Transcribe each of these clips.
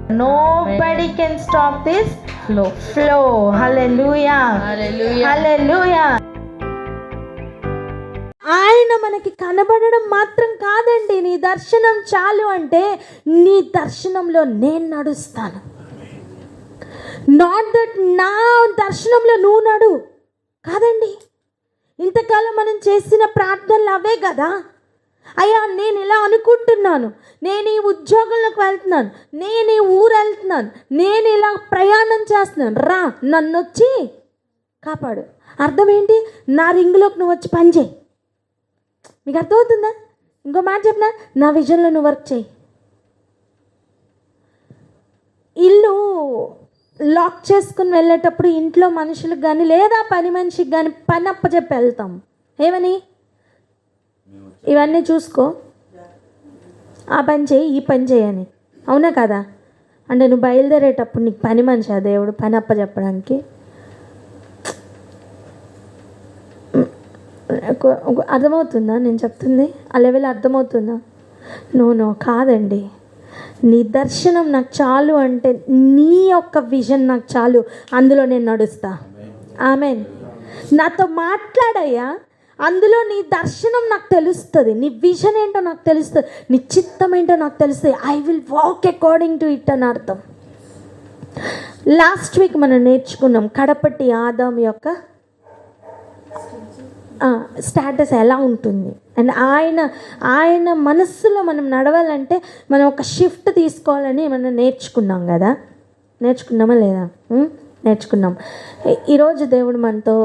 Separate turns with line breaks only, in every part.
Nobody can stop this flow. Hallelujah. Hallelujah. ఆయన మనకి కనబడడం మాత్రం కాదండి. నీ దర్శనం చాలు అంటే నీ దర్శనంలో నేను నడుస్తాను. నాట్ దట్ నా దర్శనంలో నువ్వు నడు కాదండి. ఇంతకాలం మనం చేసిన ప్రార్థనలు అవే కదా. అయ్యా నేను ఇలా అనుకుంటున్నాను, నేను ఈ ఉద్యోగంలోకి వెళ్తున్నాను, నేను ఈ ఊరు వెళ్తున్నాను, నేను ఇలా ప్రయాణం చేస్తున్నాను, రా నన్ను వచ్చి కాపాడు. అర్థం ఏంటి? నా రింగులోకి నువ్వు వచ్చి పని చేయి. మీకు అర్థమవుతుందా? ఇంకో మాట చెప్పినా, నా విజన్లో నువ్వు వర్క్ చేయి. ఇల్లు లాక్ చేసుకుని వెళ్ళేటప్పుడు ఇంట్లో మనుషులకు కానీ లేదా పని మనిషికి కానీ పని అప్పచెప్పి వెళ్తాం. ఏమని? ఇవన్నీ చూసుకో, ఆ పని చేయి, ఈ పని చేయని. అవునా కదా? అంటే నువ్వు బయలుదేరేటప్పుడు నీకు పని మనిషి ఆ దేవుడు పని అప్పచెప్పడానికి? అర్థమవుతుందా నేను చెప్తుంది? ఆ లెవెల్ అర్థమవుతుందా? నో కాదండి. నీ దర్శనం నాకు చాలు అంటే నీ యొక్క విజన్ నాకు చాలు, అందులో నేను నడుస్తా. ఆమెన్. నాతో మాట్లాడయ్యా, అందులో నీ దర్శనం నాకు తెలుస్తుంది, నీ విజన్ ఏంటో నాకు తెలుస్తుంది, నీ చిత్తం ఏంటో నాకు తెలుస్తుంది. I will walk according to it అని అర్థం. లాస్ట్ వీక్ మనం నేర్చుకున్నాం కడపటి ఆదాం యొక్క స్టేటస్ ఎలా ఉంటుంది. అండ్ ఆయన మనస్సులో మనం నడవాలంటే మనం ఒక షిఫ్ట్ తీసుకోవాలని మనం నేర్చుకున్నాం కదా. నేర్చుకున్నామా లేదా? నేర్చుకున్నాం. ఈరోజు దేవుడు మనతో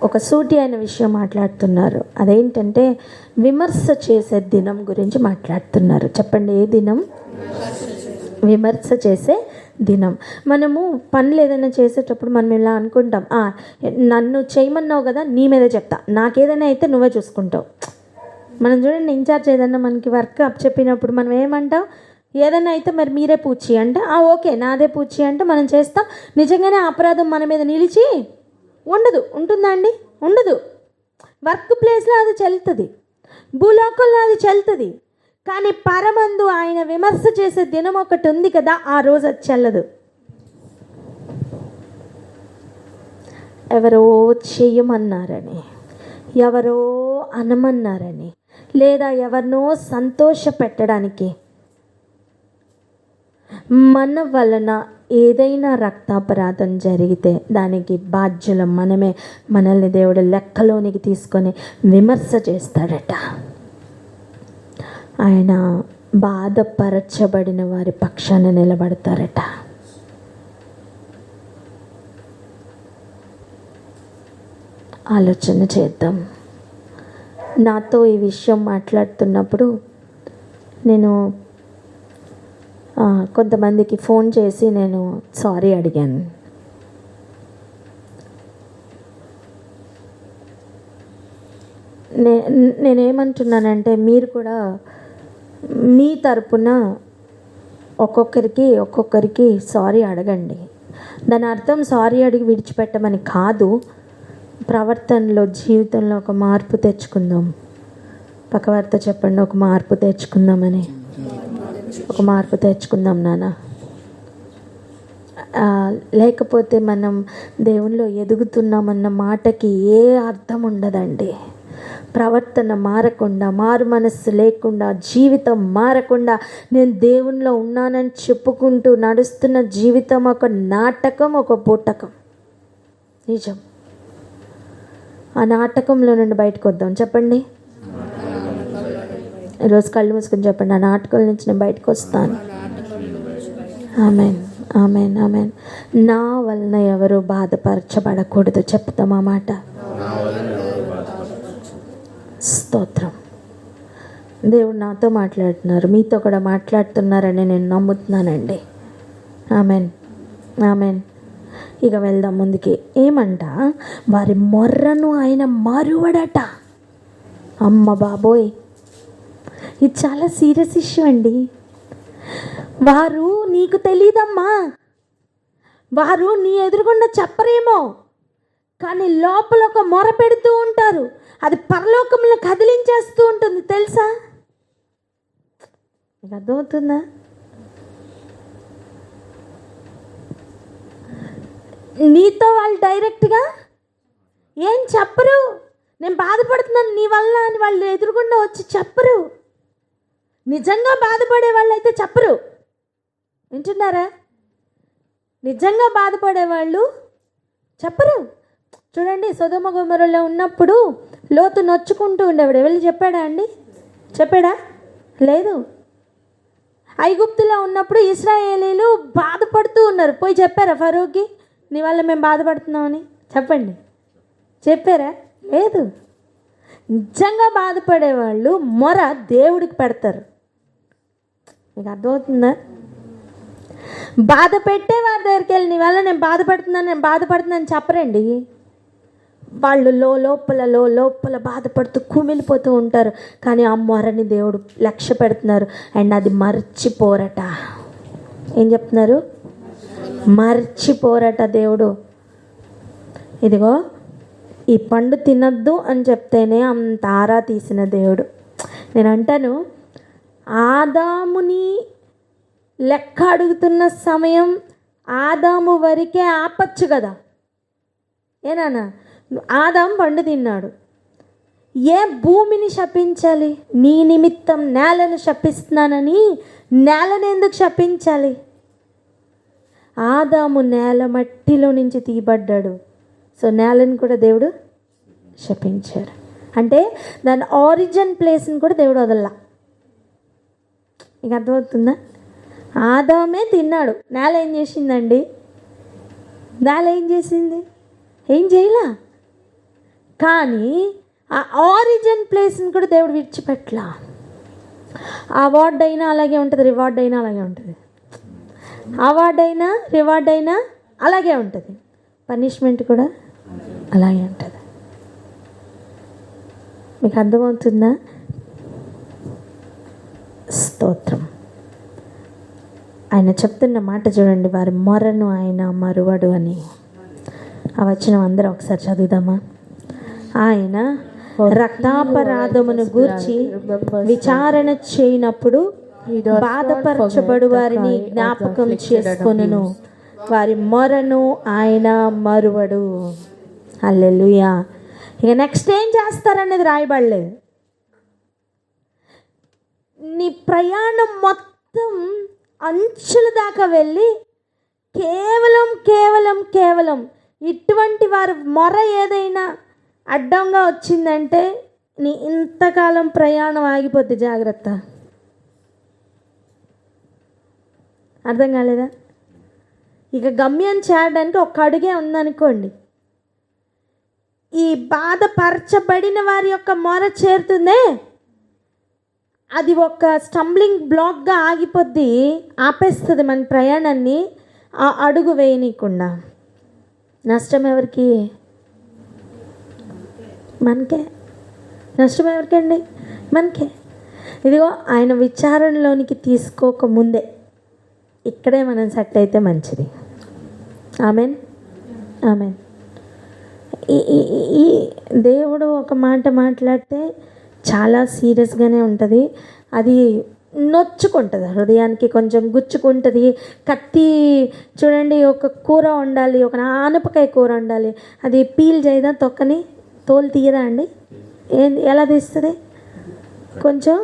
ఒక సూటి అయిన విషయం మాట్లాడుతున్నారు. అదేంటంటే విమర్శ చేసే దినం గురించి మాట్లాడుతున్నారు. చెప్పండి, ఏ దినం? విమర్శ చేసే దినం. మనము పనులు ఏదైనా చేసేటప్పుడు మనం ఇలా అనుకుంటాం, నన్ను చేయమన్నావు కదా, నీ మీదే చెప్తా, నాకేదైనా అయితే నువ్వే చూసుకుంటావు. మనం చూడండి, ఇన్ఛార్జ్ ఏదైనా మనకి వర్క్ అప్ చెప్పినప్పుడు మనం ఏమంటాం, ఏదైనా అయితే మరి మీరే పూచి అంటే ఓకే నాదే పూచి అంటే మనం చేస్తాం. నిజంగానే అపరాధం మన మీద నిలిచి ఉండదు. ఉంటుందా అండి? ఉండదు. వర్క్ ప్లేస్లో అది చెల్లుతుంది, భూలోకంలో అది చెల్లుతుంది. కానీ పరమందు ఆయన విమర్శ చేసే దినం ఒకటి ఉంది కదా, ఆ రోజు అది చెల్లదు. ఎవరో చేయమన్నారని, ఎవరో అనమన్నారని, లేదా ఎవరినో సంతోష పెట్టడానికి మన వలన ఏదైనా రక్తాపరాధం జరిగితే దానికి బాధ్యులం మనమే. మనల్ని దేవుడు లెక్కలోనికి తీసుకొని విమర్శ చేస్తాడట. ఆయన బాధపరచబడిన వారి పక్షాన నిలబడతారట. ఆలోచన చేద్దాం. నాతో ఈ విషయం మాట్లాడుతున్నప్పుడు నేను కొంతమందికి ఫోన్ చేసి నేను సారీ అడిగాను. నేనేమంటున్నానంటే మీరు కూడా మీ తరపున ఒక్కొక్కరికి సారీ అడగండి. దాని అర్థం సారీ అడిగి విడిచిపెట్టమని కాదు, ప్రవర్తనలో జీవితంలో ఒక మార్పు తెచ్చుకుందాం. పక్కవారితో చెప్పండి, ఒక మార్పు తెచ్చుకుందామని. ఒక మార్పు తెచ్చుకుందాం నాన్న. లేకపోతే మనం దేవునిలో ఎదుగుతున్నామన్న మాటకి ఏ అర్థం ఉండదండి. ప్రవర్తన మారకుండా, మారు మనస్సు లేకుండా, జీవితం మారకుండా నేను దేవునిలో ఉన్నానని చెప్పుకుంటూ నడుస్తున్న జీవితం ఒక నాటకం, ఒక బూటకం. నిజం. ఆ నాటకంలో నుండి బయటకు వద్దాం. చెప్పండి, ఈరోజు కళ్ళు మూసుకొని చెప్పండి, ఆ నాటకం నుంచి నేను బయటకు వస్తాను. Amen, amen, amen. నా వలన ఎవరు బాధపరచబడకూడదు. చెప్తాం ఆ మాట. స్తోత్రం. దేవుడు నాతో మాట్లాడుతున్నారు, మీతో కూడా మాట్లాడుతున్నారని నేను నమ్ముతున్నానండి. Amen, amen. ఇక వెళ్దాం ముందుకి. ఏమంట, వారి మొర్రను ఆయన మరువడట. అమ్మ బాబోయ్, ఇది చాలా సీరియస్ ఇష్యూ అండి. వారు నీకు తెలీదమ్మా, వారు నీ ఎదురుగుండా చెప్పరేమో, కానీ లోపల ఒక మొర పెడుతూ ఉంటారు. అది పరలోకంలో కదిలించేస్తూ ఉంటుంది తెలుసా? మీకు అర్థమవుతుందా? నీతో వాళ్ళు డైరెక్ట్గా ఏం చెప్పరు. నేను బాధపడుతున్నాను నీ వల్ల అని వాళ్ళు ఎదురుగుండా వచ్చి చెప్పరు. నిజంగా బాధపడే వాళ్ళు అయితే చెప్పరు. వింటున్నారా? నిజంగా బాధపడేవాళ్ళు చెప్పరు. చూడండి, సొదొమ గొమొర్రాలో ఉన్నప్పుడు లోతు నొచ్చుకుంటూ ఉండేవాడు. వెళ్ళి చెప్పాడా అండి? చెప్పాడా? లేదు. ఐగుప్తులో ఉన్నప్పుడు ఇశ్రాయేలీలు బాధపడుతూ ఉన్నారు. పోయి చెప్పారా ఫరోకి నీ వల్ల మేము బాధపడుతున్నామని? చెప్పండి, చెప్పారా? లేదు. నిజంగా బాధపడేవాళ్ళు మొర దేవుడికి పెడతారు. మీకు అర్థమవుతుందా? బాధ పెట్టేవారి దగ్గరికి వెళ్ళి నీ వల్ల నేను బాధపడుతున్నాను చెప్పరండి. వాళ్ళు లోపల బాధపడుతూ కుమిలిపోతూ ఉంటారు. కానీ ఆ మొరని దేవుడు లక్ష్య పెడుతున్నారు. అండ్ అది మర్చిపోరట. ఏం చెప్తున్నారు? మర్చిపోరట దేవుడు. ఇదిగో ఈ పండు తినద్దు అని చెప్తేనే అంత ఆరా తీసిన దేవుడు. నేను అంటాను, ఆదాముని లెక్క అడుగుతున్న సమయం ఆదాము వరకే ఆపచ్చు కదా. ఏనానా? ఆదాము పండు తిన్నాడు. ఏ భూమిని శపించాలి? నీ నిమిత్తం నేలను శపిస్తున్నానని నేలను ఎందుకు శపించాలి? ఆదాము నేల మట్టిలో నుంచి తీయబడ్డాడు. సో నేలను కూడా దేవుడు శపించారు. అంటే దాని ఆరిజిన్ ప్లేస్ని కూడా దేవుడు వదల్లా. మీకు అర్థమవుతుందా? ఆదామే తిన్నాడు. నేల ఏం చేసిందండి? నేల ఏం చేసింది? ఏం చేయలా. కానీ ఆ ఆరిజిన్ ప్లేస్ని కూడా దేవుడు విడిచిపెట్టలా. అవార్డు అయినా అలాగే ఉంటుంది, రివార్డ్ అయినా అలాగే ఉంటుంది. అవార్డు అయినా రివార్డ్ అయినా అలాగే ఉంటుంది. పనిష్మెంట్ కూడా అలాగే ఉంటుంది. మీకు అర్థమవుతుందా? స్తోత్రం. ఆయన చెప్తున్న మాట చూడండి, వారి మొరను ఆయన మరువడు అని. ఆ వచనం అందరూ ఒకసారి చదువుదామా? ఆయన రక్తాపరాధమును గూర్చి విచారణ చేయనప్పుడు బాధపరచబడు వారిని జ్ఞాపకం చేసుకొనును, వారి మొరను ఆయన మరువడు. హల్లెలూయా. ఇక నెక్స్ట్ ఏం చేస్తారనేది రాయబడలేదు. నీ ప్రయాణం మొత్తం అంచుల దాకా వెళ్ళి కేవలం ఇటువంటి వారి మొర ఏదైనా అడ్డంగా వచ్చిందంటే నీ ఇంతకాలం ప్రయాణం ఆగిపోద్ది. జాగ్రత్త. అర్థం కాలేదా? ఇక గమ్యం చేరడానికి ఒక్క అడుగే ఉందనుకోండి, ఈ బాధపరచబడిన వారి యొక్క మొర చేరుతుందే, అది ఒక స్టంబ్లింగ్ బ్లాక్గా ఆగిపోద్ది, ఆపేస్తుంది మన ప్రయాణాన్ని. ఆ అడుగు వేయనీయకుండా. నష్టం ఎవరికి? మనకే. నష్టం ఎవరికండి? మనకే. ఇదిగో ఆయన విచారణలోనికి తీసుకోకముందే ఇక్కడే మనం సెట్ అయితే మంచిది. Amen, amen. ఈ దేవుడు ఒక మాట మాట్లాడితే చాలా సీరియస్గానే ఉంటుంది. అది నొచ్చుకుంటుంది, హృదయానికి కొంచెం గుచ్చుకుంటుంది. కత్తి చూడండి, ఒక కూర వండాలి, ఒక ఆనపకాయ కూర వండాలి, అది పీల్ చేయదా? తొక్కని తోలు తీయదా అండి? ఎలా తీస్తుంది? కొంచెం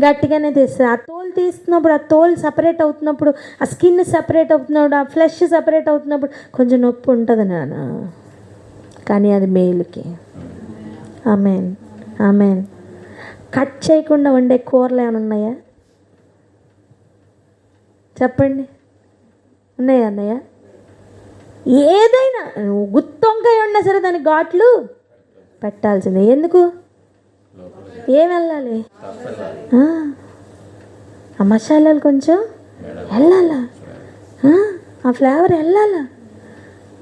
గట్టిగానే తీస్తుంది. ఆ తోలు తీస్తున్నప్పుడు, ఆ తోలు సపరేట్ అవుతున్నప్పుడు, ఆ స్కిన్ సపరేట్ అవుతున్నప్పుడు, ఆ ఫ్లెష్ సపరేట్ అవుతున్నప్పుడు కొంచెం నొప్పి ఉంటుంది నాన్న. కానీ అది మేలుకి. Amen, amen. కట్ చేయకుండా వండే కూరలు ఏమైనా ఉన్నాయా? చెప్పండి, ఉన్నాయా? అన్నయ్య, ఏదైనా గుత్తొంకాయ ఉన్నా సరే దానికి ఘాట్లు పెట్టాల్సిందే. ఎందుకు? ఏం వెళ్ళాలి? ఆ మసాలాలు కొంచెం వెళ్ళాలా, ఆ ఫ్లేవర్ వెళ్ళాలా.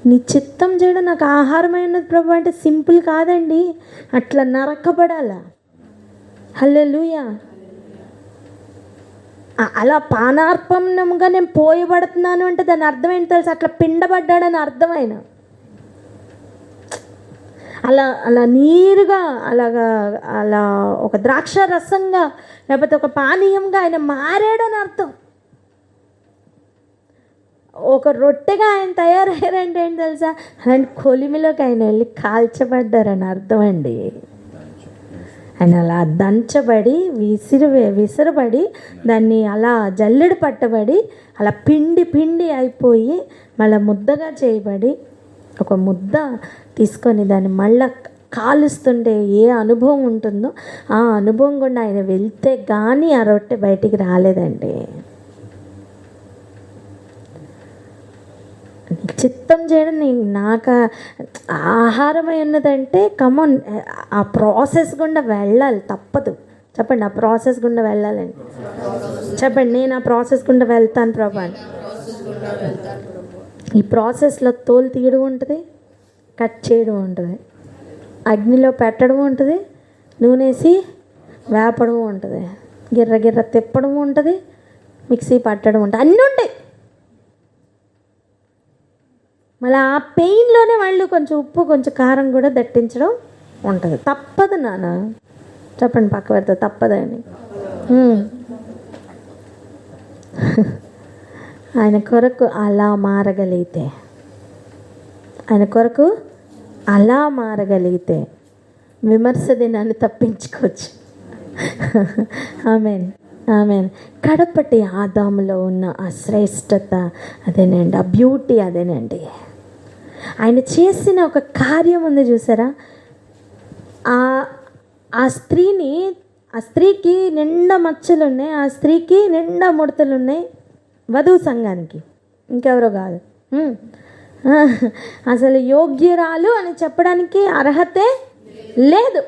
నీ చిత్తం చేయడం నాకు ఆహారమైనది ప్రభు అంటే సింపుల్ కాదండి, అట్లా నరకబడాలా. హల్లెలూయా. అలా పానార్పణంగా నేను పోయబడుతున్నాను అంటే దాని అర్థం ఏంటి తెలుసు? అట్లా పిండబడ్డాడని అర్థమైన. అలా నీరుగా, అలా ఒక ద్రాక్ష రసంగా, లేకపోతే ఒక పానీయంగా ఆయన మారాడని అర్థం. ఒక రొట్టెగా ఆయన తయారయ్యారంటే ఏంటి తెలుసా? అలాంటి కొలిమిలోకి ఆయన వెళ్ళి కాల్చబడ్డారని అర్థం అండి. ఆయన అలా దంచబడి విసిరబడి దాన్ని అలా జల్లెడ పట్టబడి అలా పిండి అయిపోయి మళ్ళీ ముద్దగా చేయబడి ఒక ముద్ద తీసుకొని దాన్ని మళ్ళా కాలుస్తుంటే ఏ అనుభవం ఉంటుందో ఆ అనుభవం కూడా ఆయన వెళ్తే కానీ ఆ రొట్టె బయటికి రాలేదండి. చిత్తం చేయడం నాకు ఆహారమై ఉన్నదంటే కమాన్, ఆ ప్రాసెస్ గుండా వెళ్ళాలి, తప్పదు. చెప్పండి, ఆ ప్రాసెస్ గుండా వెళ్ళాలండి. చెప్పండి, నేను ఆ ప్రాసెస్ గుండా వెళ్తాను ప్రభా. ఈ ప్రాసెస్లో తోలు తీయడం ఉంటుంది, కట్ చేయడం ఉంటుంది, అగ్నిలో పెట్టడం ఉంటుంది, నూనెసి వేపడం ఉంటుంది, గిర్ర తిప్పడం ఉంటుంది, మిక్సీ పట్టడం ఉంటుంది, అన్నీ ఉంటాయి. మళ్ళీ ఆ పెయిన్లోనే వాళ్ళు కొంచెం ఉప్పు కొంచెం కారం కూడా దట్టించడం ఉంటుంది. తప్పదు నాన్న. చెప్పండి, పక్క పెడతా, తప్పదని. ఆయన కొరకు అలా మారగలిగితే, విమర్శ దినాన్ని తప్పించుకోవచ్చు. ఆమేన్. కడపటి ఆదాములో ఉన్న ఆ శ్రేష్టత అదేనండి, ఆ బ్యూటీ అదేనండి. ఆయన చేసిన ఒక కార్యం ఉంది చూసారా? ఆ స్త్రీకి నిండా మచ్చలు ఉన్నాయి, ఆ స్త్రీకి నిండా ముడతలు ఉన్నాయి. వధువు సంఘానికి ఇంకెవరో కాదు, అసలు యోగ్యురాలు అని చెప్పడానికి అర్హతే లేదు.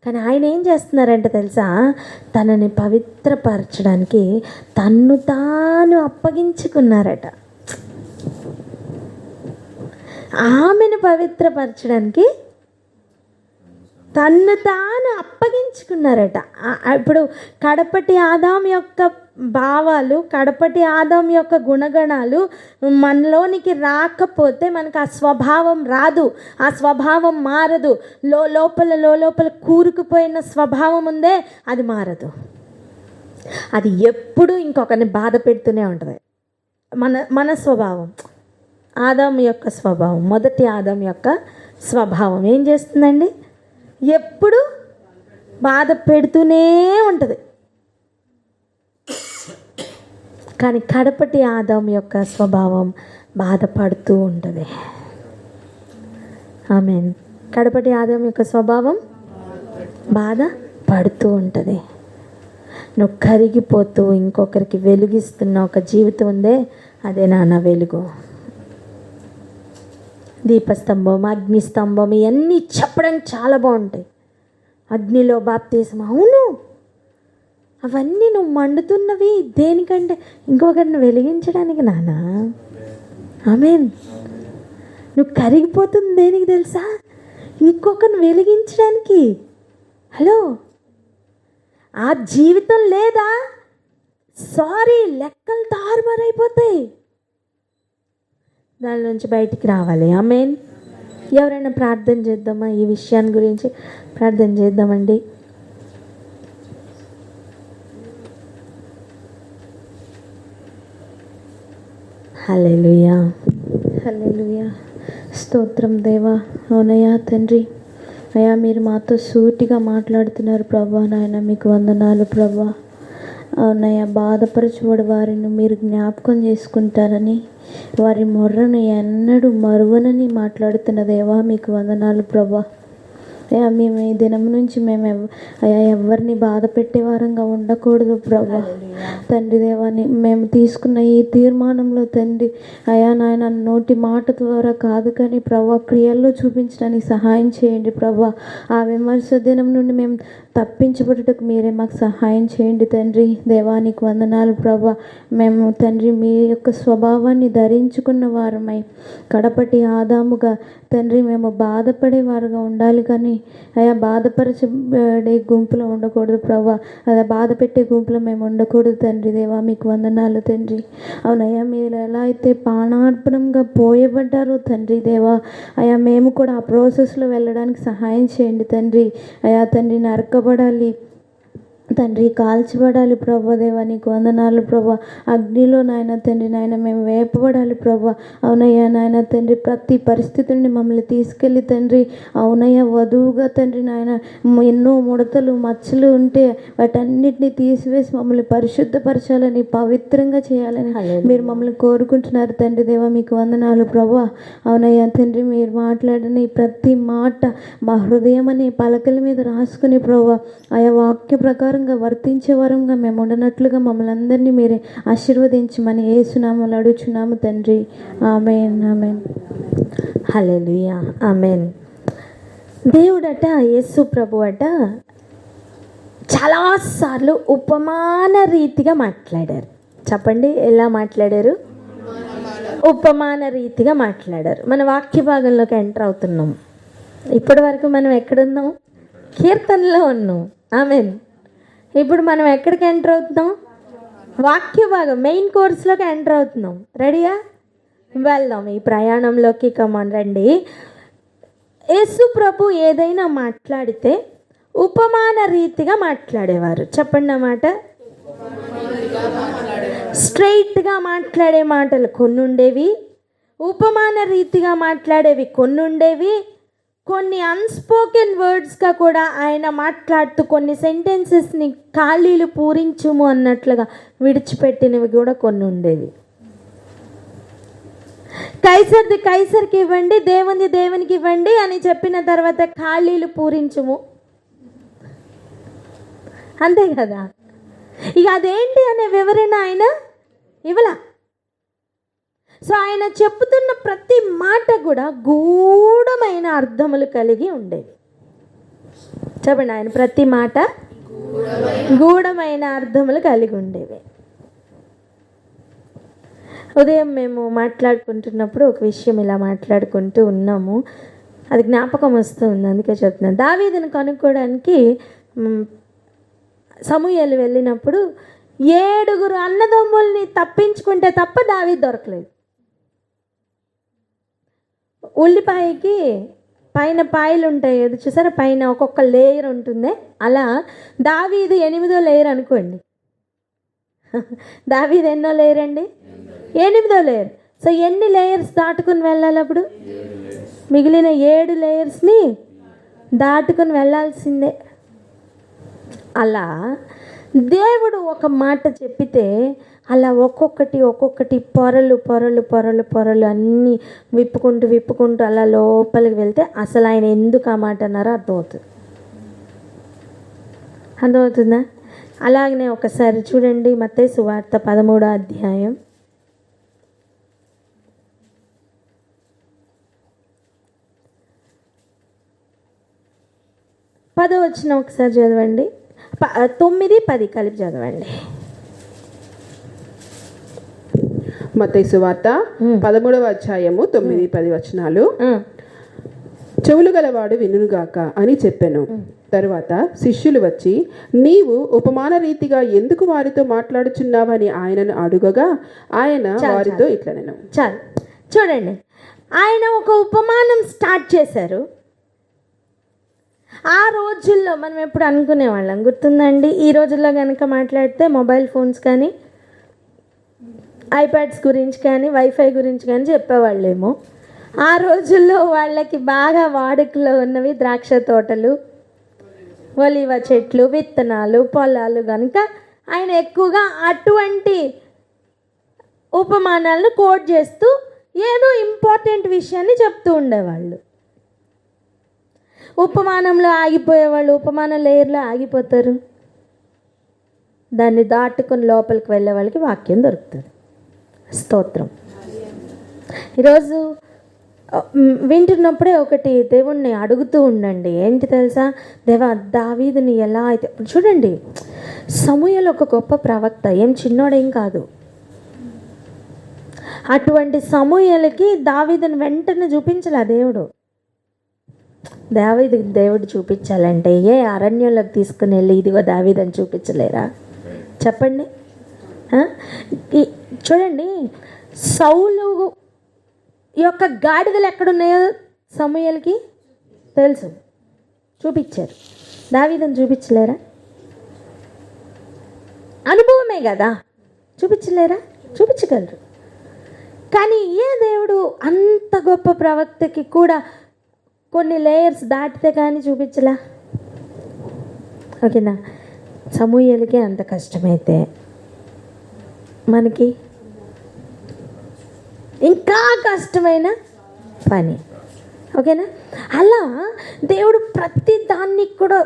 కానీ ఆయన ఏం చేస్తున్నారంటే తెలుసా? తనని పవిత్రపరచడానికి తన్ను తాను అప్పగించుకున్నారట. ఆమెను పవిత్రపరచడానికి తన్ను తాను అప్పగించుకున్నారట. ఇప్పుడు కడపటి ఆదాం యొక్క భావాలు, కడపటి ఆదాం యొక్క గుణగణాలు మనలోనికి రాకపోతే మనకు ఆ స్వభావం రాదు, ఆ స్వభావం మారదు. లోపల కూరుకుపోయిన స్వభావం ఉందే, అది మారదు. అది ఎప్పుడు ఇంకొకరిని బాధ పెడుతూనే ఉంటుంది. మన స్వభావం, ఆదాం యొక్క స్వభావం, మొదటి ఆదాం యొక్క స్వభావం ఏం చేస్తుందండి? ఎప్పుడు బాధ పెడుతూనే ఉంటుంది. కానీ కడపటి ఆదాం యొక్క స్వభావం బాధపడుతూ ఉంటుంది. ఆమేన్. కడపటి ఆదాం యొక్క స్వభావం బాధపడుతూ ఉంటుంది. నువ్వు కరిగిపోతూ ఇంకొకరికి వెలుగిస్తున్న ఒక జీవితం ఉందే, అదే నాన్న వెలుగు. దీపస్తంభం, అగ్నిస్తంభం, ఇవన్నీ చెప్పడానికి చాలా బాగుంటాయి. అగ్నిలో బాప్తిసం, అవును, అవన్నీ నువ్వు మండుతున్నవి దేనికంటే? ఇంకొకరిని వెలిగించడానికి నాన్న. ఆమేన్. నువ్వు కరిగిపోతుంది దేనికి తెలుసా? ఇంకొకరిని వెలిగించడానికి. హలో, ఆ జీవితం లేదా? సారీ, లెక్కలు తారుమారైపోతాయి. దాని నుంచి బయటికి రావాలి. ఆమేన్. ఎవరైనా ప్రార్థన చేద్దామా? ఈ విషయాన్ని గురించి ప్రార్థన చేద్దామండి. హల్లెలూయా, స్తోత్రం దేవా. అవునయ్యా తండ్రి, అయ్యా మీరు మాతో సూటిగా మాట్లాడుతున్నారు ప్రభా. నాయన మీకు వందనాలు ప్రభా. అవునయ్యా, బాధపరచబడి వారిని మీరు జ్ఞాపకం చేసుకుంటారని, వారి మొర్రను ఎన్నడూ మరువనని మాట్లాడుతున్న దేవా మీకు వందనాలు ప్రభా. అయ్యా మేము ఈ దినం నుంచి ఎవరిని బాధ పెట్టే వారంగా ఉండకూడదు ప్రభా. తండ్రి దేవాన్ని మేము తీసుకున్న ఈ తీర్మానంలో తండ్రి అయ్యా నాయన నోటి మాట ద్వారా కాదు కానీ ప్రభా క్రియల్లో చూపించడానికి సహాయం చేయండి ప్రభా. ఆ విమర్శ దినం నుండి మేము తప్పించబడుటకు మీరే మాకు సహాయం చేయండి తండ్రి. దేవానికి వందనాలు ప్రభా. మేము తండ్రి మీ యొక్క స్వభావాన్ని ధరించుకున్న వారమై కడపటి ఆదాముగా తండ్రి మేము బాధపడేవారుగా ఉండాలి కానీ అయ్యా బాధపరచబడే గుంపులో ఉండకూడదు ప్రభా. అదే బాధ పెట్టే గుంపులో మేము ఉండకూడదు తండ్రి. దేవా మీకు వందనాలు తండ్రి. అవునయ్యా మీరు ఎలా అయితే పానార్పణంగా పోయబడ్డారో తండ్రి దేవా, అయ్యా మేము కూడా ఆ ప్రాసెస్లో వెళ్ళడానికి సహాయం చేయండి తండ్రి. అయ్యా తండ్రి నరకబడాలి,
తండ్రి కాల్చబడాలి ప్రభా. దేవా నీకు వందనాలు ప్రభా. అగ్నిలో నాయన తండ్రి నాయన మేము వేపబడాలి ప్రభా. అవునయ్యా నాయన తండ్రి ప్రతి పరిస్థితుల్ని మమ్మల్ని తీసుకెళ్ళి తండ్రి అవునయ్యా వధువుగా తండ్రి నాయన ఎన్నో ముడతలు మచ్చలు ఉంటే వాటన్నిటిని తీసివేసి మమ్మల్ని పరిశుద్ధపరచాలని పవిత్రంగా చేయాలని మీరు మమ్మల్ని కోరుకుంటున్నారు తండ్రి. దేవా మీకు వందనాలు ప్రభా. అవునయ్యా తండ్రి మీరు మాట్లాడని ప్రతి మాట మా హృదయం అనే పలకల మీద రాసుకుని ప్రభా ఆయా వాక్య ప్రకారంగా వర్తించే వరంగా మేము ఉండనట్లుగా మమ్మల్ని అందరినీ మీరే ఆశీర్వదించమని యేసునామములో అడుగుచున్నాము తండ్రి. ఆమేన్ ఆమేన్.
హల్లెలూయా ఆమేన్. దేవుడట యేసు ప్రభు అట చాలాసార్లు ఉపమాన రీతిగా మాట్లాడారు. చెప్పండి ఎలా మాట్లాడారు? ఉపమాన రీతిగా మాట్లాడారు. మన వాక్య భాగంలోకి ఎంటర్ అవుతున్నాం. ఇప్పటి వరకు మనం ఎక్కడున్నాం? కీర్తనలో ఉన్నాం. ఆమేన్. ఇప్పుడు మనం ఎక్కడికి ఎంటర్ అవుతున్నాం? వాక్య భాగం మెయిన్ కోర్సులోకి ఎంటర్ అవుతున్నాం. రెడీయా? వెళ్దాం ఈ ప్రయాణంలోకి. కమాన్ రండి. యేసు ప్రభు ఏదైనా మాట్లాడితే ఉపమాన రీతిగా మాట్లాడేవారు. చెప్పండి అన్నమాట. స్ట్రైట్గా మాట్లాడే మాటలు కొన్ని ఉండేవి, ఉపమాన రీతిగా మాట్లాడేవి కొన్ని ఉండేవి, కొన్ని అన్స్పోకెన్ వర్డ్స్గా కూడా ఆయన మాట్లాడుతూ కొన్ని సెంటెన్సెస్ని ఖాళీలు పూరించుము అన్నట్లుగా విడిచిపెట్టినవి కూడా కొన్ని ఉండేవి. కైసర్ది కైసర్కి ఇవ్వండి, దేవుని దేవునికి ఇవ్వండి అని చెప్పిన తర్వాత ఖాళీలు పూరించుము, అంతే కదా. ఇక అదేంటి అనే వివరణ ఆయన ఇవ్వలా. సో ఆయన చెప్పుతున్న ప్రతి మాట కూడా గూఢమైన అర్థములు కలిగి ఉండేవి. చెప్పండి, ఆయన ప్రతి మాట గూఢమైన అర్థములు కలిగి ఉండేవి. ఉదయం మేము మాట్లాడుకుంటున్నప్పుడు ఒక విషయం ఇలా మాట్లాడుకుంటూ ఉన్నాము, అది జ్ఞాపకం వస్తూ ఉంది, అందుకే చెప్తున్నాను. దావీదును కనుక్కోవడానికి సమూయేలు వెళ్ళినప్పుడు 7 అన్నదమ్ముల్ని తప్పించుకుంటే తప్ప దావీదు దొరకలేదు. ఉల్లిపాయకి పైన పాయలు ఉంటాయి, అది చూసారా, పైన ఒక్కొక్క లేయర్ ఉంటుంది. అలా దావీదు 8వ లేయర్ అనుకోండి. దావీదు ఎన్నో లేయర్ అండి? 8వ లేయర్. సో ఎన్ని లేయర్స్ దాటుకుని వెళ్ళాలి? అప్పుడు మిగిలిన 7 లేయర్స్ని దాటుకుని వెళ్ళాల్సిందే. అలా దేవుడు ఒక మాట చెప్పితే అలా ఒక్కొక్కటి పొరలు పొరలు పొరలు పొరలు అన్నీ విప్పుకుంటూ అలా లోపలికి వెళ్తే అసలు ఆయన ఎందుకు ఆ మాట అన్నారో అర్థమవుతుందా? అలాగనే ఒకసారి చూడండి మత్తయి సువార్త 13వ అధ్యాయం 10వ వచనం ఒకసారి చదవండి. 9, 10 కలిపి చదవండి.
మత్తయి సువార్త 13వ అధ్యాయము 9, 10 వచనాలు. చెవులు గలవాడు వినుగాక అని చెప్పెను. తరువాత శిష్యులు వచ్చి, నీవు ఉపమాన రీతిగా ఎందుకు వారితో మాట్లాడుచున్నావని ఆయనను అడుగగా ఆయన వారితో ఇట్లనెను.
చాలు చూడండి, ఆయన ఒక ఉపమానం స్టార్ట్ చేశారు. ఆ రోజుల్లో మనం ఎప్పుడు అనుకునేవాళ్ళం గుర్తుందండి? ఈ రోజుల్లో కనుక మాట్లాడితే మొబైల్ ఫోన్స్ కానీ ఐప్యాడ్స్ గురించి కానీ వైఫై గురించి కానీ చెప్పేవాళ్ళేమో. ఆ రోజుల్లో వాళ్ళకి బాగా వాడుకలో ఉన్నవి ద్రాక్ష తోటలు, ఒలివ చెట్లు, విత్తనాలు, పొలాలు. కనుక ఆయన ఎక్కువగా అటువంటి ఉపమానాలను కోట్ చేస్తూ ఏదో ఇంపార్టెంట్ విషయాన్ని చెప్తూ ఉండేవాళ్ళు. ఉపమానంలో ఆగిపోయేవాళ్ళు ఉపమాన లేయర్లో ఆగిపోతారు. దాన్ని దాటుకొని లోపలికి వెళ్ళే వాళ్ళకి వాక్యం దొరుకుతుంది. స్తోత్రం. ఈరోజు వింటున్నప్పుడే ఒకటి దేవుణ్ణి అడుగుతూ ఉండండి. ఏంటి తెలుసా? దేవా, దావీదుని ఎలా అయితే చూడండి, సమూయేలు ఒక గొప్ప ప్రవక్త, ఏం చిన్నోడేం కాదు. అటువంటి సమూయేలుకి దావీదుని వెంటనే చూపించలే దేవుడు. దేవుడు చూపించాలంటే ఏ అరణ్యంలోకి తీసుకుని వెళ్ళి ఇదిగో దావీదని చూపించలేరా? చెప్పండి. చూడండి, సౌలు యొక్క గాడిదలు ఎక్కడున్నాయో సమూయేలుకి తెలుసు, చూపించారు. దావీదని చూపించలేరా? అనుభవమే కదా, చూపించలేరా? చూపించగలరు. కానీ ఏ దేవుడు అంత గొప్ప ప్రవక్తకి కూడా కొన్ని లేయర్స్ దాటితే కానీ చూపించలా? ఓకేనా? సమూయేలుకే అంత కష్టమైతే మనకి ఇంకా కష్టమైన పని. ఓకేనా? అలా దేవుడు ప్రతి దాన్ని కూడా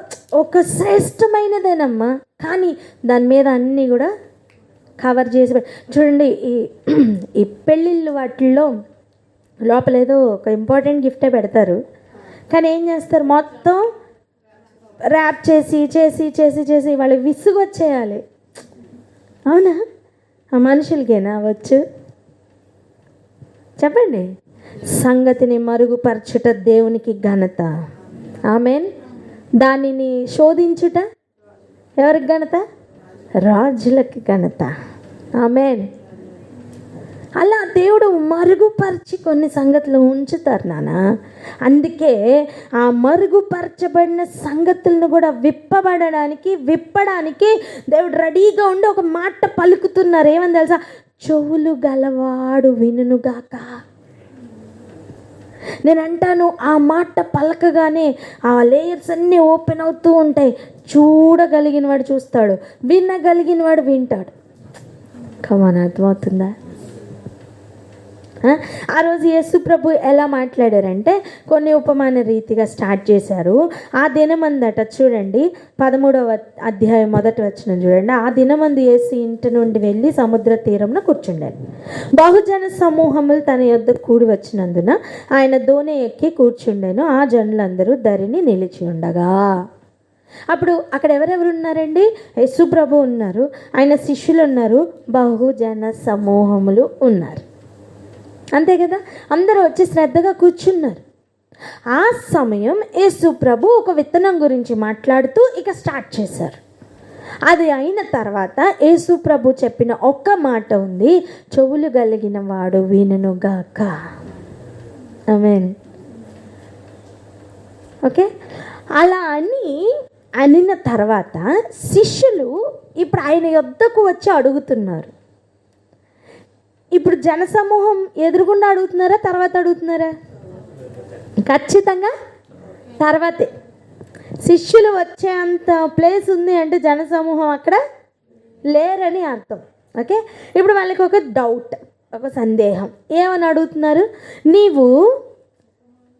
ఒక శ్రేష్టమైనదేనమ్మా, కానీ దాని మీద అన్నీ కూడా కవర్ చేసి చూడండి. ఈ పెళ్ళిళ్ళు వాటిల్లో లోపల ఏదో ఒక ఇంపార్టెంట్ గిఫ్టే పెడతారు, కానీ ఏం చేస్తారు, మొత్తం ర్యాప్ చేసి చేసి చేసి చేసి వాళ్ళకి విసుగు వచ్చేయాలి. అవునా? ఆ మనుషులకేనా వచ్చు? చెప్పండి. సంగతిని మరుగుపరచుట దేవునికి ఘనత. ఆమేన్. దానిని శోధించుట ఎవరికి ఘనత? రాజులకి ఘనత. ఆమేన్. అలా దేవుడు మరుగుపరిచి కొన్ని సంగతులు ఉంచుతారు నాన్న. అందుకే ఆ మరుగుపరచబడిన సంగతులను కూడా విప్పడానికి దేవుడు రెడీగా ఉండి ఒక మాట పలుకుతున్నారు. ఏమని తెలుసా? చెవులు గలవాడు వినుగాక. నేను అంటాను, ఆ మాట పలకగానే ఆ లేయర్స్ అన్నీ ఓపెన్ అవుతూ ఉంటాయి. చూడగలిగిన వాడు చూస్తాడు, వినగలిగిన వాడు వింటాడు. కమాన్, అర్థమవుతుందా? ఆ రోజు యేసు ప్రభు ఎలా మాట్లాడారంటే కొన్ని ఉపమాన రీతిగా స్టార్ట్ చేశారు. ఆ దినమందట చూడండి, 13వ అధ్యాయం 1వ వచనం చూడండి. ఆ దినమందు యేసు ఇంటి నుండి వెళ్ళి సముద్ర తీరంలో కూర్చుండారు. బహుజన సమూహములు తన యొద్ద కూడి వచ్చినందున ఆయన దోణి ఎక్కి కూర్చుండెను. ఆ జనులందరూ ధరిని నిలిచి ఉండగా, అప్పుడు అక్కడ ఎవరెవరు ఉన్నారండి? యేసు ప్రభు ఉన్నారు, ఆయన శిష్యులు ఉన్నారు, బహుజన సమూహములు ఉన్నారు. అంతే కదా? అందరూ వచ్చి శ్రద్ధగా కూర్చున్నారు. ఆ సమయం యేసు ప్రభు ఒక విత్తనం గురించి మాట్లాడుతూ ఇక స్టార్ట్ చేశారు. అది అయిన తర్వాత యేసు ప్రభు చెప్పిన ఒక్క మాట ఉంది, చెవులు కలిగిన వాడు వినుగాక. ఆమేన్. ఓకే, అలా అనిన తర్వాత శిష్యులు ఇప్పుడు ఆయన యొద్దకు వచ్చి అడుగుతున్నారు. ఇప్పుడు జనసమూహం ఎదురుగుండా అడుగుతున్నారా, తర్వాత అడుగుతున్నారా? ఖచ్చితంగా తర్వాతే. శిష్యులు వచ్చే అంత ప్లేస్ ఉంది అంటే జనసమూహం అక్కడ లేరని అర్థం. ఓకే, ఇప్పుడు వాళ్ళకి ఒక డౌట్, ఒక సందేహం. ఏమని అడుగుతున్నారు? నీవు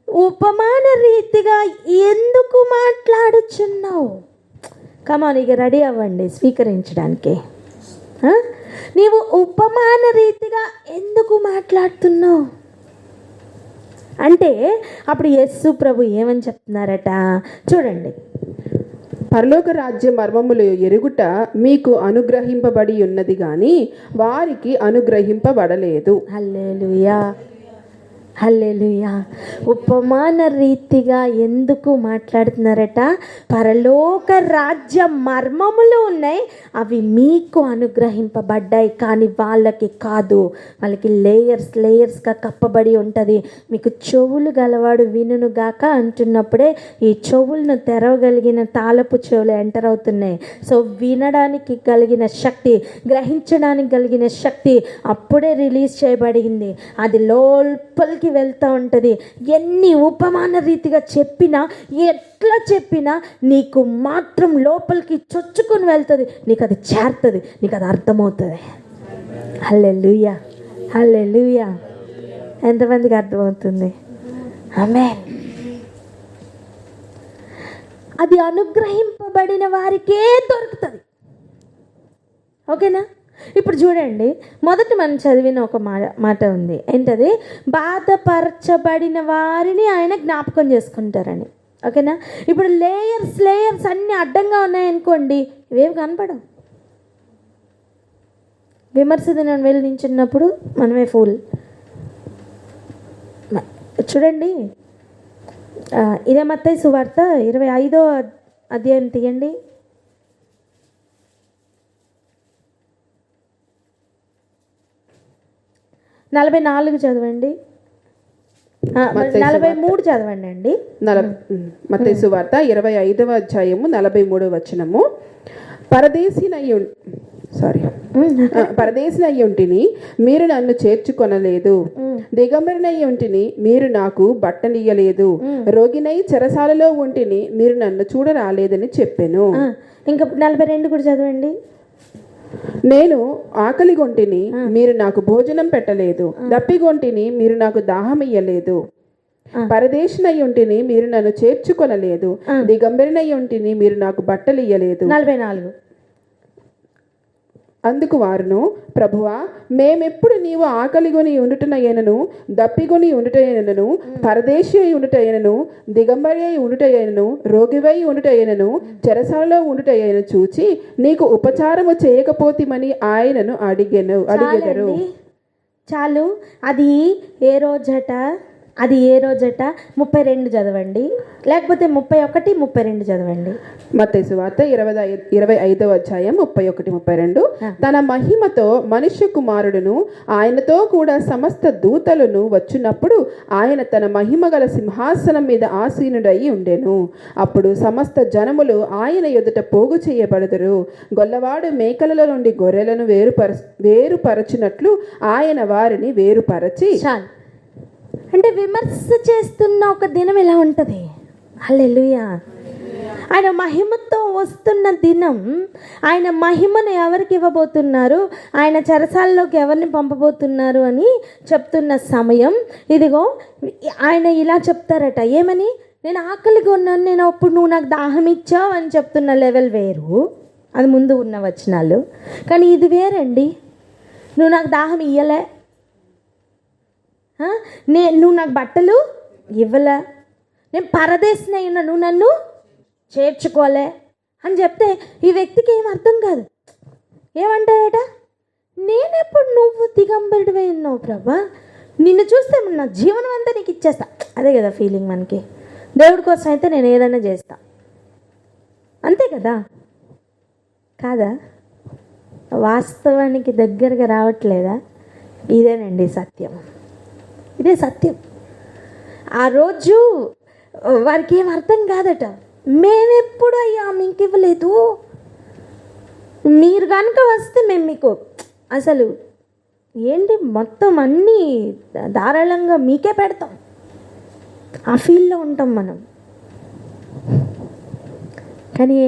ఉపమాన రీతిగా ఎందుకు మాట్లాడుచున్నావు? కమాన్, ఇక రెడీ అవ్వండి స్వీకరించడానికి. నీవు ఉపమాన రీతిగా ఎందుకు మాట్లాడుతున్నావు అంటే అప్పుడు యేసు ప్రభు ఏమని చెప్తున్నారట చూడండి.
పరలోక రాజ్య మర్మములు ఎరుగుట మీకు అనుగ్రహింపబడి ఉన్నది కానీ వారికి అనుగ్రహింపబడలేదు.
హల్లెలూయా, హల్లెలూయా. ఉపమాన రీతిగా ఎందుకు మాట్లాడుతున్నారట? పరలోక రాజ్య మర్మములు ఉన్నాయి, అవి మీకు అనుగ్రహింపబడ్డాయి కానీ వాళ్ళకి కాదు. వాళ్ళకి లేయర్స్గా కప్పబడి ఉంటుంది. మీకు చెవులు గలవాడు వినుగాక అంటున్నప్పుడే ఈ చెవులను తెరవగలిగిన తాళపు చెవులు ఎంటర్ అవుతున్నాయి. సో వినడానికి కలిగిన శక్తి, గ్రహించడానికి కలిగిన శక్తి అప్పుడే రిలీజ్ చేయబడింది. అది లోపలికి వెళ్తూ ఉంటుంది. ఎన్ని ఉపమాన రీతిగా చెప్పినా, ఎట్లా చెప్పినా నీకు మాత్రం లోపలికి చొచ్చుకొని వెళ్తుంది, నీకు అది చేరుతుంది, నీకు అది అర్థమవుతుంది. హల్లెలూయా, హల్లెలూయా. ఎంతమందికి అర్థమవుతుంది? ఆమేన్. అది అనుగ్రహింపబడిన వారికే దొరుకుతుంది. ఓకేనా? ఇప్పుడు చూడండి, మొదటి మనం చదివిన ఒక మాట ఉంది, ఏంటది? బాధపరచబడిన వారిని ఆయన జ్ఞాపకం చేసుకుంటారని. ఓకేనా? ఇప్పుడు లేయర్స్ అన్నీ అడ్డంగా ఉన్నాయనుకోండి, ఇవేవి కనపడవు. విమర్శ దినం వెళ్ళి నించున్నప్పుడు మనమే ఫూల్. చూడండి, ఇదే మత్తయి సువార్త 25వ అధ్యాయం తీయండి. 44 చదవండి, 43 చదవండి అండి.
మత్తయి సువార్త 25వ అధ్యాయము 43వ వచనము. పరదేశినయ్యి ఉంటిని మీరు నన్ను చేర్చుకొనలేదు, దిగంబరినయ్యి ఉంటిని మీరు నాకు బట్టనియ్యలేదు, రోగినై చెరసాలలో ఉంటిని మీరు నన్ను చూడరాలేదని చెప్పెను.
ఇంకా 42 కూడా చదవండి.
నేను ఆకలిగొంటిని మీరు నాకు భోజనం పెట్టలేదు, దప్పిగొంటిని మీరు నాకు దాహమియ్యలేదు, పరదేశినయ్యుంటిని మీరు నన్ను చేర్చుకొనలేదు, దిగంబరినయ్యుంటిని మీరు నాకు బట్టలు ఇయ్యలేదు.
44.
అందుకు వారును, ప్రభువా, మేమెప్పుడు నీవు ఆకలిగొని ఉండుటనైనను, దప్పిగొని ఉండుటైనను, పరదేశి అయి ఉండుటైనను, దిగంబరి అయి ఉండుటైనను, రోగివై ఉండుటైనను, చెరసాలలో ఉండుటైనను చూచి నీకు ఉపచారము చేయకపోతిమని ఆయనను అడిగెదరు.
చాలు. అది ఏ రోజట? 32 చదవండి, లేకపోతే 31, 32 చదవండి.
మత్తయి సువార్త 25వ అధ్యాయం 31, 32. తన మహిమతో మనుష్య కుమారుడును ఆయనతో కూడా సమస్త దూతలను వచ్చినప్పుడు ఆయన తన మహిమ గల సింహాసనం మీద ఆసీనుడై ఉండెను. అప్పుడు సమస్త జనములు ఆయన ఎదుట పోగు చేయబడుదురు. గొల్లవాడు మేకలలో నుండి గొర్రెలను వేరుపరచినట్లు ఆయన వారిని వేరుపరచి.
చాలు. అంటే విమర్శ చేస్తున్న ఒక దినం ఎలా ఉంటుంది? హల్లెలూయా. ఆయన మహిమతో వస్తున్న దినం, ఆయన మహిమను ఎవరికి ఇవ్వబోతున్నారు, ఆయన చెరసాల్లోకి ఎవరిని పంపబోతున్నారు అని చెప్తున్న సమయం ఇదిగో. ఆయన ఇలా చెప్తారట, ఏమని? నేను ఆకలిగా ఉన్నాను, నేను అప్పుడు నువ్వు నాకు దాహం ఇచ్చావు అని చెప్తున్న లెవెల్ వేరు, అది ముందు ఉన్న వచనాలు. కానీ ఇది వేరండి. నువ్వు నాకు దాహం ఇయ్యలే, నువ్వు నాకు బట్టలు ఇవ్వలే, నేను పరదేశిని అయినా నువ్వు నన్ను చేర్చుకోలే అని చెప్తే ఈ వ్యక్తికి ఏం అర్థం కాదు. ఏమంటాడట? నేనెప్పుడు నువ్వు దిగంబరుడివై ఉన్నావు ప్రభా, నిన్ను చూస్తే నా జీవనం అంతా నీకు ఇచ్చేస్తా. అదే కదా ఫీలింగ్ మనకి. దేవుడి కోసం అయితే నేను ఏదైనా చేస్తా, అంతే కదా? కాదా? వాస్తవానికి దగ్గరగా రావట్లేదా? ఇదేనండి సత్యం, ఇదే సత్యం. ఆ రోజు వారికి ఏం అర్థం కాదట. మేమెప్పుడు అయ్యా మీకు ఇవ్వలేదు, మీరు కనుక వస్తే మేము మీకు అసలు ఏంటి మొత్తం అన్నీ ధారాళంగా మీకే పెడతాం. ఆ ఫీల్డ్లో ఉంటాం మనం. కానీ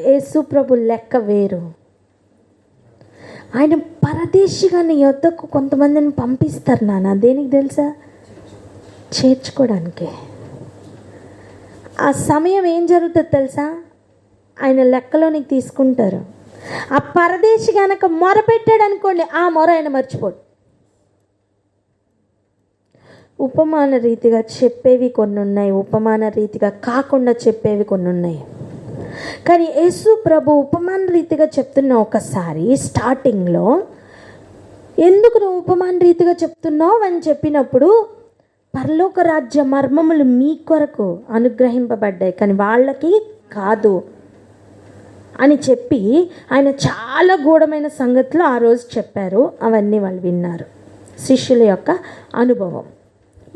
యేసు ప్రభు లెక్క వేరు. ఆయన పరదేశిగా నీ యొద్దకు కొంతమందిని పంపిస్తారు నాన్న. దేనికి తెలుసా? చేర్చుకోవడానికే. ఆ సమయం ఏం జరుగుతుంది తెలుసా? ఆయన లెక్కలో నీకు తీసుకుంటారు. ఆ పరదేశి కనుక మొర పెట్టాడు అనుకోండి, ఆ మొర ఆయన మర్చిపోడు. ఉపమాన రీతిగా చెప్పేవి కొన్ని ఉన్నాయి, ఉపమాన రీతిగా కాకుండా చెప్పేవి కొన్ని ఉన్నాయి. కానీ యేసు ప్రభు ఉపమాన రీతిగా చెప్తున్న ఒకసారి స్టార్టింగ్లో, ఎందుకు నువ్వు ఉపమాన రీతిగా చెప్తున్నావు అని చెప్పినప్పుడు, పరలోక రాజ్య మర్మములు మీ కొరకు అనుగ్రహింపబడ్డాయి కానీ వాళ్ళకి కాదు అని చెప్పి ఆయన చాలా గూఢమైన సంగతులు ఆ రోజు చెప్పారు. అవన్నీ వాళ్ళు విన్నారు. శిష్యుల యొక్క అనుభవం.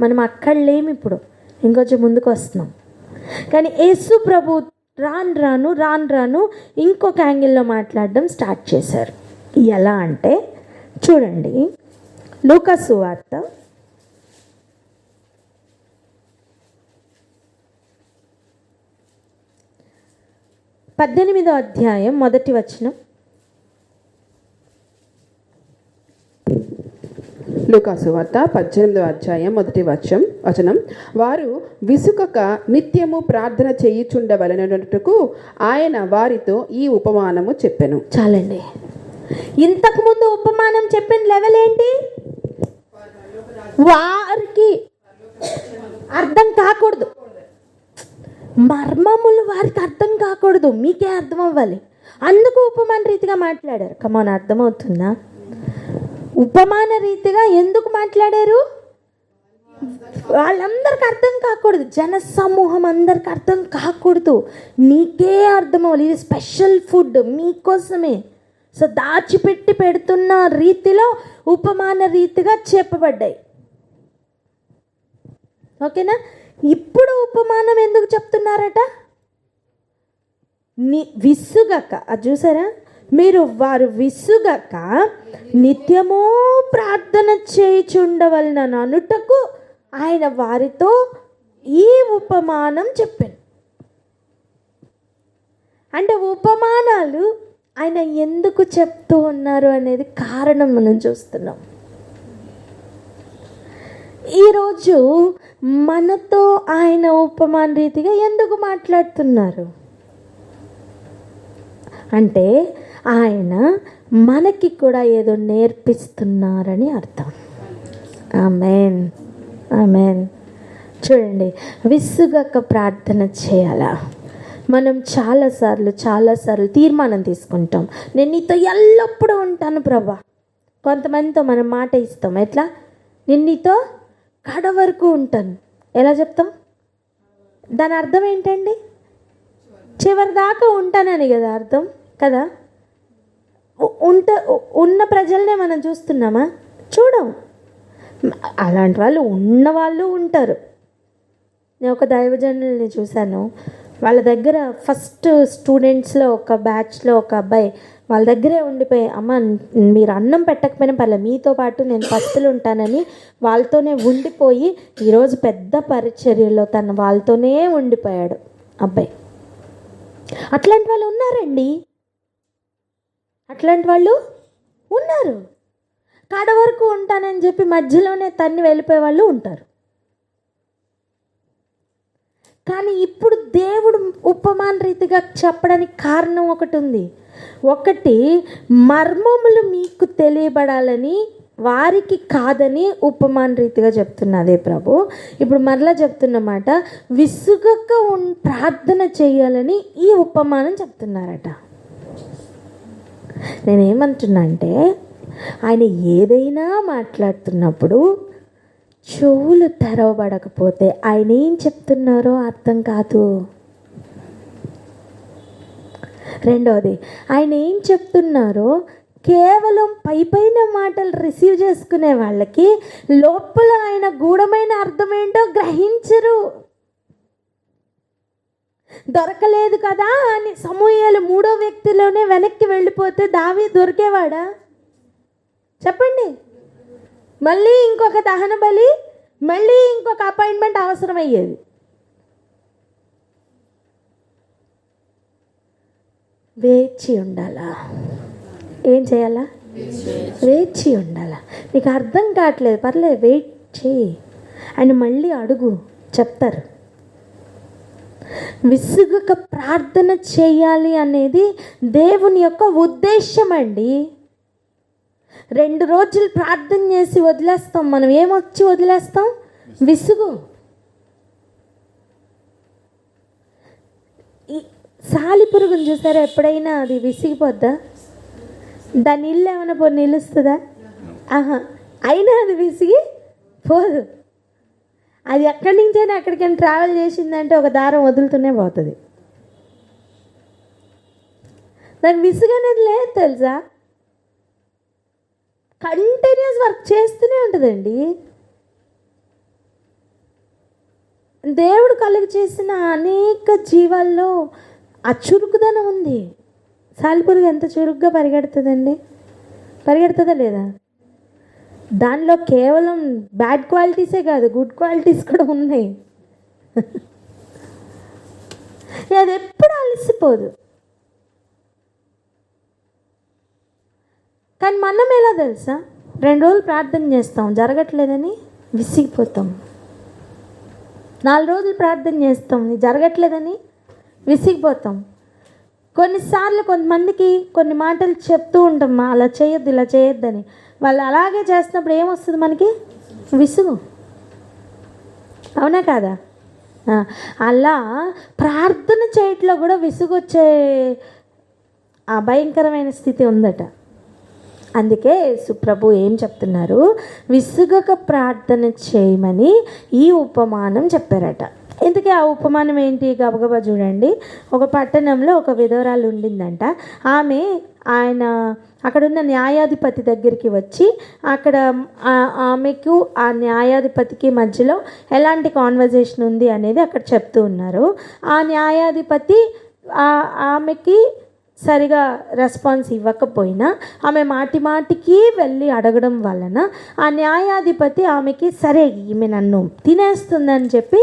మనం అక్కడ లేము, ఇప్పుడు ఇంకొంచెం ముందుకు వస్తున్నాం. కానీ యేసు ప్రభు రాను రాను ఇంకొక యాంగిల్లో మాట్లాడడం స్టార్ట్ చేశారు. ఎలా అంటే చూడండి, లూకా సువార్త 18వ అధ్యాయం 1వ వచనం.
లూకా సువార్త 18వ అధ్యాయం 1వ వచనం. వారు విసుకక నిత్యము ప్రార్థన చేయుచుండవలెనట్టుకు ఆయన వారితో ఈ ఉపమానము చెప్పెను.
చాలండి. ఇంతకుముందు ఉపమానం చెప్పిన లెవెల్ ఏంటి? వారికి అర్థం కాకూడదు, మర్మములు వారికి అర్థం కాకూడదు, మీకే అర్థం అవ్వాలి. అందుకు ఉపమాన రీతిగా మాట్లాడారు. కమాన్, అర్థమవుతుందా? ఉపమాన రీతిగా ఎందుకు మాట్లాడారు? వాళ్ళందరికి అర్థం కాకూడదు, జన సమూహం అందరికి అర్థం కాకూడదు, మీకే అర్థం అవ్వాలి. ఇది స్పెషల్ ఫుడ్ మీకోసమే. సో దాచిపెట్టి పెడుతున్న రీతిలో ఉపమాన రీతిగా చెప్పబడ్డాయి. ఓకేనా? ఇప్పుడు ఉపమానం ఎందుకు చెప్తున్నారట? విసుగక, అది చూసారా? మీరు వారు విసుగక నిత్యము ప్రార్థన చేయుచుండవలనను అనుటకు ఆయన వారితో ఈ ఉపమానం చెప్పాను. అంటే ఉపమానాలు ఆయన ఎందుకు చెప్తూ ఉన్నారు అనేది కారణం మనం చూస్తున్నాం. ఈరోజు మనతో ఆయన ఉపమాన రీతిగా ఎందుకు మాట్లాడుతున్నారు అంటే ఆయన మనకి కూడా ఏదో నేర్పిస్తున్నారని అర్థం. ఆమేన్, ఆమేన్. చూడండి, విసుగక ప్రార్థన చేయాలా? మనం చాలాసార్లు తీర్మానం తీసుకుంటాం, నేను నీతో ఎల్లప్పుడూ ఉంటాను ప్రభా. కొంతమందితో మనం మాట ఇస్తాం, ఎట్లా? నేను నీతో కడ వరకు ఉంటాను. ఎలా చెప్తాం? దాని అర్థం ఏంటండి? చివరి దాకా ఉంటానని కదా అర్థం కదా. ఉన్న ప్రజలనే మనం చూస్తున్నామా? చూడం. అలాంటి వాళ్ళు ఉన్నవాళ్ళు ఉంటారు. నేను ఒక దైవజనుల్ని చూశాను. వాళ్ళ దగ్గర ఫస్ట్ స్టూడెంట్స్లో ఒక బ్యాచ్లో ఒక అబ్బాయి వాళ్ళ దగ్గరే ఉండిపోయి, అమ్మ మీరు అన్నం పెట్టకపోయినా పర్లేదు, మీతో పాటు నేను పస్తులు ఉంటానని వాళ్ళతోనే ఉండిపోయి ఈరోజు పెద్ద పరిచర్యలో తను వాళ్ళతోనే ఉండిపోయాడు అబ్బాయి. అట్లాంటి వాళ్ళు ఉన్నారండి, అట్లాంటి వాళ్ళు ఉన్నారు. కాడ వరకు ఉంటానని చెప్పి మధ్యలోనే తన్ని వెళ్ళిపోయే వాళ్ళు ఉంటారు. కానీ ఇప్పుడు దేవుడు ఉపమాన రీతిగా చెప్పడానికి కారణం ఒకటి ఉంది. ఒకటి, మర్మములు మీకు తెలియబడాలని, వారికి కాదని ఉపమాన రీతిగా చెప్తున్నదే ప్రభు. ఇప్పుడు మరలా చెప్తున్నమాట, విసుగక ప్రార్థన చేయాలని ఈ ఉపమానం చెప్తున్నారట. నేనేమంటున్నా అంటే, ఆయన ఏదైనా మాట్లాడుతున్నప్పుడు చెవులు తెరవబడకపోతే ఆయన ఏం చెప్తున్నారో అర్థం కాదు. రెండవది, ఆయన ఏం చెప్తున్నారో కేవలం పైపైన మాటలు రిసీవ్ చేసుకునే వాళ్ళకి లోపల ఆయన గూఢమైన అర్థం ఏంటో గ్రహించరు. దొరకలేదు కదా అని సమూయేలు 3వ వ్యక్తిలోనే వెనక్కి వెళ్ళిపోతే దావీదు దొరికేవాడా? చెప్పండి. మళ్ళీ ఇంకొక దహన బలి, మళ్ళీ ఇంకొక అపాయింట్మెంట్ అవసరమయ్యేది. వేచి ఉండాలా? ఏం చేయాలా? వేచి ఉండాలా. నీకు అర్థం కావట్లేదు, పర్లేదు, వెయిట్ చేయి అని మళ్ళీ అడుగు, చెప్తారు. విసుగక ప్రార్థన చేయాలి అనేది దేవుని యొక్క ఉద్దేశం అండి. 2 రోజులు ప్రార్థన చేసి వదిలేస్తాం. మనం ఏమొచ్చి వదిలేస్తాం? విసుగు. ఈ సాలిపురుగును చూసారా ఎప్పుడైనా? అది విసిగిపోద్దా? దాని ఇల్లు ఏమైనా పోయి నిలుస్తుందా? ఆహా, అయినా అది విసిగి పోదు. అది ఎక్కడి నుంచైనా ఎక్కడికైనా ట్రావెల్ చేసిందంటే ఒక దారం వదులుతూనే పోతుంది. దాని విసుగు అనేది లేదు తెలుసా. కంటిన్యూస్ వర్క్ చేస్తూనే ఉంటుందండి. దేవుడు కలుగు చేసిన అనేక జీవాల్లో ఆ చురుకుదనం ఉంది. సాలిపురుగు ఎంత చురుగ్గా పరిగెడుతుందండి? పరిగెడుతుందా లేదా? దానిలో కేవలం బ్యాడ్ క్వాలిటీసే కాదు, గుడ్ క్వాలిటీస్ కూడా ఉన్నాయి. అది ఎప్పుడు అలసిపోదు. కానీ మనం ఎలా తెలుసా? 2 రోజులు ప్రార్థన చేస్తాం, జరగట్లేదని విసిగిపోతాం. 4 రోజులు ప్రార్థన చేస్తాం, జరగట్లేదని విసిగిపోతాం. కొన్నిసార్లు కొంతమందికి కొన్ని మాటలు చెప్తూ ఉంటాం, అలా చేయొద్దు, ఇలా చేయొద్దని. వాళ్ళు అలాగే చేస్తున్నప్పుడు ఏమొస్తుంది మనకి? విసుగు. అవునా కాదా? అలా ప్రార్థన చేయట్లో కూడా విసుగు వచ్చే ఆ భయంకరమైన స్థితి ఉందట. అందుకే సుప్రభు ఏం చెప్తున్నారు? విసుగక ప్రార్థన చేయమని ఈ ఉపమానం చెప్పారట. ఇందుకే ఆ ఉపమానం ఏంటి? గబగబా చూడండి. ఒక పట్టణంలో ఒక విధవరాలు ఉండిందంట. ఆయన అక్కడున్న న్యాయాధిపతి దగ్గరికి వచ్చి అక్కడ ఆమెకు ఆ న్యాయాధిపతికి మధ్యలో ఎలాంటి కాన్వర్జేషన్ ఉంది అనేది అక్కడ చెప్తూ ఉన్నారు. ఆ న్యాయాధిపతి ఆమెకి సరిగా రెస్పాన్స్ ఇవ్వకపోయినా ఆమె మాటి మాటికి వెళ్ళి అడగడం వలన ఆ న్యాయాధిపతి ఆమెకి సరే ఈమె నన్ను తినేస్తుందని చెప్పి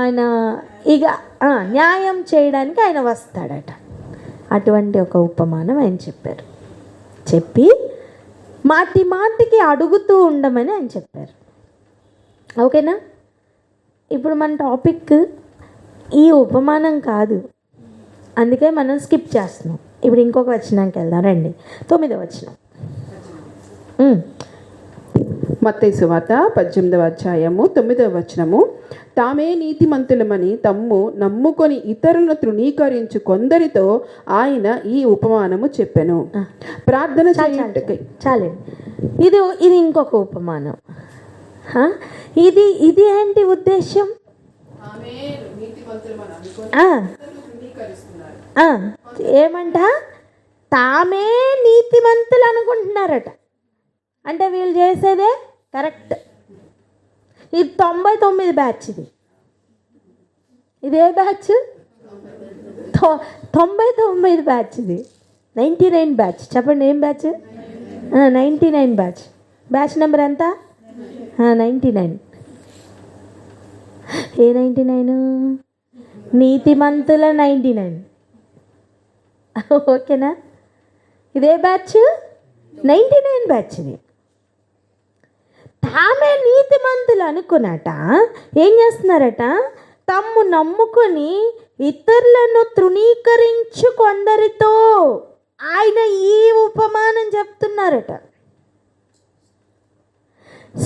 ఆయన ఇక న్యాయం చేయడానికి ఆయన వస్తాడట. అటువంటి ఒక ఉపమానం ఆయన చెప్పారు. చెప్పి మాటి మాటికి అడుగుతూ ఉండమని ఆయన చెప్పారు. ఓకేనా? ఇప్పుడు మన టాపిక్ ఈ ఉపమానం కాదు, అందుకే మనం స్కిప్ చేస్తున్నాం. ఇప్పుడు ఇంకొక వచనానికి వెళ్దాం రండి. 9వ వచనం.
మత్తయి సువార్త 18వ అధ్యాయము 9వ వచనము. తామే నీతిమంతులమని తమ్ము నమ్ముకొని ఇతరులను తృణీకరించు కొందరితో ఆయన ఈ ఉపమానము చెప్పెను. ప్రార్థన చేయుటకై.
చాలండి. ఇది ఇంకొక ఉపమానం. ఇది ఏంటి ఉద్దేశం? ఏమంట? తామే నీతిమంతులు అనుకుంటున్నారట. అంటే వీళ్ళు చేసేదే కరెక్ట్. ఇది 99 బ్యాచ్. ఇదే బ్యాచ్ 99 బ్యాచ్. ఇది 99 బ్యాచ్. చెప్పండి ఏం బ్యాచ్? 99 బ్యాచ్. బ్యాచ్ నెంబర్ ఎంత? 99. ఏ 99? నీతిమంతుల 99. ఓకేనా? ఇదే బ్యాచ్ 99 బ్యాచ్. ఇది తామే నీతిమంతులు అనుకున్నట ఏం చేస్తున్నారట? తమ్ము నమ్ముకొని ఇతరులను తృణీకరించు కొందరితో ఆయన ఈ ఉపమానం చెప్తున్నారట.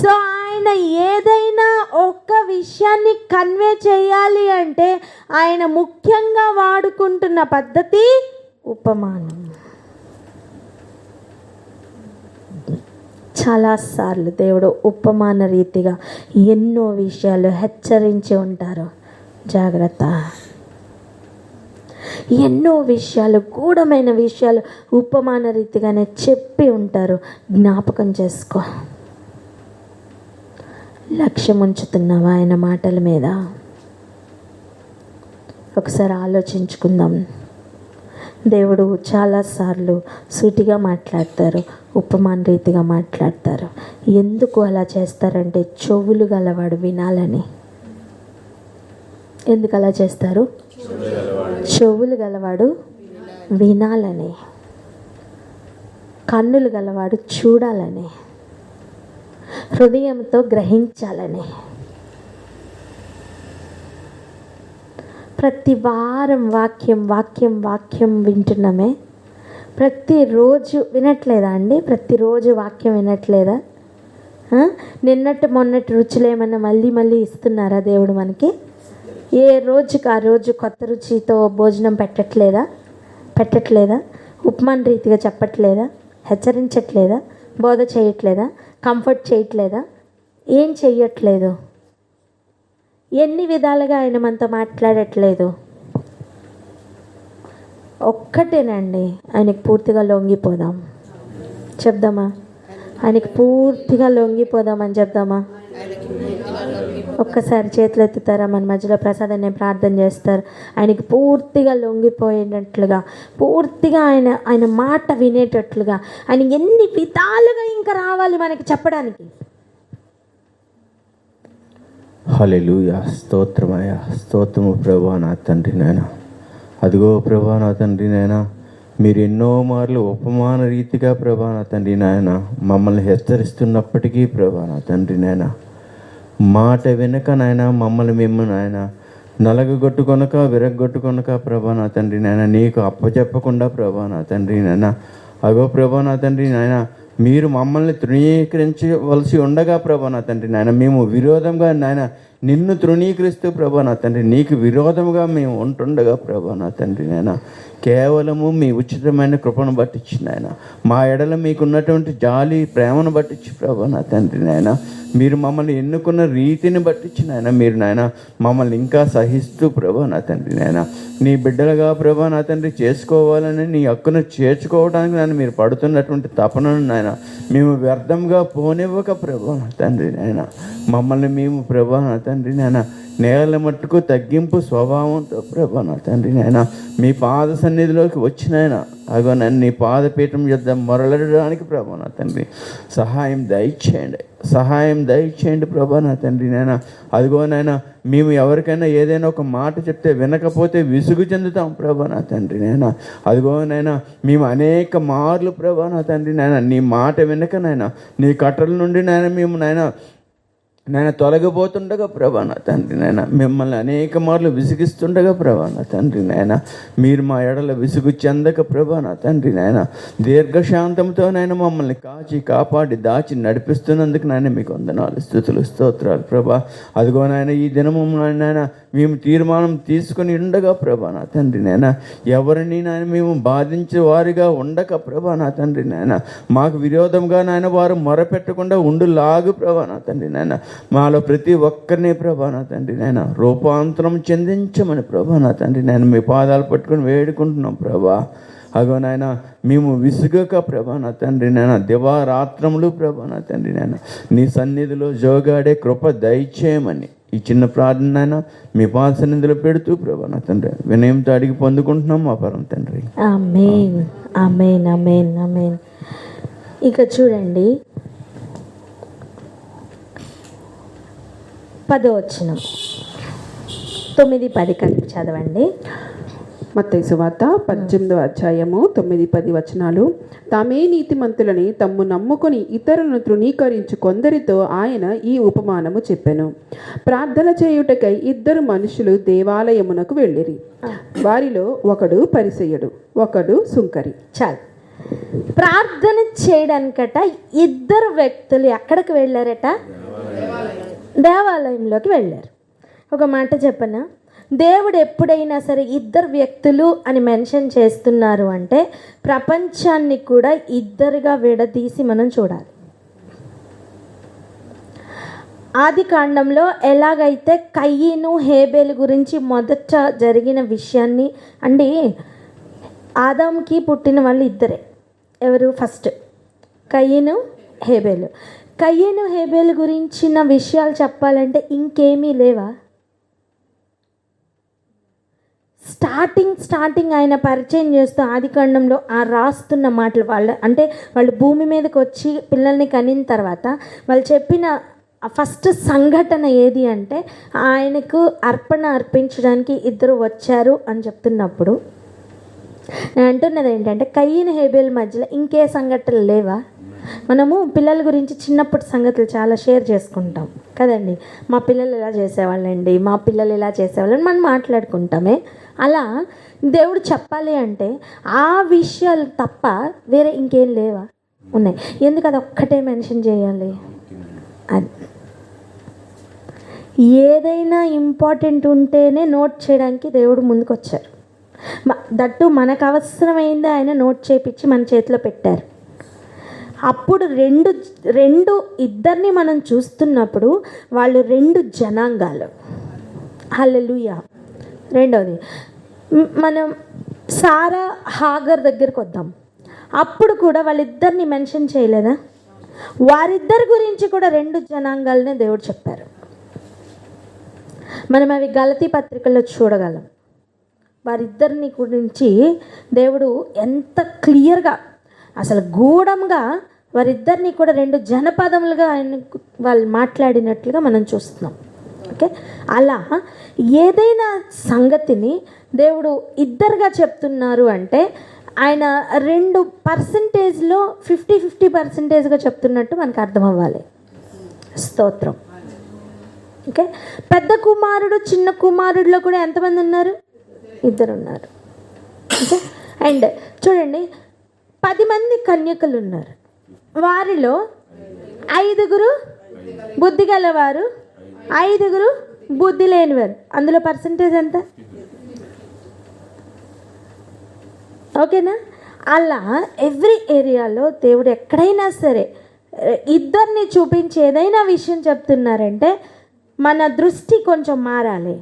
సో ఆయన ఏదైనా ఒక విషయాన్ని కన్వే చేయాలి అంటే ఆయన ముఖ్యంగా వాడుకుంటున్న పద్ధతి ఉపమానం. చాలాసార్లు దేవుడు ఉపమాన రీతిగా ఎన్నో విషయాలు హెచ్చరించి ఉంటారు. జాగ్రత్త. ఎన్నో విషయాలు, గూఢమైన విషయాలు ఉపమాన రీతిగానే చెప్పి ఉంటారు. జ్ఞాపకం చేసుకో. లక్ష్యం ఉంచుతున్నావా ఆయన మాటల మీద? ఒకసారి ఆలోచించుకుందాం. దేవుడు చాలాసార్లు సూటిగా మాట్లాడతారు, ఉపమాన రీతిగా మాట్లాడతారు. ఎందుకు అలా చేస్తారంటే చెవులు గలవాడు వినాలని. ఎందుకు అలా చేస్తారు? చెవులు గలవాడు వినాలని, కన్నులు గలవాడు చూడాలని, హృదయంతో గ్రహించాలని. ప్రతి వారం వాక్యం వాక్యం వాక్యం వింటున్నామే. ప్రతిరోజు వినట్లేదా అండి? ప్రతిరోజు వాక్యం వినట్లేదా? నిన్నటి మొన్నటి రుచులు ఏమన్నా మళ్ళీ మళ్ళీ ఇస్తున్నారా దేవుడు మనకి? ఏ రోజుకి ఆ రోజు కొత్త రుచితో భోజనం పెట్టట్లేదా? ఉపమాన రీతిగా చెప్పట్లేదా? హెచ్చరించట్లేదా? బోధ చేయట్లేదా? కంఫర్ట్ చేయట్లేదా? ఏం చెయ్యట్లేదు? ఎన్ని విధాలుగా ఆయన మనతో మాట్లాడట్లేదు? ఒక్కటేనండి, ఆయనకి పూర్తిగా లొంగిపోదాం. చెప్దామా? ఆయనకి పూర్తిగా లొంగిపోదామని చెప్దామా? ఒక్కసారి చేతులు ఎత్తుతారా? మన మధ్యలో ప్రసాదాన్ని ప్రార్థన చేస్తారు. ఆయనకి పూర్తిగా లొంగిపోయేటట్లుగా, పూర్తిగా ఆయన మాట వినేటట్లుగా, ఆయన ఎన్ని విధాలుగా ఇంకా రావాలి మనకి చెప్పడానికి.
హల్లెలూయా. స్తోత్రమయ్యా, స్తోత్రము ప్రభువా నా తండ్రి నాయన. అదిగో ప్రభువా నా తండ్రి నాయన, మీరు ఎన్నో మార్లు ఉపమాన రీతిగా ప్రభువా నా తండ్రి నాయన మమ్మల్ని హెచ్చరిస్తున్నప్పటికీ ప్రభువా నా తండ్రి నాయన మాట వెనుక నాయన మమ్మల్ని మేము నాయన నలగగొట్టుకొనక విరగొట్టుకొనక ప్రభువా నా తండ్రి నాయన నీకు అప్పచెప్పకుండా ప్రభువా నా తండ్రి నాయన అగో ప్రభువా నా తండ్రి నాయన మీరు మమ్మల్ని తృణీకరించవలసి ఉండగా ప్రభువా నా తండ్రి నాయన మేము విరోధంగా నాయన నిన్ను తృణీకరిస్తూ ప్రభువా నా తండ్రి నీకు విరోధముగా మేము ఉంటుండగా ప్రభువా నా తండ్రి నాయన కేవలము మీ ఉచితమైన కృపను బట్టించి నాయన మా ఎడల మీకున్నటువంటి జాలి ప్రేమను బట్టించి ప్రభువా నా తండ్రి నాయన మీరు మమ్మల్ని ఎన్నుకున్న రీతిని బట్టించి నాయన మీరు నాయన మమ్మల్ని ఇంకా సహిస్తూ ప్రభువా నా తండ్రి నాయన నీ బిడ్డలుగా ప్రభువా నా తండ్రి చేసుకోవాలని నీ హక్కును చేర్చుకోవడానికి నాయన మీరు పడుతున్నటువంటి తపనను నాయన మేము వ్యర్థంగా పోనివ్వక ప్రభువా నా తండ్రి నాయన మమ్మల్ని మేము ప్రభువా నా తండ్రి నాయన నేల మట్టుకు తగ్గింపు స్వభావంతో ప్రభా నా తండ్రి నాయన మీ పాద సన్నిధిలోకి వచ్చినాయన అగో నన్ను నీ పాదపీఠం యొద్ద మొరలడానికి ప్రభా నా తండ్రి సహాయం దయచేయండి ప్రభా నా తండ్రి నాయన. అదిగో నాయన మేము ఎవరికైనా ఏదైనా ఒక మాట చెప్తే వినకపోతే విసుగు చెందుతాం ప్రభా నా తండ్రి నాయన. అదిగో నాయన మేము అనేక మార్లు ప్రభా నా తండ్రి నాయన నీ మాట వినక నాయన నీ కట్టల నుండి నాయన మేము నాయన తొలగిపోతుండగా ప్రభా నా తండ్రి నాయన మిమ్మల్ని అనేక మార్లు విసిగిస్తుండగా ప్రభా నా తండ్రి నాయన మీరు మా ఎడల విసుగు చెందక ప్రభా నా తండ్రి నాయన దీర్ఘశాంతంతో నాయన మమ్మల్ని కాపాడి దాచి నడిపిస్తున్నందుకు నాయన మీకు వందనాలు స్తుతులు స్తోత్రాలు ప్రభా. అదిగో నాయన ఈ దినము నాయన మేము తీర్మానం తీసుకుని ఉండగా ప్రభా నా తండ్రి నాయన ఎవరిని నాయన మేము బాధించే వారిగా ఉండక ప్రభా నా తండ్రి నాయన మాకు విరోధంగా నాయన వారు మొరపెట్టకుండా ఉండులాగు ప్రభా నా తండ్రి నాయన మాలో ప్రతి ఒక్కరిని ప్రభా నా తండ్రి నాయన రూపాంతరం చెందించమని ప్రభా నా తండ్రి నాయన మీ పాదాలు పట్టుకొని వేడుకుంటున్నాం ప్రభా. అగో నాయన మేము విసుగక ప్రభా నా తండ్రి నాయన దివారాత్రములు ప్రభా నా తండ్రి నాయన నీ సన్నిధిలో జోగాడే కృప దయచేయమని ఈ చిన్న ప్రార్థన అయినా మీ పాద సన్నిధిలో పెడుతూ ప్రభా నా తండ్రి వినయంతో అడిగి పొందుకుంటున్నాం మా పరం తండ్రి.
ఆమేన్ ఆమేన్ ఆమేన్ ఆమేన్. ఇక చూడండి 10వ వచనం 9-10 కలిపి చదవండి.
మత్తయి సువార్త 18వ అధ్యాయము 9-10 వచనాలు. తామే నీతిమంతులని తమ్ము నమ్ముకొని ఇతరులను తృణీకరించు కొందరితో ఆయన ఈ ఉపమానము చెప్పెను. ప్రార్థన చేయుటకై 2 మనుషులు దేవాలయమునకు వెళ్ళిరి. వారిలో ఒకడు పరిసయ్యుడు, ఒకడు సుంకరి.
చాలు. ప్రార్థన చేయడానికట 2 వ్యక్తులు ఎక్కడికి వెళ్ళారట? దేవాలయంలోకి వెళ్ళారు. ఒక మాట చెప్పనా, దేవుడు ఎప్పుడైనా సరే 2 వ్యక్తులు అని మెన్షన్ చేస్తున్నారు అంటే ప్రపంచాన్ని కూడా 2గా విడదీసి మనం చూడాలి. ఆది కాండంలో ఎలాగైతే కయ్యను హేబేలు గురించి మొదట జరిగిన విషయాన్ని అండి, ఆదాంకి పుట్టిన వాళ్ళు 2. ఎవరు? ఫస్ట్ కయ్యను హేబేలు. కయ్యను హేబేలు గురించిన విషయాలు చెప్పాలంటే ఇంకేమీ లేవా? స్టార్టింగ్ ఆయన పరిచయం చేస్తూ ఆదికాండంలో ఆ రాస్తున్న మాటలు వాళ్ళు భూమి మీదకి వచ్చి పిల్లల్ని కనిన తర్వాత వాళ్ళు చెప్పిన ఫస్ట్ సంఘటన ఏది అంటే ఆయనకు అర్పణ అర్పించడానికి 2 వచ్చారు అని చెప్తున్నప్పుడు నేను అంటున్నది ఏంటంటే కయ్యను హేబేల్ మధ్యలో ఇంకే సంఘటనలు లేవా? మనము పిల్లల గురించి చిన్నప్పటి సంగతులు చాలా షేర్ చేసుకుంటాం కదండి. మా పిల్లలు ఇలా చేసేవాళ్ళండి, మా పిల్లలు ఇలా చేసేవాళ్ళని మనం మాట్లాడుకుంటామే. అలా దేవుడు చెప్పాలి అంటే ఆ విషయాలు తప్ప వేరే ఇంకేం లేవా? ఉన్నాయి. ఎందుకు అది ఒక్కటే మెన్షన్ చేయాలి? అది ఏదైనా ఇంపార్టెంట్ ఉంటేనే నోట్ చేయడానికి దేవుడు ముందుకు వచ్చారు. దట్టు మనకు అవసరమైంది ఆయన నోట్ చేయించి మన చేతిలో పెట్టారు. అప్పుడు ఇద్దరిని మనం చూస్తున్నప్పుడు వాళ్ళు 2 జనాంగాలు. హల్లెలూయా. రెండవది మనం సారా హాగర్ దగ్గరికి వద్దాం. అప్పుడు కూడా వాళ్ళిద్దరిని మెన్షన్ చేయలేదా? వారిద్దరి గురించి కూడా 2 జనాంగాలనే దేవుడు చెప్పారు. మనం అవి గలతీ పత్రికల్లో చూడగలం. వారిద్దరిని గురించి దేవుడు ఎంత క్లియర్గా అసలు గూఢంగా వారిద్దరిని కూడా 2 జనపదములుగా వాళ్ళు మాట్లాడినట్లుగా మనం చూస్తున్నాం. ఓకే, అలా ఏదైనా సంగతిని దేవుడు 2గా చెప్తున్నారు అంటే ఆయన 2%లో 50-50%గా చెప్తున్నట్టు మనకు అర్థం అవ్వాలి. స్తోత్రం. ఓకే, పెద్ద కుమారుడు చిన్న కుమారుడిలో కూడా ఎంతమంది ఉన్నారు? 2 ఉన్నారు. ఓకే, అండ్ చూడండి 10 మంది కన్యకలు ఉన్నారు. వారిలో 5 బుద్ధి గలవారు, 5 బుద్ధి లేనివారు. అందులో పర్సంటేజ్ ఎంత? ఓకేనా? అలా ఎవ్రీ ఏరియాలో దేవుడు ఎక్కడైనా సరే 2ని చూపించి ఏదైనా విషయం చెప్తున్నారంటే మన దృష్టి కొంచెం మారాలి.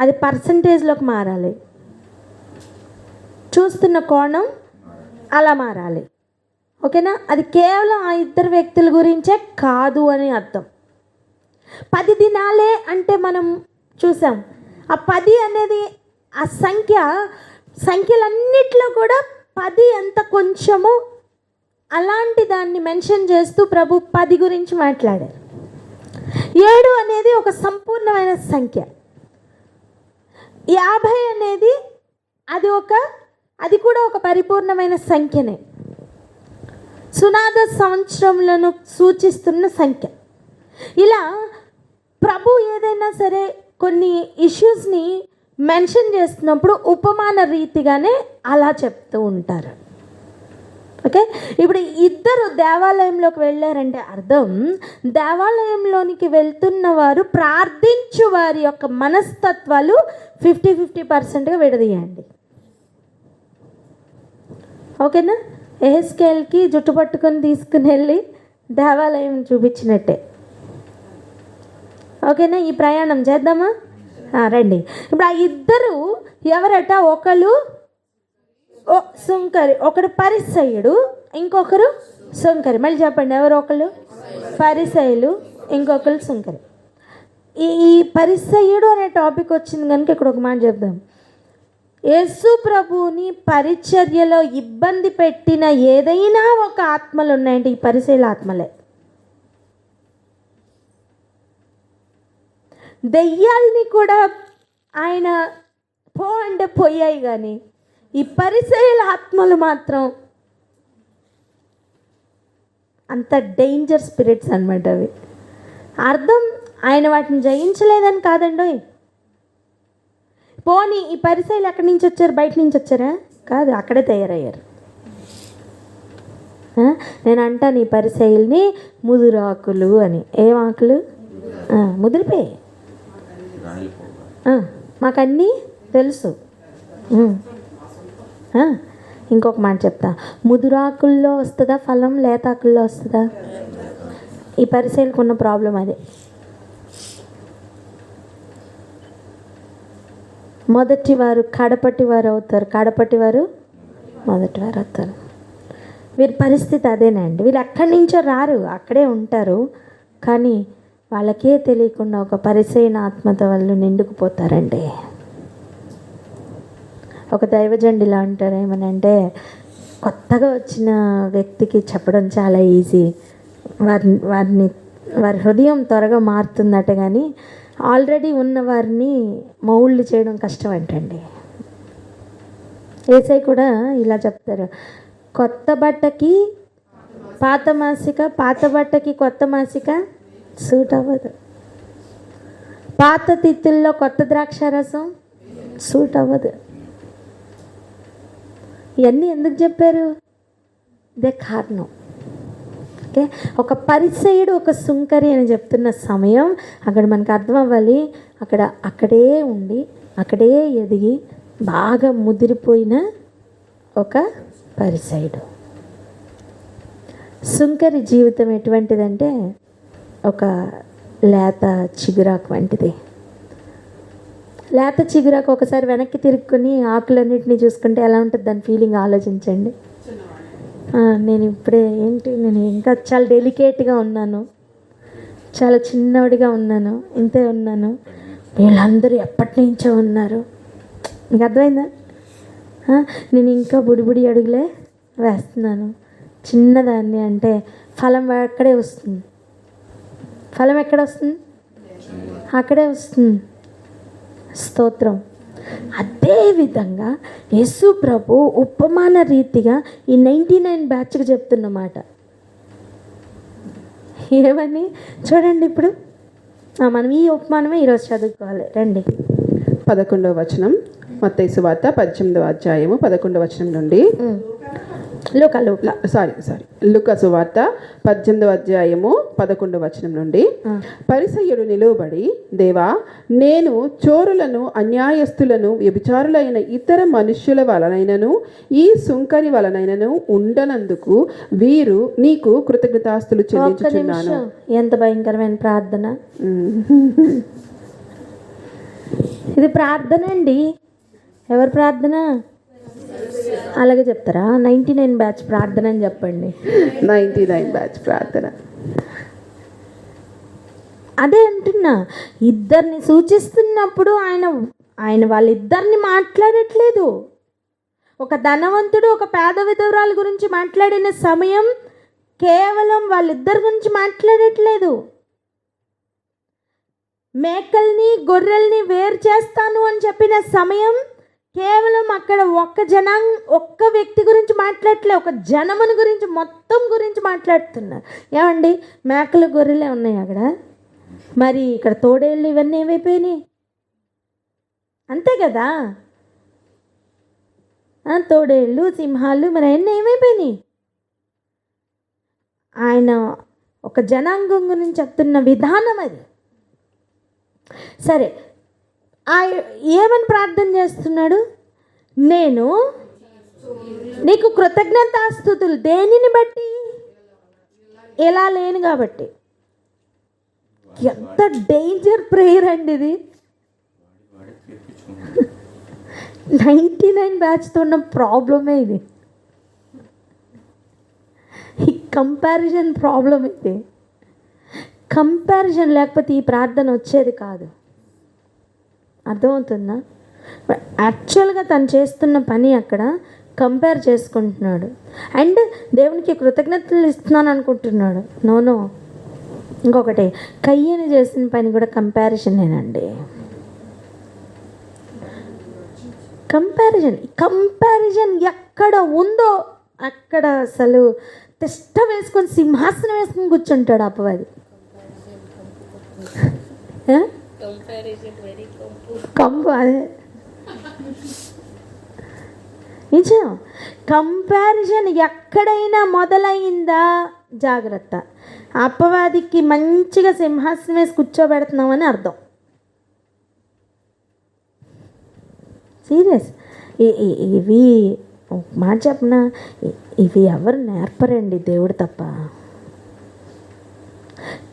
అది పర్సంటేజ్లోకి మారాలి. చూస్తున్న కోణం అలా మారాలి. ఓకేనా? అది కేవలం ఆ 2 వ్యక్తుల గురించే కాదు అని అర్థం. 10 దినాలే అంటే మనం చూసాం. ఆ 10 అనేది ఆ సంఖ్యలన్నిట్లో కూడా 10 ఎంత కొంచెము అలాంటి దాన్ని మెన్షన్ చేస్తూ ప్రభు 10 గురించి మాట్లాడారు. 7 అనేది ఒక సంపూర్ణమైన సంఖ్య. 50 అనేది అది కూడా ఒక పరిపూర్ణమైన సంఖ్యనే. సునాద సంవత్సరములను సూచిస్తున్న సంఖ్య. ఇలా ప్రభు ఏదైనా సరే కొన్ని ఇష్యూస్ని మెన్షన్ చేస్తున్నప్పుడు ఉపమాన రీతిగానే అలా చెప్తూ ఉంటారు. ఓకే, ఇప్పుడు ఇద్దరు దేవాలయంలోకి వెళ్ళారంటే అర్థం దేవాలయంలోనికి వెళ్తున్న వారు ప్రార్థించు వారి యొక్క మనస్తత్వాలు 50% విడదీయండి. ఓకేనా? ఎహెస్కేల్కి జుట్టు పట్టుకొని తీసుకుని వెళ్ళి దేవాలయం చూపించినట్టే. ఓకేనా? ఈ ప్రయాణం చేద్దామా? రండి. ఇప్పుడు ఆ ఇద్దరు ఎవరట? ఒకరు సుంకరి, ఒకడు పరిసయ్యుడు, ఇంకొకరు సుంకరి. మళ్ళీ చెప్పండి, ఎవరు? ఒకరు పరిసయ్యులు, ఇంకొకరు సుంకరి. ఈ పరిసయ్యుడు అనే టాపిక్ వచ్చింది కనుక ఇక్కడ ఒక మాట చెప్దాం. యేసు ప్రభువుని పరిచర్యలో ఇబ్బంది పెట్టిన ఏదైనా ఒక ఆత్మలు ఉన్నాయంటే ఈ పరిసయ్యుల ఆత్మలే. దెయ్యాల్ని కూడా ఆయన పో అంటే పోయాయి, కానీ ఈ పరిసయ్యుల ఆత్మలు మాత్రం అంత డేంజర్ స్పిరిట్స్ అన్నమాట. అవి అర్థం ఆయన వాటిని జయించలేదని కాదండి. పోనీ ఈ పరిసయ్యులు ఎక్కడి నుంచి వచ్చారు? బయట నుంచి వచ్చారా? కాదు, అక్కడే తయారయ్యారు. నేను అంటాను ఈ పరిసయ్యుల్ని ముదురాకులు అని. ఏం ఆకులు? ముదిరిపోయాయి. మాకన్నీ తెలుసు. ఇంకొక మాట చెప్తా, ముదురాకుల్లో వస్తుందా ఫలం, లేతాకుల్లో వస్తుందా? ఈ పరిసయ్యులకు ఉన్న ప్రాబ్లం అదే. మొదటి వారు కడపటి వారు అవుతారు, కడపటి వారు మొదటి వారు అవుతారు. వీరి పరిస్థితి అదేనండి. వీళ్ళు ఎక్కడి నుంచో రారు, అక్కడే ఉంటారు. కానీ వాళ్ళకే తెలియకుండా ఒక పరిసయ్యుని ఆత్మతో వాళ్ళు నిండుకుపోతారండి. ఒక దైవజండి ఇలా అంటారు, ఏమనంటే కొత్తగా వచ్చిన వ్యక్తికి చెప్పడం చాలా ఈజీ, వారి హృదయం త్వరగా మారుతుందట, కానీ ఆల్రెడీ ఉన్న వారిని మౌళ్ళు చేయడం కష్టం అంటండి. యేసయ్య కూడా ఇలా చెప్తారు, కొత్త బట్టకి పాత మాసిక, పాత బట్టకి కొత్త మాసిక సూట్ అవ్వదు. పాత తిత్తుల్లో కొత్త ద్రాక్షారసం సూట్ అవ్వదు. ఇవన్నీ ఎందుకు చెప్పారు? ఇదే కారణం. ఓకే, ఒక పరిసయ్యుడు ఒక సుంకరి అని చెప్తున్న సమయం అక్కడ మనకు అర్థం అవ్వాలి. అక్కడే ఉండి అక్కడే ఎదిగి బాగా ముదిరిపోయిన ఒక పరిసయ్యుడు. సుంకరి జీవితం ఎటువంటిదంటే ఒక లేత చిగురాకు వంటిది. లేత చిగురాకు ఒకసారి వెనక్కి తిరుక్కుని ఆకులన్నింటినీ చూసుకుంటే ఎలా ఉంటుంది దాని ఫీలింగ్ ఆలోచించండి. నేను ఇప్పుడే నేను ఇంకా చాలా డెలికేట్గా ఉన్నాను, చాలా చిన్నవాడిగా ఉన్నాను, ఇంతే ఉన్నాను. వీళ్ళందరూ ఎప్పటి నుంచో ఉన్నారు. మీకు అర్థమైందా? నేను ఇంకా బుడిబుడి అడుగులే వేస్తున్నాను, చిన్నదాన్ని. అంటే ఫలం అక్కడే వస్తుంది. ఫలం ఎక్కడ వస్తుంది? అక్కడే వస్తుంది. స్తోత్రం. అదేవిధంగా యేసు ప్రభు ఉపమాన రీతిగా ఈ 99 బ్యాచ్కి చెప్తున్నమాట ఏమని చూడండి. ఇప్పుడు మనం ఈ ఉపమానమే ఈరోజు చదువుకోవాలి. రండి.
11వ వచనం, మత్తయి సువార్త 18వ అధ్యాయము 11వ వచనం నుండి. లూకా సువార్త 18వ అధ్యాయము 11వ వచనం నుండి. పరిసయ్యుడు నిలువబడి, దేవా, నేను చోరులను, అన్యాయస్తులను, వ్యభిచారులైన ఇతర మనుష్యుల వలనైనను ఈ సుంకరి వలనైనను ఉండనందుకు వీరు నీకు కృతజ్ఞతాస్తులు చెల్లించుచున్నాను.
ఎంత భయంకరమైన ప్రార్థన ఇది! ప్రార్థన అండి. ఎవరి ప్రార్థన? అలాగే చెప్తారా? 99 బ్యాచ్ ప్రార్థన అని చెప్పండి.
99 బ్యాచ్ ప్రార్థన.
అదే అంటున్నా, ఇద్దరిని సూచిస్తున్నప్పుడు ఆయన వాళ్ళిద్దరిని మాట్లాడట్లేదు. ఒక ధనవంతుడు ఒక పేద విధవరాలు గురించి మాట్లాడిన సమయం కేవలం వాళ్ళిద్దరి గురించి మాట్లాడట్లేదు. మేకల్ని గొర్రెల్ని వేరు చేస్తాను అని చెప్పిన సమయం కేవలం అక్కడ ఒక్క వ్యక్తి గురించి మాట్లాడట్లే, ఒక జనముని గురించి మొత్తం గురించి మాట్లాడుతున్నారు. ఏమండి, మేకలు గొర్రెలే ఉన్నాయి అక్కడ, మరి ఇక్కడ తోడేళ్ళు ఇవన్నీ ఏమైపోయినాయి? అంతే కదా, తోడేళ్ళు సింహాలు మరి అవన్నీ ఏమైపోయినాయి? ఆయన ఒక జనాంగం గురించి చెప్తున్న విధానం అది. సరే, ఏమని ప్రార్థన చేస్తున్నాడు? నేను నీకు కృతజ్ఞతాస్తుతులు. దేనిని బట్టి? ఎలా లేను కాబట్టి. ఎంత డేంజర్ ప్రేయర్ అండి ఇది. 99 బ్యాచ్తో ఉన్న ప్రాబ్లమే ఇది. ఈ కంపారిజన్ ప్రాబ్లం ఇది. కంపారిజన్ లేకపోతే ఈ ప్రార్థన వచ్చేది కాదు. అర్థమవుతుందా? యాక్చువల్గా తను చేస్తున్న పని అక్కడ కంపేర్ చేసుకుంటున్నాడు అండ్ దేవునికి కృతజ్ఞతలు ఇస్తున్నాను అనుకుంటున్నాడు. నో, ఇంకొకటి, కయ్యని చేసిన పని కూడా కంపారిజనేనండి. కంపారిజన్ ఎక్కడ ఉందో అక్కడ అసలు తిష్ట వేసుకొని సింహాసనం వేసుకొని కూర్చుంటాడు అపవాది. కంపు అదే నిజం. కంపారిజన్ ఎక్కడైనా మొదలైందా జాగ్రత్త. అపవాదికి మంచిగా సింహాసనం వేసి కూర్చోబెడుతున్నామని అర్థం. సీరియస్. ఇవి మాట చెప్పనా, ఇవి ఎవరు నేర్పరండి, దేవుడు తప్ప.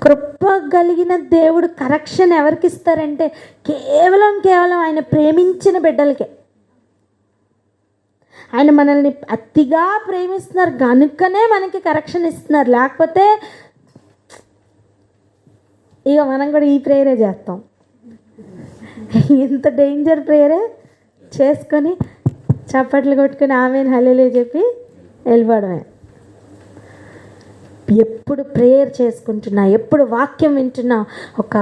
కృప కలిగిన దేవుడు కరెక్షన్ ఎవరికి ఇస్తారంటే కేవలం ఆయన ప్రేమించిన బిడ్డలకే. ఆయన మనల్ని అతిగా ప్రేమిస్తున్నారు కనుకనే మనకి కరెక్షన్ ఇస్తున్నారు. లేకపోతే ఇక మనం కూడా ఈ ప్రేయరే చేస్తాం. ఇంత డేంజర్ ప్రేయరే చేసుకొని చప్పట్లు కొట్టుకొని ఆమెను హల్లెలూయా చెప్పి వెళ్ళిపోవడమే. ఎప్పుడు ప్రేయర్ చేసుకుంటున్నా, ఎప్పుడు వాక్యం వింటున్నా, ఒక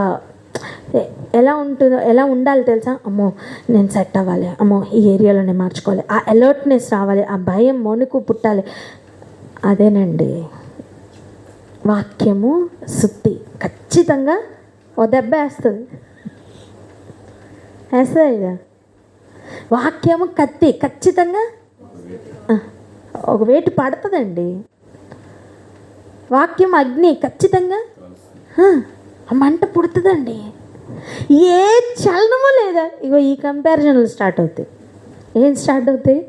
ఎలా ఉండాలి తెలుసా? అమ్మో నేను సెట్ అవ్వాలి, అమ్మో ఈ ఏరియాలో నేను మార్చుకోవాలి, ఆ అలర్ట్నెస్ రావాలి, ఆ భయం వణుకు పుట్టాలి. అదేనండి వాక్యము సుత్తి. ఖచ్చితంగా ఓ దెబ్బ వేస్తుంది ఇక. వాక్యము కత్తి, ఖచ్చితంగా ఒక వేటు పడుతుందండి. వాక్యం అగ్ని, ఖచ్చితంగా మంట పుడుతుందండి. ఏ చలనమో లేదా. ఇగో ఈ కంపారిజన్లు స్టార్ట్ అవుతాయి. ఏం స్టార్ట్ అవుతాయి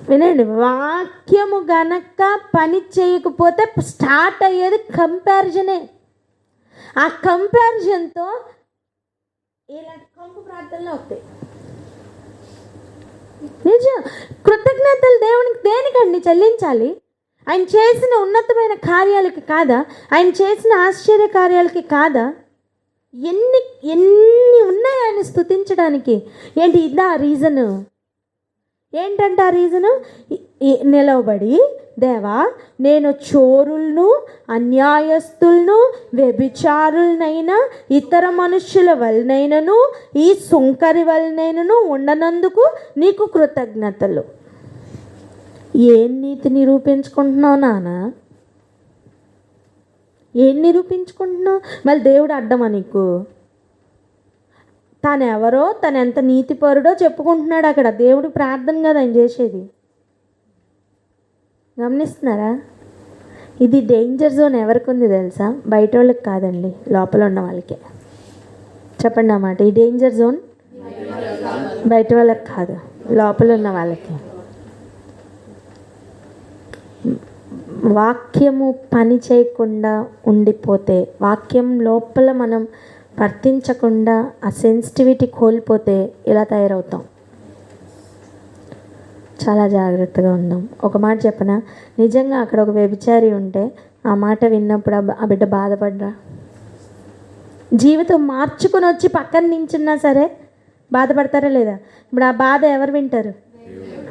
వినండి. వాక్యము గనక పని చేయకపోతే స్టార్ట్ అయ్యేది కంపారిజనే. ఆ కంపారిజన్తో ఇలాంటి కంపు ప్రార్థనలు అవుతాయి. నిజం. కృతజ్ఞతలు దేవునికి దేనికండి చెల్లించాలి? ఆయన చేసిన ఉన్నతమైన కార్యాలకి కాదా? ఆయన చేసిన ఆశ్చర్య కార్యాలకి కాదా? ఎన్ని ఉన్నాయి ఆయన స్తుతించడానికి. ఏంటి ఇదా రీజను? ఏంటంటే ఆ రీజను, నిలవబడి దేవా నేను చోరులను, అన్యాయస్తులను, వ్యభిచారులనైనా, ఇతర మనుష్యుల వలనైనను, ఈ సుంకరి వలనైనను ఉండనందుకు నీకు కృతజ్ఞతలు. ఏం నీతి నిరూపించుకుంటున్నావు నాన్న? ఏం నిరూపించుకుంటున్నావు? మళ్ళీ దేవుడు అడ్డమా నీకు? తనెవరో, తను ఎంత నీతిపరుడో చెప్పుకుంటున్నాడు అక్కడ. దేవుడు ప్రార్థన కదా ఆయన చేసేది. గమనిస్తున్నారా? ఇది డేంజర్ జోన్ ఎవరికి ఉంది తెలుసా? బయట వాళ్ళకి కాదండి, లోపల ఉన్న వాళ్ళకే. చెప్పండి అన్నమాట. ఈ డేంజర్ జోన్ బయట వాళ్ళకి కాదు, లోపల ఉన్న వాళ్ళకి. వాక్యము పని చేయకుండా ఉండిపోతే, వాక్యం లోపల మనం వర్తించకుండా ఆ సెన్సిటివిటీ కోల్పోతే ఇలా తయారవుతాం. చాలా జాగ్రత్తగా ఉందాం. ఒక మాట చెప్పనా, నిజంగా అక్కడ ఒక వ్యభిచారి ఉంటే ఆ మాట విన్నప్పుడు ఆ బిడ్డ బాధపడ్డా? జీవితం మార్చుకొని వచ్చి పక్కన నించున్నా సరే బాధపడతారా లేదా? ఇప్పుడు ఆ బాధ ఎవరు వింటారు?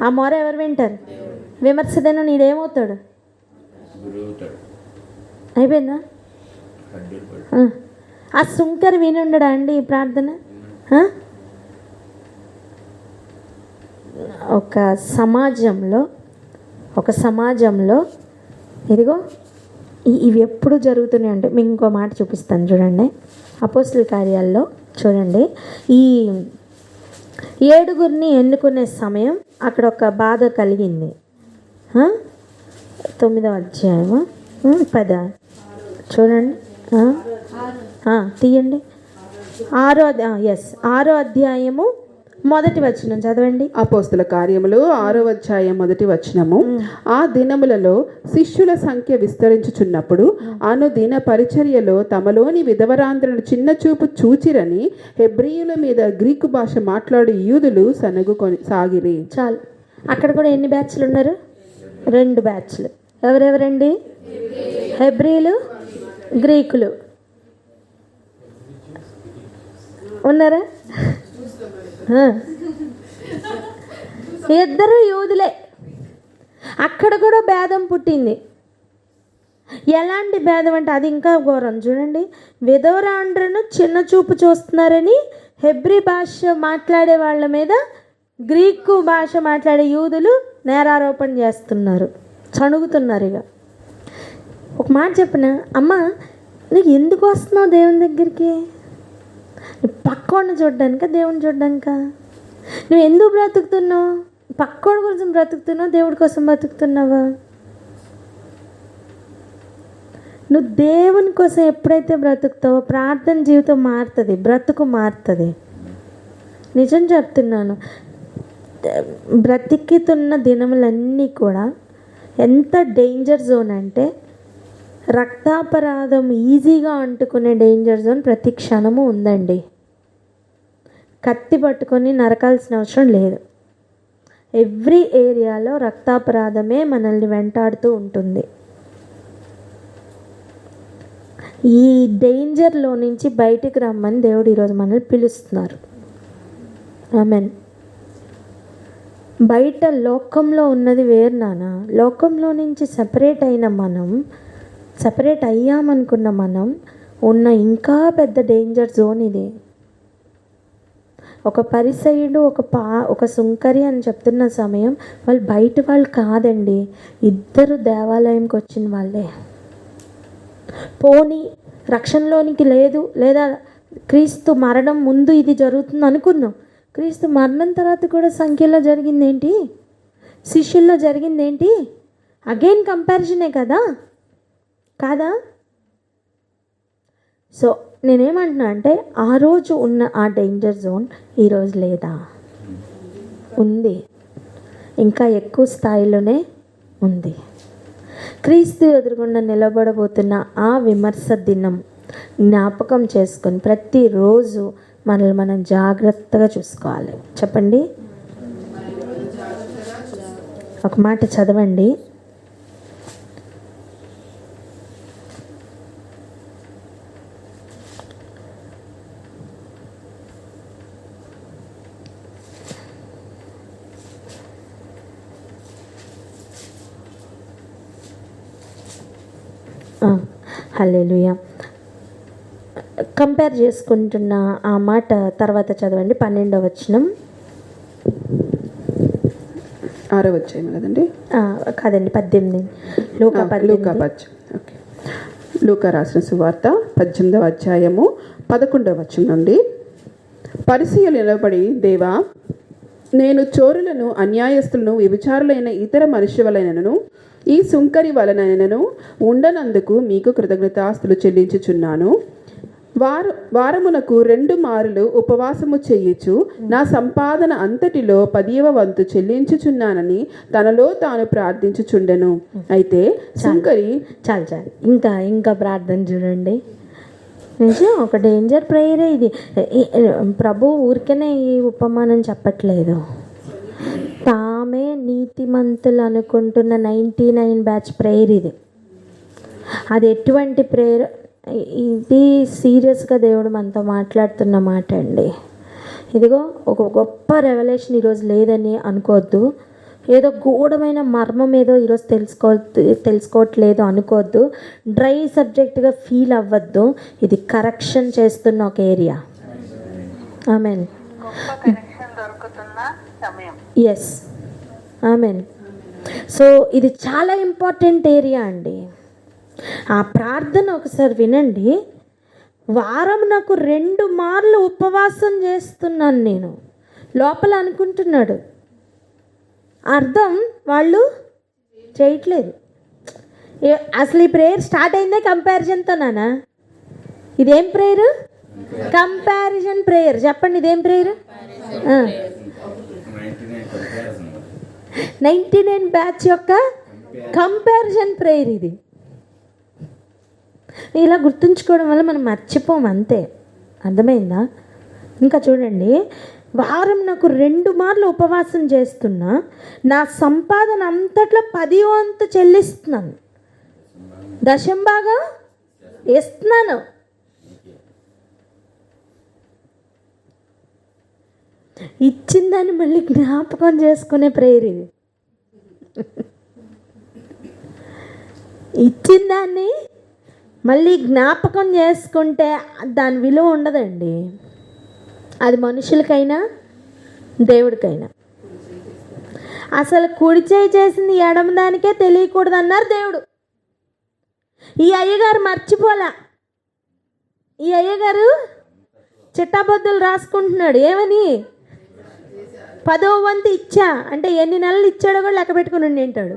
ఆ మొర ఎవరు వింటారు? విమర్శదైన నీడేమవుతాడు? అయిపోయిందా? ఆ సుంకరి విని ఉండడా అండి ఈ ప్రార్థన? ఒక సమాజంలో ఇదిగో ఇవి ఎప్పుడు జరుగుతూనే ఉంటాయి. మీకు ఇంకో మాట చూపిస్తాను చూడండి. అపోస్తుల కార్యాల్లో చూడండి, ఈ 7 ఎన్నుకునే సమయం అక్కడ ఒక బాధ కలిగింది. 9వ అధ్యాయము 10 చూడండి, తీయండి. 6వ అధ్యాయము 1వ వచనం చదవండి.
అపోస్తుల కార్యములు 6వ అధ్యాయం 1వ వచనము. ఆ దినములలో శిష్యుల సంఖ్య విస్తరించుచున్నప్పుడు అనుదిన పరిచర్యలో తమలోని విధవరాంధ్రను చిన్న చూపు చూచిరని హెబ్రీయుల మీద గ్రీకు భాష మాట్లాడు యూదులు సనగుకొని సాగిరి.
చాలు. అక్కడ కూడా ఎన్ని బ్యాచ్లు ఉన్నారు? 2 బ్యాచ్లు. ఎవరెవరండి? హెబ్రీలు, గ్రీకులు ఉన్నారా? ఇద్దరు యూదులే. అక్కడ కూడా భేదం పుట్టింది. ఎలాంటి భేదం అంటే అది ఇంకా ఘోరం. చూడండి, విధవరాండ్రను చిన్న చూపు చూస్తున్నారని హెబ్రీ భాష మాట్లాడే వాళ్ళ మీద గ్రీకు భాష మాట్లాడే యూదులు నేరారోపణ చేస్తున్నారు, చణుగుతున్నారు. ఇక ఒక మాట చెప్పిన, అమ్మ నీకు ఎందుకు వస్తున్నావు దేవుని దగ్గరికి? పక్కోడిని చూడ్డానికా దేవుని చూడ్డానికా? నువ్వు ఎందుకు బ్రతుకుతున్నావు? పక్కోడి కోసం బ్రతుకుతున్నావు, దేవుడి కోసం బ్రతుకుతున్నావా? నువ్వు దేవుని కోసం ఎప్పుడైతే బ్రతుకుతావో ప్రార్థన జీవితం మారుతుంది, బ్రతుకు మారుతుంది. నిజం చెప్తున్నాను. బ్రతికితున్న దినములన్నీ కూడా ఎంత డేంజర్ జోన్ అంటే, రక్తాపరాధం ఈజీగా అంటుకునే డేంజర్ జోన్ ప్రతి క్షణము ఉందండి. కత్తి పట్టుకొని నరకాల్సిన అవసరం లేదు. ఎవ్రీ ఏరియాలో రక్తాపరాధమే మనల్ని వెంటాడుతూ ఉంటుంది. ఈ డేంజర్లో నుంచి బయటికి రమ్మని దేవుడు ఈరోజు మనల్ని పిలుస్తున్నారు. ఆమెన్. బయట లోకంలో ఉన్నది వేరు నాన్న. లోకంలో నుంచి సపరేట్ అయ్యామనుకున్న మనం ఉన్న ఇంకా పెద్ద డేంజర్ జోన్ ఇది. ఒక పరిసయుడు ఒక సుంకరి అని చెప్తున్న సమయం వాళ్ళు బయట వాళ్ళు కాదండి, ఇద్దరు దేవాలయంకి వచ్చిన వాళ్ళే. పోనీ రక్షణలోనికి లేదు, లేదా క్రీస్తు మరణం ముందు ఇది జరుగుతుంది అనుకున్నాం. క్రీస్తు మరణం తర్వాత కూడా సంఖ్యలో జరిగిందేంటి? శిష్యుల్లో జరిగిందేంటి? అగైన్ కంపారిజనే కదా, కాదా? సో నేనేమంటున్నా అంటే, ఆ రోజు ఉన్న ఆ డేంజర్ జోన్ ఈరోజు లేదా? ఉంది. ఇంకా ఎక్కువ స్థాయిలోనే ఉంది. క్రీస్తు ఎదురుగుండా నిలబడబోతున్న ఆ విమర్శ దినం జ్ఞాపకం చేసుకొని ప్రతిరోజు మనల్ని మనం జాగ్రత్తగా చూసుకోవాలి. చెప్పండి. ఒక మాట చదవండి. హల్లెలూయా. కంపేర్ చేసుకుంటున్న ఆ మాట తర్వాత చదవండి. 12వ వచనం.
6వ అధ్యాయం కదండి?
కాదండి, 18.
లూకా రాసిన సువార్త 18వ అధ్యాయము 11వ వచనం నుండి. పరిసయ్యులు నిలబడి, దేవా, నేను చోరులను, అన్యాయస్తులను, వ్యభిచారులైన ఇతర మనుష్యులైనను ఈ సుంకరి వలనైనను ఉండనందుకు మీకు కృతజ్ఞతాస్తులు చెల్లించుచున్నాను. వారమునకు 2 మారులు ఉపవాసము చేయుచు నా సంపాదన అంతటిలో 10వ వంతు చెల్లించుచున్నానని తనలో తాను ప్రార్థించుచుండెను. అయితే సుంకరి
చాలు ఇంకా ప్రార్థన చూడండి. నిజం, ఒక డేంజర్ ప్రేయరే ఇది. ప్రభు ఊరికనే ఈ ఉపమానం చెప్పట్లేదు. తామే నీతిమంతులు అనుకుంటున్న 99 బ్యాచ్ ప్రేయర్ ఇది. అది ఎటువంటి ప్రేయర్? ఇది సీరియస్గా దేవుడు మనతో మాట్లాడుతున్న మాట అండి. ఇదిగో ఒక గొప్ప రెవల్యూషన్ ఈరోజు లేదని అనుకోవద్దు. ఏదో గూఢమైన మర్మం ఏదో ఈరోజు తెలుసుకోవట్లేదు అనుకోవద్దు. డ్రై సబ్జెక్ట్గా ఫీల్ అవ్వద్దు. ఇది కరెక్షన్ చేస్తున్న ఒక area. Amen. Yes, amen. So ఇది చాలా ఇంపార్టెంట్ ఏరియా అండి. ఆ ప్రార్థన ఒకసారి వినండి. వారం నాకు 2 మార్లు ఉపవాసం చేస్తున్నాను నేను. లోపల అనుకుంటున్నాడు, అర్థం వాళ్ళు చేయట్లేదు. అసలు ఈ ప్రేయర్ స్టార్ట్ అయిందే కంపారిజన్తో నానా. ఇదేం ప్రేయర్? Comparison prayer. చెప్పండి, ఇదేం ప్రేయర్? 99 బ్యాచ్ యొక్క కంపారిజన్ ప్రేయర్ ఇది. ఇలా గుర్తుంచుకోవడం వల్ల మనం మర్చిపోం, అంతే. అర్థమైందా? ఇంకా చూడండి, వారం నాకు 2 మార్లు ఉపవాసం చేస్తున్నా, నా సంపాదన అంతట్లో 10వ వంతు చెల్లిస్తున్నాను, దశంభాగం ఇస్తున్నాను. ఇచ్చిందాన్ని మళ్ళీ జ్ఞాపకం చేసుకునే ప్రేయర్ ఇది. ఇచ్చిందాన్ని మళ్ళీ జ్ఞాపకం చేసుకుంటే దాని విలువ ఉండదండి. అది మనుషులకైనా దేవుడికైనా. అసలు కుడి చేయి చేసింది ఎడమ దానికే తెలియకూడదు అన్నారు దేవుడు. ఈ అయ్యగారు మర్చిపోలా. ఈ అయ్యగారు చిట్టాబొద్దులు రాసుకుంటున్నాడు. ఏమని? 10వ వంతు ఇచ్చా అంటే ఎన్ని నెలలు ఇచ్చాడో కూడా లెక్క పెట్టుకుని ఉండింటాడు.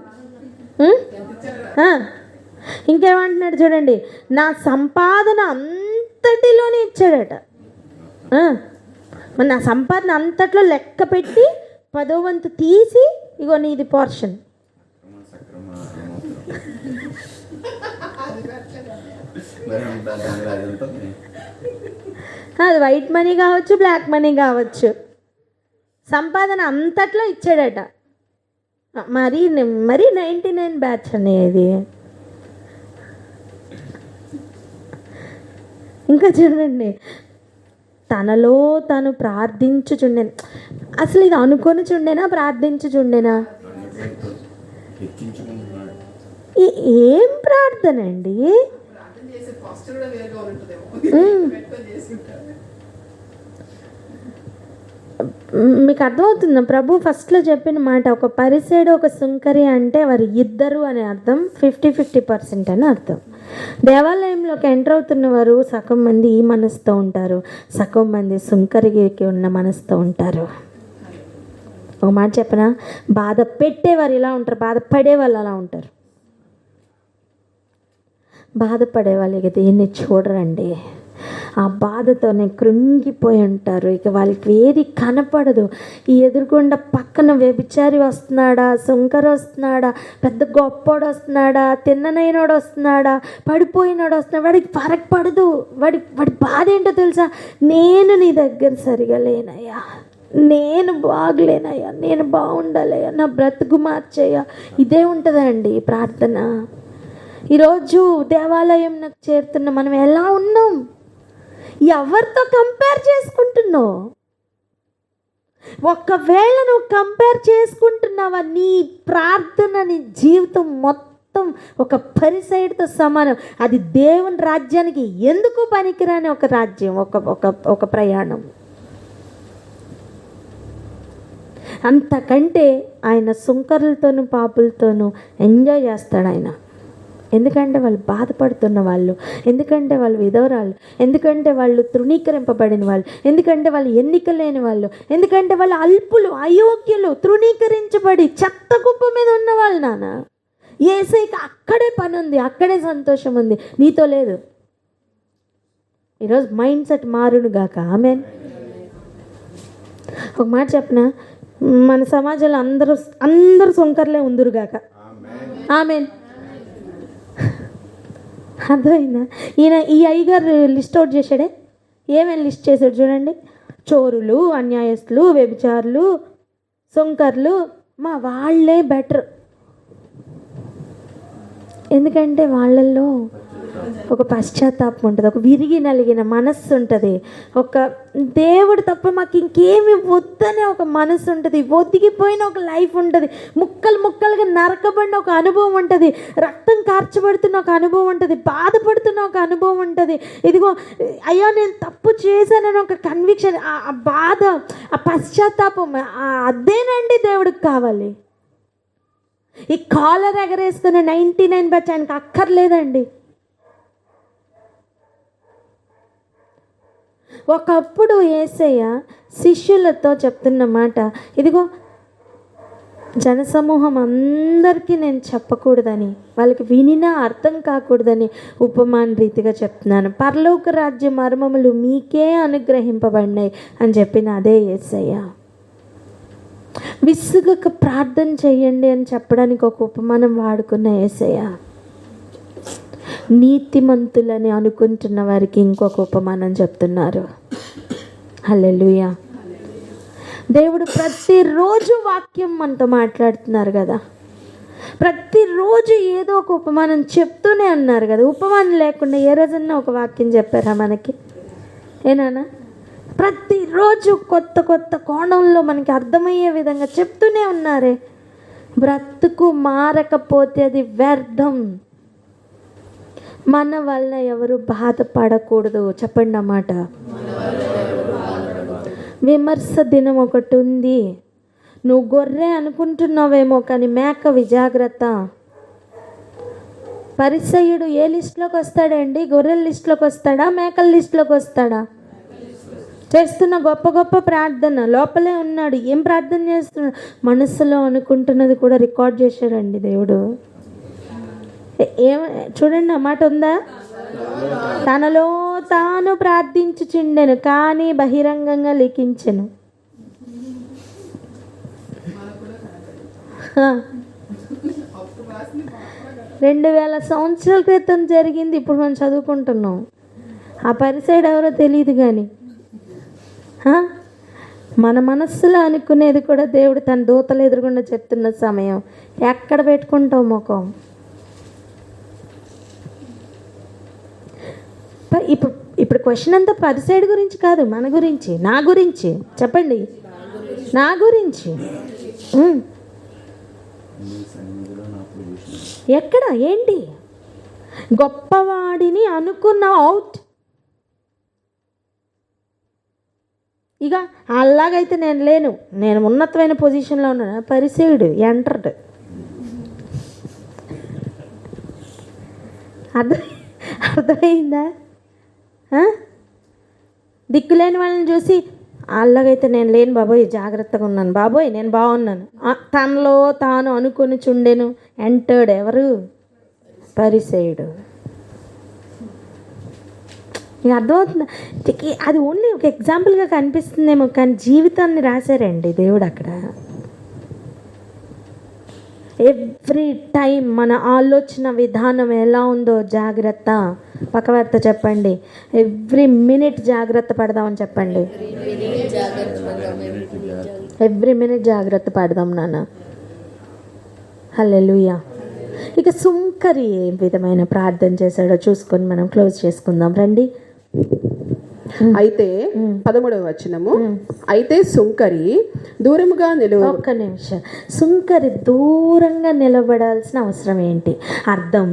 ఇంకేమంటున్నాడు చూడండి, నా సంపాదన అంతటిలోనే ఇచ్చాడట. నా సంపాదన అంతట్లో లెక్క పెట్టి 10వ వంతు తీసి, ఇగో నీది పోర్షన్. అది వైట్ మనీ కావచ్చు, బ్లాక్ మనీ కావచ్చు, సంపాదన అంతట్లో ఇచ్చాడట. మరి 99 బ్యాచ్ అనేది. ఇంకా చూడండి, తనలో తను ప్రార్థించుచుండెను. అసలు ఇది అనుకొని చుండేనా, ప్రార్థించుచుండేనా? ఏం ప్రార్థన అండి? మీకు అర్థమవుతుందా? ప్రభు ఫస్ట్లో చెప్పిన మాట, ఒక పరిసేడు ఒక సుంకరి అంటే వారు ఇద్దరు అని అర్థం, 50-50% అని అర్థం. దేవాలయంలోకి ఎంటర్ అవుతున్న వారు సగం మంది ఈ మనసుతో ఉంటారు, సగం మంది సుంకరికి ఉన్న మనసుతో ఉంటారు. ఒక మాట చెప్పనా, బాధ పెట్టేవారు ఇలా ఉంటారు, బాధపడే వాళ్ళు అలా ఉంటారు. బాధపడే వాళ్ళు ఇక దేన్ని చూడరండి, ఆ బాధతోనే కృంగిపోయి ఉంటారు. ఇక వాళ్ళకి ఏది కనపడదు. ఈ ఎదురుగుండా పక్కన వ్యభిచారి వస్తున్నాడా, సుంకరు వస్తున్నాడా, పెద్ద గొప్పోడు వస్తున్నాడా, తిన్ననైనోడు వస్తున్నాడా, పడిపోయినోడు వస్తున్నాడు, వాడికి ఫరక్ పడదు. వాడి బాధ ఏంటో తెలుసా? నేను నీ దగ్గర సరిగా లేనయ్యా, నేను బాగలేనయ్యా, నేను బాగుండాలయ్యా, నా బ్రతుకు మార్చేయ్యా. ఇదే ఉంటుందండి ప్రార్థన. ఈరోజు దేవాలయం నాకు చేరుతున్న మనం ఎలా ఉన్నాం? ఎవరితో కంపేర్ చేసుకుంటున్నావు? ఒకవేళ నువ్వు కంపేర్ చేసుకుంటున్నావా, నీ ప్రార్థన, నీ జీవితం మొత్తం ఒక పరిసైడ్తో సమానం. అది దేవుని రాజ్యానికి ఎందుకు పనికిరాని ఒక రాజ్యం, ఒక ప్రయాణం. అంతకంటే ఆయన సుంకరులతోనూ పాపులతోనూ ఎంజాయ్ చేస్తాడు ఆయన. ఎందుకంటే వాళ్ళు బాధపడుతున్న వాళ్ళు, ఎందుకంటే వాళ్ళు విధవరాలు, ఎందుకంటే వాళ్ళు తృణీకరింపబడిన వాళ్ళు, ఎందుకంటే వాళ్ళు ఎన్నిక లేని వాళ్ళు, ఎందుకంటే వాళ్ళు అల్పులు, అయోగ్యులు, తృణీకరించబడి చెత్త కుప్ప మీద ఉన్నవాళ్ళు. నాన్న యేసయ్యకి అక్కడే పని ఉంది, అక్కడే సంతోషం ఉంది, నీతో లేదు. ఈరోజు మైండ్ సెట్ మారునుగాక. ఆమెన్. ఒక మాట చెప్పనా, మన సమాజంలో అందరూ సుంకర్లే ఉందురుగాక. ఆమెన్. అర్థమైందా? ఈ అయ్యగారు లిస్ట్ అవుట్ చేశాడే, ఏమేమి లిస్ట్ చేశాడు చూడండి. చోరులు, అన్యాయస్తులు, వ్యభిచారులు, సుంకర్లు, మా వాళ్ళే బెటర్. ఎందుకంటే వాళ్ళల్లో ఒక పశ్చాత్తాపం ఉంటుంది, ఒక విరిగి నలిగిన మనస్సు ఉంటుంది, ఒక దేవుడు తప్ప మాకు ఇంకేమి వద్దనే ఒక మనస్సు ఉంటుంది, ఒదిగిపోయిన ఒక లైఫ్ ఉంటుంది, ముక్కలు ముక్కలుగా నరకబడిన ఒక అనుభవం ఉంటుంది, రక్తం కార్చబడుతున్న ఒక అనుభవం ఉంటుంది, బాధపడుతున్న ఒక అనుభవం ఉంటుంది. ఇదిగో అయ్యో నేను తప్పు చేశానని ఒక కన్విక్షన్, ఆ బాధ, ఆ పశ్చాత్తాపం, అదేనండి దేవుడికి కావాలి. ఈ కాలర్ ఎగరేస్తున్న 99 బ్యాచ్ ఆయనకి అక్కర్లేదండి. ఒకప్పుడు యేసయ్య శిష్యులతో చెప్తున్న మాట, ఇదిగో జనసమూహం అందరికీ నేను చెప్పకూడదని, వాళ్ళకి వినినా అర్థం కాకూడదని ఉపమాన రీతిగా చెప్తున్నాను. పరలోక రాజ్య మర్మములు మీకే అనుగ్రహింపబడినాయి అని చెప్పిన అదే యేసయ్య. విసుగక ప్రార్థన చెయ్యండి అని చెప్పడానికి ఒక ఉపమానం వాడుకున్న యేసయ్య. నీతిమంతులని అనుకుంటున్న వారికి ఇంకొక ఉపమానం చెప్తున్నారు. హల్లెలూయా. దేవుడు ప్రతిరోజు వాక్యం మనతో మాట్లాడుతున్నారు కదా, ప్రతిరోజు ఏదో ఒక ఉపమానం చెప్తూనే ఉన్నారు కదా. ఉపమానం లేకుండా ఏ రోజన్నా ఒక వాక్యం చెప్పారా మనకి? ఏనానా? ప్రతిరోజు కొత్త కొత్త కోణంలో మనకి అర్థమయ్యే విధంగా చెప్తూనే ఉన్నారే. బ్రతుకు మారకపోతే అది వ్యర్థం. మన వల్ల ఎవరు బాధపడకూడదు. చెప్పండి అన్నమాట. విమర్శ దినం ఒకటి ఉంది. నువ్వు గొర్రె అనుకుంటున్నావేమో కానీ మేకవి, జాగ్రత్త. పరిసయ్యుడు ఏ లిస్టులోకి వస్తాడండి? గొర్రెల లిస్టులోకి వస్తాడా, మేకల లిస్టులోకి వస్తాడా? చేస్తున్న గొప్ప గొప్ప ప్రార్థన, లోపలే ఉన్నాడు. ఏం ప్రార్థన చేస్తున్నాడు? మనసులో అనుకుంటున్నది కూడా రికార్డ్ చేశాడండి దేవుడు. చూడండి ఆ మాట ఉందా? తనలో తాను ప్రార్థించుచుండెను కానీ బహిరంగంగా లిఖించెను. 2000 సంవత్సరాల క్రితం జరిగింది, ఇప్పుడు మనం చదువుకుంటున్నాం. ఆ పరిసైడ్ ఎవరో తెలియదు కానీ మన మనస్సులో అనుకునేది కూడా దేవుడు తన దూతలు ఎదురుగుండా చెప్తున్న సమయం ఎక్కడ పెట్టుకుంటావు ముఖం? ఇప్పుడు క్వశ్చన్ అంతా పరిసైడ్ గురించి కాదు, మన గురించి, నా గురించి. చెప్పండి, నా గురించి. ఎక్కడ ఏంటి? గొప్పవాడిని అనుకున్న అవుట్. ఇక అలాగైతే నేను లేను, నేను ఉన్నతమైన పొజిషన్లో ఉన్నాను. పరిసేయుడు ఎంటర్డ్. అర్థమైందా? దిక్కులేని వాళ్ళని చూసి అలాగైతే నేను లేను బాబోయ్, జాగ్రత్తగా ఉన్నాను బాబోయ్, నేను బాగున్నాను. తనలో తాను అనుకుని చుండెను. ఎంటర్డ్ ఎవరు? పరిసేయుడు. మీకు అర్థమవుతుందా? అది ఓన్లీ ఒక ఎగ్జాంపుల్గా కనిపిస్తుందేమో కానీ జీవితాన్ని రాశారండి దేవుడు అక్కడ. ఎవ్రీ టైం మన ఆలోచన విధానం ఎలా ఉందో జాగ్రత్త. పక్కవార్త చెప్పండి, ఎవ్రీ మినిట్ జాగ్రత్త పడదామని చెప్పండి. ఎవ్రీ మినిట్ జాగ్రత్త పడదాం నాన్న. హల్లెలూయా. ఇక సుంకరి ఏ విధమైన ప్రార్థన చేశాడో చూసుకొని మనం క్లోజ్ చేసుకుందాం రండి.
అయితే 13వ వచనము, అయితే సుంకరి దూరముగా
ఒక్క నిమిషం. సుంకరి దూరంగా నిలబడాల్సిన అవసరం ఏంటి? అర్థం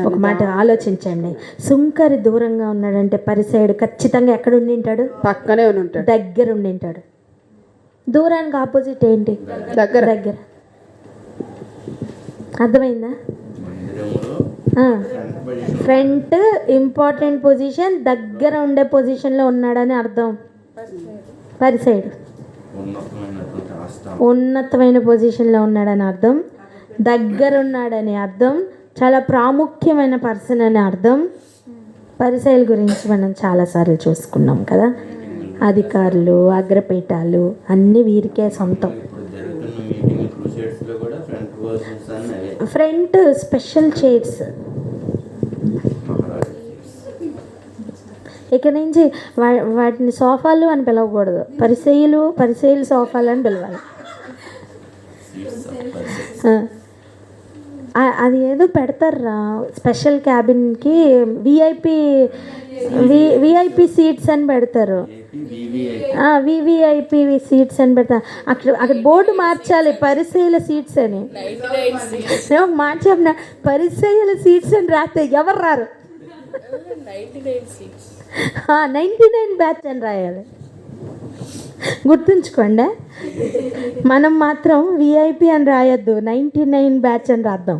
ఒక మాట ఆలోచించండి. సుంకరి దూరంగా ఉన్నాడంటే పరిసయుడు ఖచ్చితంగా ఎక్కడ ఉండి ఉంటాడు?
పక్కనే ఉంటాడు,
దగ్గర ఉండి ఉంటాడు. దూరానికి ఆపోజిట్ ఏంటి?
దగ్గర.
దగ్గర. అర్థమైందా? ఫ్రంట్ ఇంపార్టెంట్ పొజిషన్, దగ్గర ఉండే పొజిషన్లో ఉన్నాడని అర్థం. పరిసైడ్ ఉన్నతమైన పొజిషన్లో ఉన్నాడని అర్థం, దగ్గర ఉన్నాడని అర్థం, చాలా ప్రాముఖ్యమైన పర్సన్ అని అర్థం. పరిసైల గురించి మనం చాలాసార్లు చూసుకున్నాం కదా. అధికారులు, అగ్రపీఠాలు అన్నీ వీరికే సొంతం. Front special chairs. ఇక నుంచి వాటిని సోఫాలు అని పిలవకూడదు, పరిసెయులు సోఫాలు అని పిలవాలి. అది ఏదో పెడతారా స్పెషల్ క్యాబిన్కి విఐపి సీట్స్ అని పెడతారు. వివిఐపి సీట్స్ అని పెడతారు. అక్కడ బోర్డు మార్చాలి పరిచయల సీట్స్ అని. నేను మాట చెప్పిన పరిచయల సీట్స్ అని రాస్తే ఎవరు రారు. 99 బ్యాచ్ అని రాయాలి. గుర్తుంచుకోండి, మనం మాత్రం విఐపి అని రాయొద్దు, 99 బ్యాచ్ అని రాద్దాం.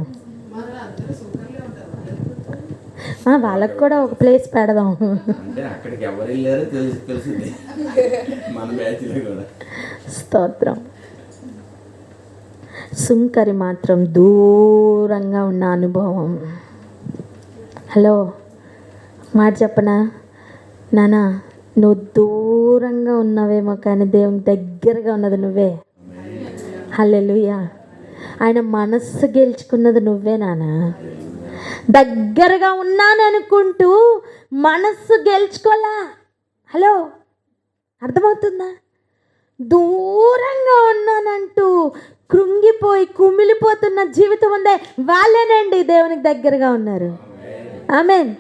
వాళ్ళకు కూడా ఒక ప్లేస్ పెడదాం. స్తోత్రం. సుంకరి మాత్రం దూరంగా ఉన్న అనుభవం. హలో, మాట చెప్పనా నానా, నువ్వు దూరంగా ఉన్నావేమో కానీ దేవుని దగ్గరగా ఉన్నది నువ్వే. హల్లెలూయా. ఆయన మనస్సు గెలుచుకున్నది నువ్వే నాన్న. దగ్గరగా ఉన్నాననుకుంటూ మనస్సు గెలుచుకోలా. హలో, అర్థమవుతుందా? దూరంగా ఉన్నానంటూ కృంగిపోయి కుమిలిపోతున్న జీవితం ఉందే, వాళ్ళేనండి దేవునికి దగ్గరగా ఉన్నారు. ఆమేన్.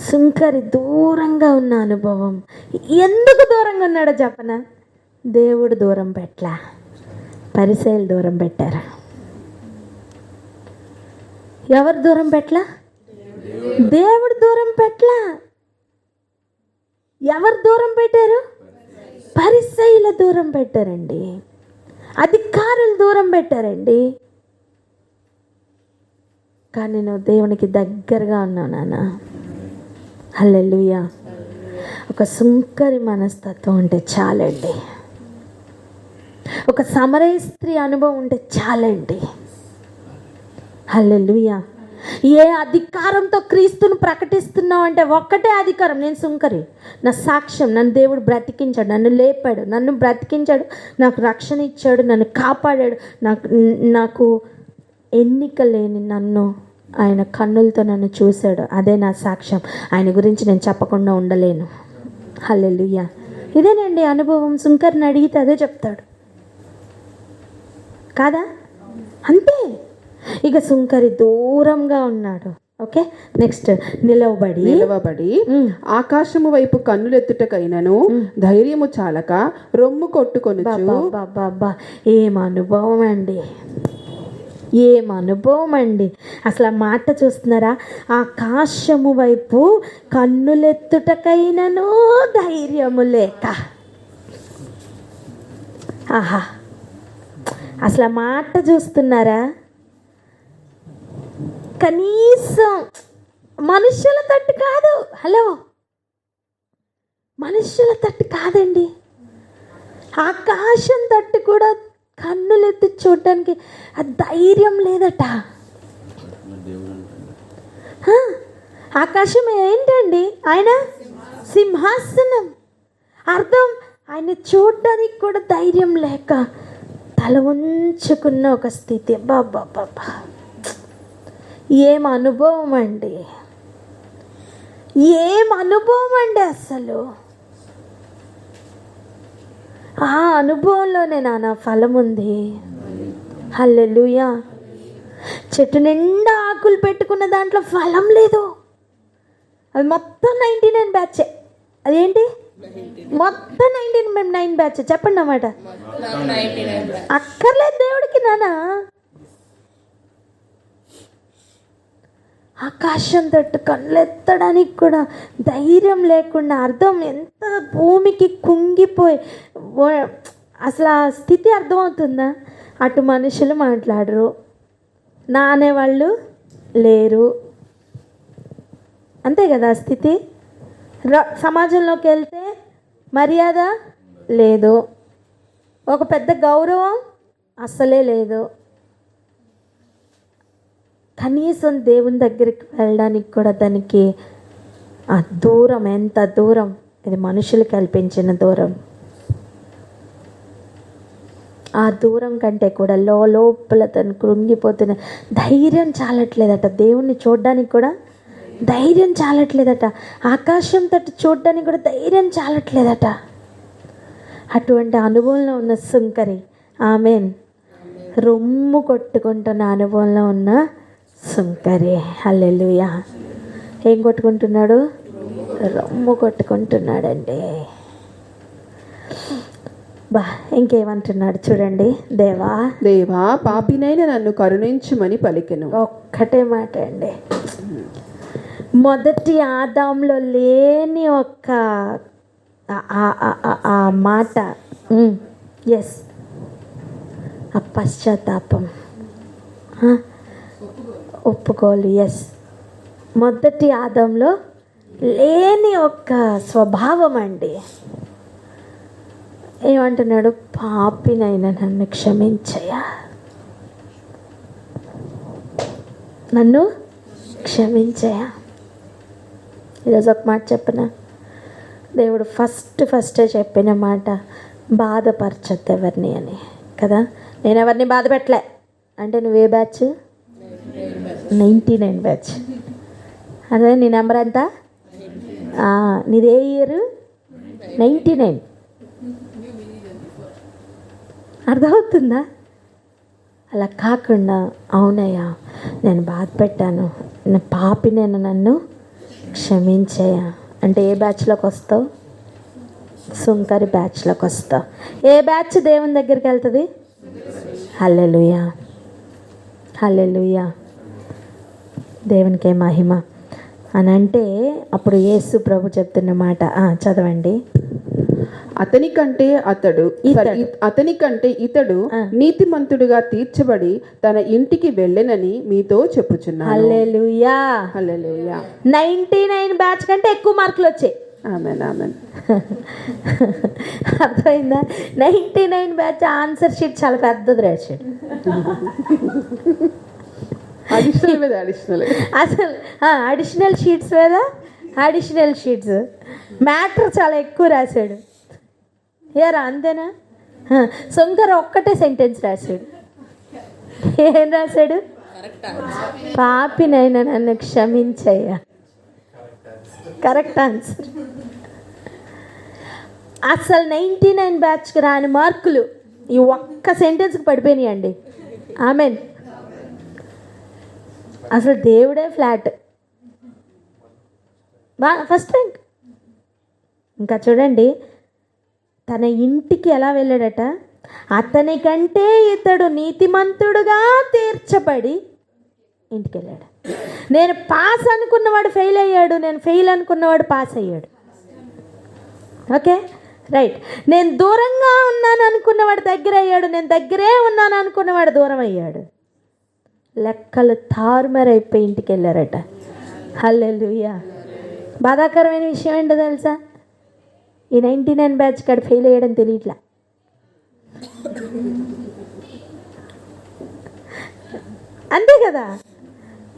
సుంకరి దూరంగా ఉన్న అనుభవం. ఎందుకు దూరంగా ఉన్నాడో చెప్పనా? దేవుడు దూరం పెట్టలా, పరిసయ్యులు దూరం పెట్టారు. ఎవరు దూరం పెట్టలా? దేవుడు దూరం పెట్టలా. ఎవరు దూరం పెట్టారు? పరిసయ్యులు దూరం పెట్టారండి, అధికారులు దూరం పెట్టారండి. కానీ నువ్వు దేవునికి దగ్గరగా ఉన్నావు నాన్న. హల్లెలూయా. ఒక సుంకరి మనస్తత్వం ఉంటే చాలండి, ఒక సమరయ స్త్రీ అనుభవం ఉంటే చాలండి. హల్లెలూయా. ఏ అధికారంతో క్రీస్తును ప్రకటిస్తున్నావు అంటే ఒక్కటే అధికారం, నేను సుంకరి, నా సాక్ష్యం, నన్ను దేవుడు బ్రతికించాడు, నన్ను లేపాడు, నన్ను బ్రతికించాడు, నాకు రక్షణ ఇచ్చాడు, నన్ను కాపాడాడు, నాకు ఎన్నిక లేని నన్ను ఆయన కన్నులతో నన్ను చూశాడు, అదే నా సాక్ష్యం. ఆయన గురించి నేను చెప్పకుండా ఉండలేను. హల్లెలూయా. ఇదేనండి అనుభవం. సుంకరిని అడిగితే అదే చెప్తాడు కాదా? అంతే. ఇక సుంకరి దూరంగా ఉన్నాడు. ఓకే, నెక్స్ట్ నిలవబడి
ఆకాశము వైపు కన్నులెత్తుటకైనను ధైర్యము చాలక రొమ్ము కొట్టుకొని.
ఏం అనుభవం అండి, ఏం అనుభవం అండి. అసలు ఆ మాట చూస్తున్నారా? ఆకాశము వైపు కన్నులెత్తుటకైనను ధైర్యము లేక. ఆహా, అసలు ఆ మాట చూస్తున్నారా? కనీసం మనుషుల తట్టు కాదు. హలో, మనుషుల తట్టు కాదండి, ఆకాశం తట్టు కూడా కన్నులెత్తి చూడటానికి ఆ ధైర్యం లేదట. ఆకాశం ఏంటండి? ఆయన సింహాసనం. అర్థం, ఆయన చూడడానికి కూడా ధైర్యం లేక తల ఉంచుకున్న ఒక స్థితి. బాబా, ఏం అనుభవం అండి, ఏం అనుభవం అండి అసలు. ఆ అనుభవంలోనే నాన్న ఫలం ఉంది. హల్లెలూయా. చెట్టు నిండా ఆకులు పెట్టుకున్న దాంట్లో ఫలం లేదు. అది మొత్తం 99 బ్యాచ్. అదేంటి మొత్తం 99 బ్యాచ్? చెప్పండి అన్నమాట. అక్కర్లేదు దేవుడికి నాన్న. ఆకాశం తట్టు కళ్ళెత్తడానికి కూడా ధైర్యం లేకుండా, అర్థం ఎంత భూమికి కుంగిపోయి, అసలు ఆ స్థితి అర్థమవుతుందా? అటు మనుషులు మాట్లాడరు, నా అనేవాళ్ళు లేరు, అంతే కదా స్థితి. సమాజంలోకి వెళ్తే మర్యాద లేదు, ఒక పెద్ద గౌరవం అస్సలే లేదు. కనీసం దేవుని దగ్గరికి వెళ్ళడానికి కూడా దానికి ఆ దూరం, ఎంత దూరం! ఇది మనుషులు కల్పించిన దూరం. ఆ దూరం కంటే కూడా లోపల తను కృంగిపోతున్న ధైర్యం చాలట్లేదట. దేవుణ్ణి చూడడానికి కూడా ధైర్యం చాలట్లేదట. ఆకాశం తట్టు చూడడానికి కూడా ధైర్యం చాలట్లేదట. అటువంటి అనుభవంలో ఉన్న సుంకరి. ఆమెన్. రొమ్ము కొట్టుకుంటున్న అనుభవంలో ఉన్న సుంకరి. హల్లెలూయా. ఏం కొట్టుకుంటున్నాడు? రొమ్ము కొట్టుకుంటున్నాడండి. బా, ఇంకేమంటున్నాడు చూడండి. దేవా
దేవా పాపినైన నన్ను కరుణించుమని పలికెను.
ఒక్కటే మాట అండి. మొదటి ఆదాంలో లేని ఒక్క ఆ మాట, ఎస్, ఆ పశ్చాత్తాపం, ఒప్పుకోలు. ఎస్, మొదటి ఆదంలో లేని ఒక్క స్వభావం అండి. ఏమంటున్నాడు? పాపినైనా నన్ను క్షమించయ్యా, నన్ను క్షమించయ్యా. ఈరోజు ఒక మాట చెప్పనా? దేవుడు ఫస్టే చెప్పిన మాట, బాధపరచొద్దు ఎవరిని అని కదా. నేను ఎవరిని బాధ పెట్టలే అంటే, నువ్వే బ్యాచ్? 99 బ్యాచ్. అదే నీ నెంబర్ ఎంత? నీదే ఇయర్? 99. అర్థమవుతుందా? అలా కాకుండా, అవునయ్యా నేను బాధ పెట్టాను, నేను పాపి, నేను నన్ను క్షమించయ్యా అంటే ఏ బ్యాచ్లోకి వస్తావు? సుంకరి బ్యాచ్లోకి వస్తావు. ఏ బ్యాచ్ దేవుని దగ్గరికి వెళ్తుంది? హల్లెలూయా, హల్లెలూయా, దేవునికే మహిమ అని అంటే, అప్పుడు యేసు ప్రభు చెప్తున్న మాట చదవండి.
అతనికంటే ఇతడు నీతిమంతుడుగా తీర్చబడి తన ఇంటికి వెళ్ళెనని మీతో చెప్పుచున్నాను.
హల్లెలూయా,
హల్లెలూయా.
99 బ్యాచ్ కంటే ఎక్కువ మార్కులు వచ్చాయి.
ఆమేన్, ఆమేన్.
అర్థమైందా? 99 బ్యాచ్ ఆన్సర్ షీట్ చాలా పెద్దది రాశాడు.
అడిషనల్ మీద అడిషనల్,
అసలు అడిషనల్ షీట్స్ మీద అడిషనల్ షీట్స్, మ్యాటర్ చాలా ఎక్కువ రాశాడు. ఏరా అంతేనా? శంకర్ ఒక్కటే సెంటెన్స్ రాశాడు. ఏం రాశాడు? పాపినైనా నన్ను క్షమించయ్యా. Correct answer. అసలు 99 బ్యాచ్కి రాని మార్కులు ఈ ఒక్క సెంటెన్స్కి పడిపోయినాయండి. ఆమెన్. అసలు దేవుడే ఫ్లాట్, ఫస్ట్ ర్యాంక్. ఇంకా చూడండి, తన ఇంటికి ఎలా వెళ్ళాడట? అతనికంటే ఇతడు నీతిమంతుడుగా తీర్చబడి ఇంటికి వెళ్ళాడు. నేను పాస్ అనుకున్నవాడు ఫెయిల్ అయ్యాడు, నేను ఫెయిల్ అనుకున్నవాడు పాస్ అయ్యాడు. Okay, right. నేను దూరంగా ఉన్నాను అనుకున్నవాడు దగ్గర అయ్యాడు, నేను దగ్గరే ఉన్నాను అనుకున్నవాడు దూరం అయ్యాడు. లెక్కలు తారుమారైపోయి ఇంటికి వెళ్ళారట. హల్లెలూయా. బాధాకరమైన విషయం ఏంటో తెలుసా? ఈ 99 బ్యాచ్ కాడ ఫెయిల్ అయ్యాడని తెలియట్లా. అంతే కదా.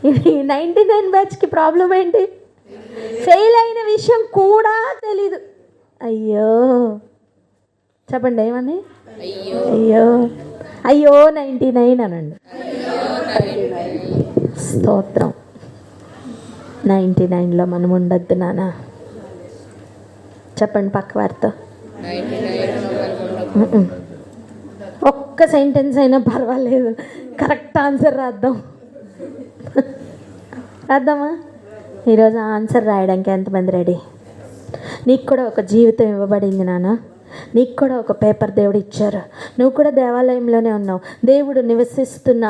ఈ 99 బ్యాచ్కి ప్రాబ్లం ఏంటి? ఫెయిల్ అయిన విషయం కూడా తెలీదు. అయ్యో చెప్పండి, ఏమని? అయ్యో అయ్యో 99 అనండి. స్తోత్రం. 99లో మనం ఉండద్దు నాన్న. చెప్పండి పక్క వారితో. ఒక్క సెంటెన్స్ అయినా పర్వాలేదు, కరెక్ట్ ఆన్సర్ రాద్దామా? ఈరోజు ఆన్సర్ రాయడానికి ఎంతమంది రెడీ? నీకు కూడా ఒక జీవితం ఇవ్వబడింది నాన్న. నీకు కూడా ఒక పేపర్ దేవుడు ఇచ్చారు. నువ్వు కూడా దేవాలయంలోనే ఉన్నావు. దేవుడు నివసిస్తున్న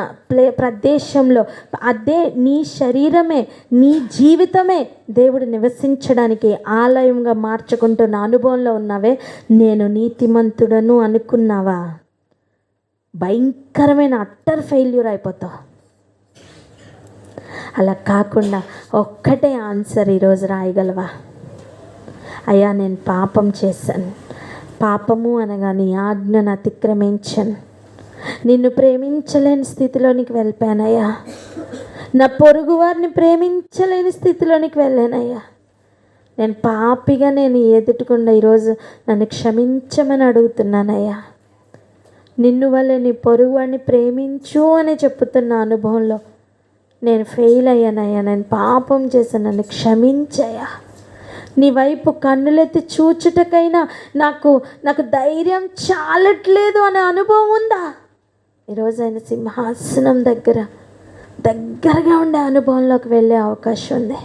ప్రదేశంలో అదే నీ శరీరమే, నీ జీవితమే దేవుడు నివసించడానికి ఆలయంగా మార్చుకుంటున్న అనుభవంలో ఉన్నావే. నేను నీతిమంతుడను అనుకున్నావా? భయంకరమైన అట్టర్ ఫెయిల్యూర్ అయిపోతావు. అలా కాకుండా ఒక్కటే ఆన్సర్ ఈరోజు రాయగలవా? అయ్యా నేను పాపం చేశాను, పాపము అనగా నీ ఆజ్ఞను అతిక్రమించాను, నిన్ను ప్రేమించలేని స్థితిలోనికి వెళ్ళిపోయానయ్యా, నా పొరుగు వారిని ప్రేమించలేని స్థితిలోనికి వెళ్ళానయ్యా, నేను పాపిగా నేను ఎదుటకుండా ఈరోజు నన్ను క్షమించమని అడుగుతున్నానయ్యా. నిన్ను వల్లే నీ పొరుగు వాడిని ప్రేమించు అని చెప్పుతున్న అనుభవంలో నేను ఫెయిల్ అయ్యానయ్యా, నేను పాపం చేశాను, నన్ను క్షమించయ్యా. నీ వైపు కన్నులెత్తి చూచుటకైనా నాకు ధైర్యం చాలట్లేదు అనే అనుభవం ఉందా? ఈరోజు ఆయన సింహాసనం దగ్గరగా ఉండే అనుభవంలోకి వెళ్ళే అవకాశం ఉంది.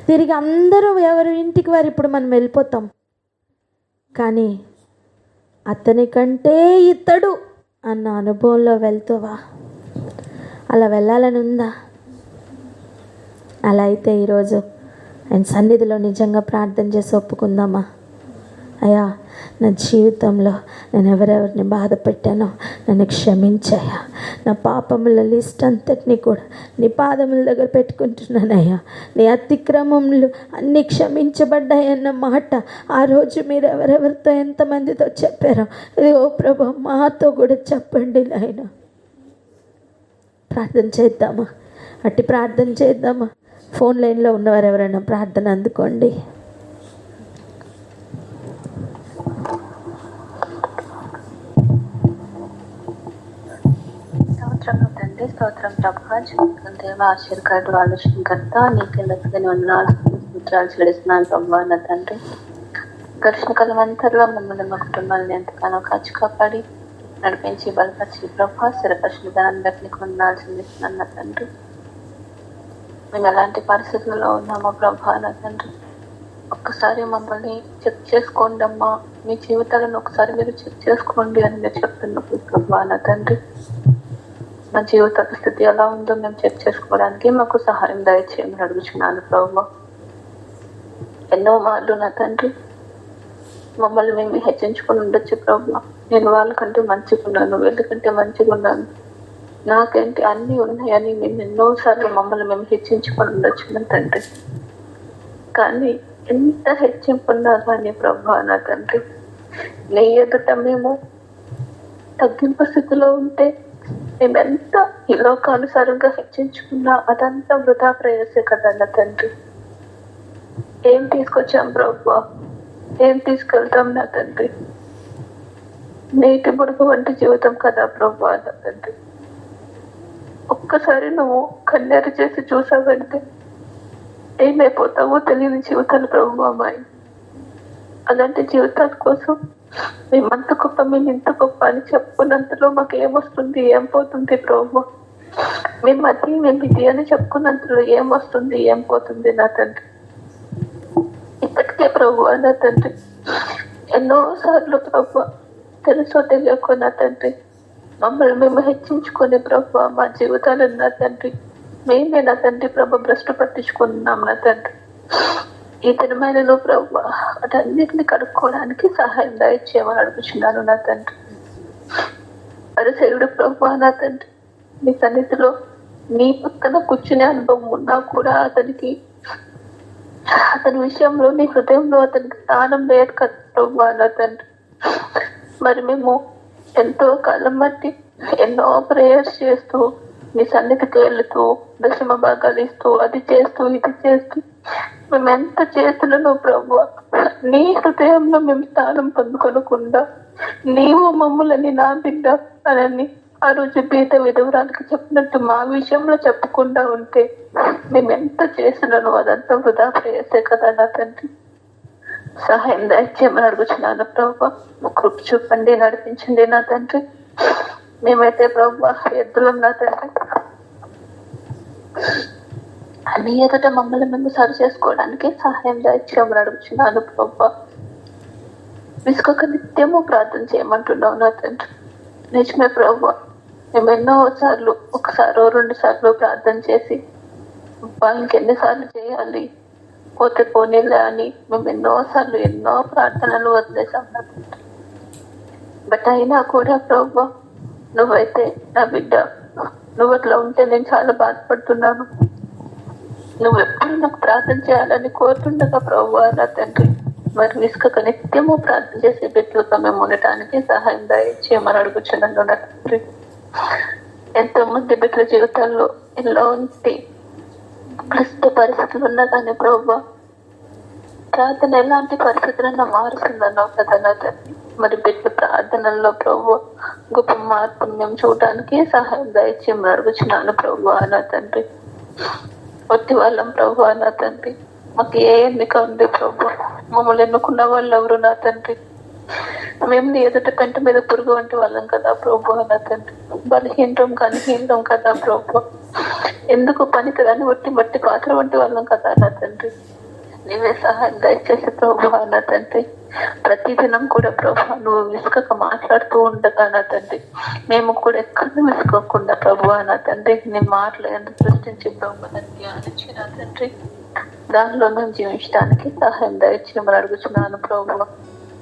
తిరిగి అందరూ ఎవరి ఇంటికి వారు ఇప్పుడు మనం వెళ్ళిపోతాం, కానీ అతని కంటే ఇతడు అన్న అనుభవంలో వెళ్తావా? అలా వెళ్ళాలని ఉందా? అలా అయితే ఈరోజు ఆయన సన్నిధిలో నిజంగా ప్రార్థన చేసి ఒప్పుకుందామా? అయ్యా, నా జీవితంలో నేను ఎవరెవరిని బాధ పెట్టానో నన్ను క్షమించాయా. నా పాపముల లిస్ట్ అంతటినీ కూడా నీ పాదముల దగ్గర పెట్టుకుంటున్నానయ్యా. నీ అతిక్రమములు అన్నీ క్షమించబడ్డాయన్న మాట ఆ రోజు మీరు ఎవరెవరితో ఎంతమందితో చెప్పారో, ఓ ప్రభు మాతో కూడా చెప్పండి నాయన. ప్రార్థన చేద్దామా? అట్టి ప్రార్థన చేద్దామా? ఫోన్ లైన్లో ఉన్నవారు ఎవరైనా ప్రార్థన అందుకోండి.
తండ్రి స్తోత్రం ప్రభా, దేవ ఆశీర్వాద ఆలోచనకర్త నీకు లెక్కని వందనాలు సూత్రాలు చెల్లిస్తున్నాను ప్రభా. నా తండ్రి ఘర్షణ కాలం అంతలో మమ్మల్ని మా కుటుంబాన్ని ఎంతగానో కాచి కాపాడి నడిపించి బలపరిచి ప్రభా స్థిరపరిచిన దాన్ని బట్టి నీకు వందనాలు చెల్లిస్తున్నాను నా తండ్రి. మేము ఎలాంటి పరిస్థితుల్లో ఉన్నామో ప్రభా నా తండ్రి, ఒక్కసారి మమ్మల్ని చెక్ చేసుకోండి అమ్మా. మీ జీవితాలను ఒకసారి మీరు చెక్ చేసుకోండి అని మీరు చెప్తున్నప్పుడు ప్రభా నా తండ్రి, మా జీవిత స్థితి ఎలా ఉందో మేము చెక్ చేసుకోవడానికి మాకు సహాయం దయచేయమని అడుగుచున్నాను ప్రభు. ఎన్నో మార్లు నా తండ్రి మమ్మల్ని మేము హెచ్చించుకొని ఉండొచ్చు ప్రభు. నేను వాళ్ళకంటే మంచిగా ఉన్నాను, వీళ్ళకంటే మంచిగా ఉన్నాను, నాకేంటి అన్నీ ఉన్నాయని మేము ఎన్నోసార్లు మమ్మల్ని మేము హెచ్చించుకొని ఉండొచ్చు నా తండ్రి. కానీ ఎంత హెచ్చింపున్నా కానీ ప్రభు నా తండ్రి, నీ ఎదుట మేము తగ్గింపు స్థితిలో ఉంటే మేము ఎంత ఈ లోకానుసారంగా హెచ్చించుకున్నా అదంతా వృధా ప్రయాసే కదా నా తండ్రి. ఏం తీసుకొచ్చాం ప్రభు, ఏం తీసుకెళ్తాం నా తండ్రి? నీటి బుడుగు వంటి జీవితం కదా ప్రభు నా తండ్రి. ఒక్కసారి నువ్వు కన్నెర చేసి చూసావంటే ఏమైపోతావో తెలియని జీవితాలు ప్రభు అమ్మాయి. అలాంటి జీవితాల కోసం మేమంత గొప్ప, మేము ఇంత గొప్ప అని చెప్పుకున్నంతలో మాకు ఏమొస్తుంది, ఏం పోతుంది ప్రభు? మేము అది మేము ఇది అని చెప్పుకున్నంతలో ఏమొస్తుంది, ఏం పోతుంది నా తండ్రి? ఇప్పటికే ప్రభు నా తండ్రి ఎన్నో సార్లు ప్రభు తెలుసో తెలియకో నా తండ్రి మమ్మల్ని మేము హెచ్చించుకునే ప్రభు మా జీవితాలను నా తండ్రి మేమే నా తండ్రి ప్రభు భ్రష్టు పట్టించుకున్నాం నా తండ్రి. ఈ దినమైన ప్రభు అటన్నిటిని కడుక్కోవడానికి సహాయం దయచేయమని అడుగుచున్నాను నా తండ్రి. పరిసేయుడు ప్రభు నా తండ్రి, నీ సన్నిధిలో నీ పక్కన కూర్చునే అనుభవం ఉన్నా కూడా అతని విషయంలో నీ హృదయంలో అతనికి స్థానం లేదు కదా ప్రభు నా తండ్రి. మరి మేము ఎంతో కాలం బట్టి ఎన్నో ప్రేయర్స్ చేస్తూ నీ సన్నిధికి వెళుతూ దశమ భాగాలు ఇస్తూ అది చేస్తూ ఇది చేస్తూ మేము ఎంత చేస్తున్నానో ప్రభు, నీ హృదయంలో మేము స్థానం పొందుకోనకుండా నీవు మమ్మల్ని నా బిడ్డ అని ఆ రోజు బీద విధవరానికి చెప్పినట్టు మా విషయంలో చెప్పకుండా ఉంటే మేము ఎంత చేస్తున్నానో అదంతా వృధా ప్రయాసే కదా నా తండ్రి. సహాయం దయచేయమని అడుగుచున్నాను ప్రభు. కృప చూపండి, నడిపించండి నా తండ్రి. మేమైతే ప్రభు ఎద్దులం నా తండ్రి, నీ ఎదుట మమ్మల్ని మేము సరి చేసుకోవడానికి సహాయం దయచేయమని అడుగుచున్నాను ప్రభు. విసుకొక నిత్యము ప్రార్థన చేయమంటున్నావు నా తండ్రి. నిజమే ప్రభు, మేము ఎన్నో సార్లు, ఒకసారో 2 సార్లు ప్రార్థన చేసి ఇంకెన్నిసార్లు చేయాలి, పోతే పోనీలే అని మేము ఎన్నోసార్లు ఎన్నో ప్రార్థనలు వదిలేసాం నా తండ్రి. బట్ అయినా కూడా ప్రభు నువ్వైతే నా బిడ్డ, నువ్వు అట్లా ఉంటే నేను చాలా బాధపడుతున్నాను. నువ్వు ఎప్పుడు నాకు ప్రార్థన చేయాలని కోరుతుండగా ప్రభు నా తండ్రి, మరి విసుకక నిత్యము ప్రార్థన చేసే బిడ్డలతో మేము ఉండటానికి సహాయం దయచేయమని అడుగుచున్నాను నా తండ్రి. ఎంతో మంది బిడ్డల జీవితాల్లో ఎలాంటి క్లిష్ట పరిస్థితులు ఉన్నా కానీ ప్రభు ప్రార్థన ఎలాంటి పరిస్థితులన్నా మారుస్తుందన్నావు కదా నా తండ్రి. మరి బిడ్డ ప్రార్థనల్లో ప్రభు గొప్ప మార్పును మేము చూడడానికి సహాయం దయచేయమని అడుగుచున్నాను ప్రభు నా తండ్రి. ఒట్టి వాళ్ళం ప్రభు నా తండ్రి, మాకు ఏ ఎన్నిక ఉంది ప్రభు? మమ్మల్ని ఎన్నుకున్న వాళ్ళు ఎవరు నా తండ్రి? మేము నీ ఎదుట పెంట మీద పురుగు వంటి వాళ్ళం కదా ప్రభు నా తండ్రి. బలహీనం కానీ హీనం కదా ప్రభు. ఎందుకు పనికిరాని మట్టి పాత్ర వంటి వాళ్ళం కదా నా తండ్రి. నీవే సహాయం దయచేసి ప్రభు నా తండ్రి. ప్రతిదినం కూడా ప్రభు నువ్వు విసుకక మాట్లాడుతూ ఉండగా నా తండ్రి, మేము కూడా ఎక్కడ విసుకోకుండా ప్రభు నా తండ్రి నీ మాటలు ఎందుకు సృష్టించి ప్రభు ధ్యానించి నా తండ్రి దానిలో మేము జీవించడానికి సహాయం దయచేయమని అడుగుతున్నాను ప్రభు.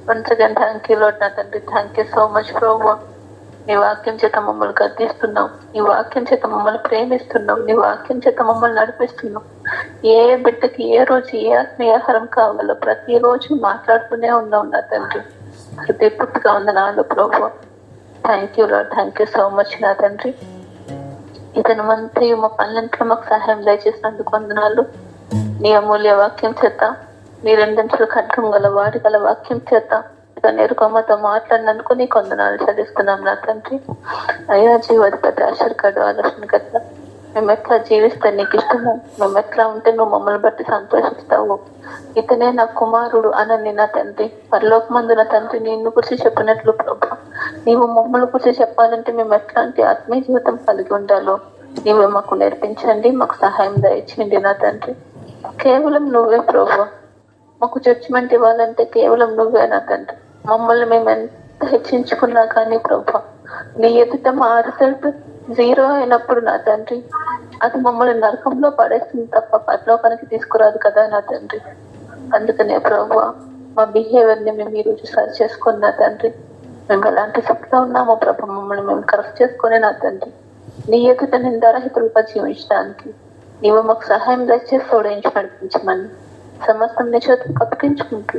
Once again thank you Lord నా తండ్రి. థ్యాంక్ యూ సో మచ్ ప్రభు. నీ వాక్యం చేత మమ్మల్ని గద్దిస్తున్నావు, నీ వాక్యం చేత మమ్మల్ని ప్రేమిస్తున్నావు, నీ వాక్యం చేత మమ్మల్ని నడిపిస్తున్నావు. ఏ బిడ్డకి ఏ రోజు ఏ ఆత్మీయాహారం కావాలో ప్రతిరోజు మాట్లాడుతూనే ఉన్నావు నా తండ్రి. హృదయపూర్తిగా ఉంది నాలో ప్రభు. Thank you Lord. Thank you so much నా తండ్రి. ఇతను మంత్రి మా పనులంతా మాకు సహాయం దయచేసినందుకు వందనాలు. నీ అమూల్య వాక్యం చేత, నీ రెండంచుల ఖడ్గం గల వాడి గల వాక్యం చేత నేరుకొమ్మతో మాట్లాడినందుకు నీకు వందనాలు చెల్లిస్తున్నాం నా తండ్రి. అయ్యా జీవాధిపతి ఆశీర్వాద ఆలోచన కట్ల మేము ఎట్లా జీవిస్తే నీకు ఇష్టము, మేము ఎట్లా ఉంటే నువ్వు మమ్మల్ని బట్టి సంతోషిస్తావు. ఇతనే నా కుమారుడు అనని నా తండ్రి. పరలోకమందు నా తండ్రి నిన్ను గురించి చెప్పినట్లు ప్రభా, నీవు మమ్మల్ని గురించి చెప్పాలంటే మేము ఎట్లాంటి ఆత్మీయ జీవితం కలిగి ఉండాలో నీవే మాకు నేర్పించండి, మాకు సహాయం దయచేయండి నా తండ్రి. కేవలం నువ్వే ప్రభు. మాకు జడ్జిమెంట్ ఇవ్వాలంటే కేవలం నువ్వే నా తండ్రి. మమ్మల్ని మేము ఎంత హెచ్చించుకున్నా కానీ ప్రభు, నీ ఎదుట మా రిజల్ట్ 0 అయినప్పుడు నా తండ్రి అది మమ్మల్ని నరకంలో పడేస్తుంది తప్ప పరలోకానికి తీసుకురాదు కదా నా తండ్రి. అందుకనే ప్రభు మా బిహేవియర్ని మేము ఈరోజు సరి చేసుకుని నా తండ్రి, మేము ఎలాంటి స్థితిలో ఉన్నామో ప్రభు మమ్మల్ని మేము కరెక్ట్ చేసుకుని నా తండ్రి నీ ఎదుట నిందారహితులుగా జీవించడానికి నీవు మాకు సహాయం దయచేసి తోడించి నడిపించమని సమస్తం నిశ్చితంగా అప్పగించుకుంటూ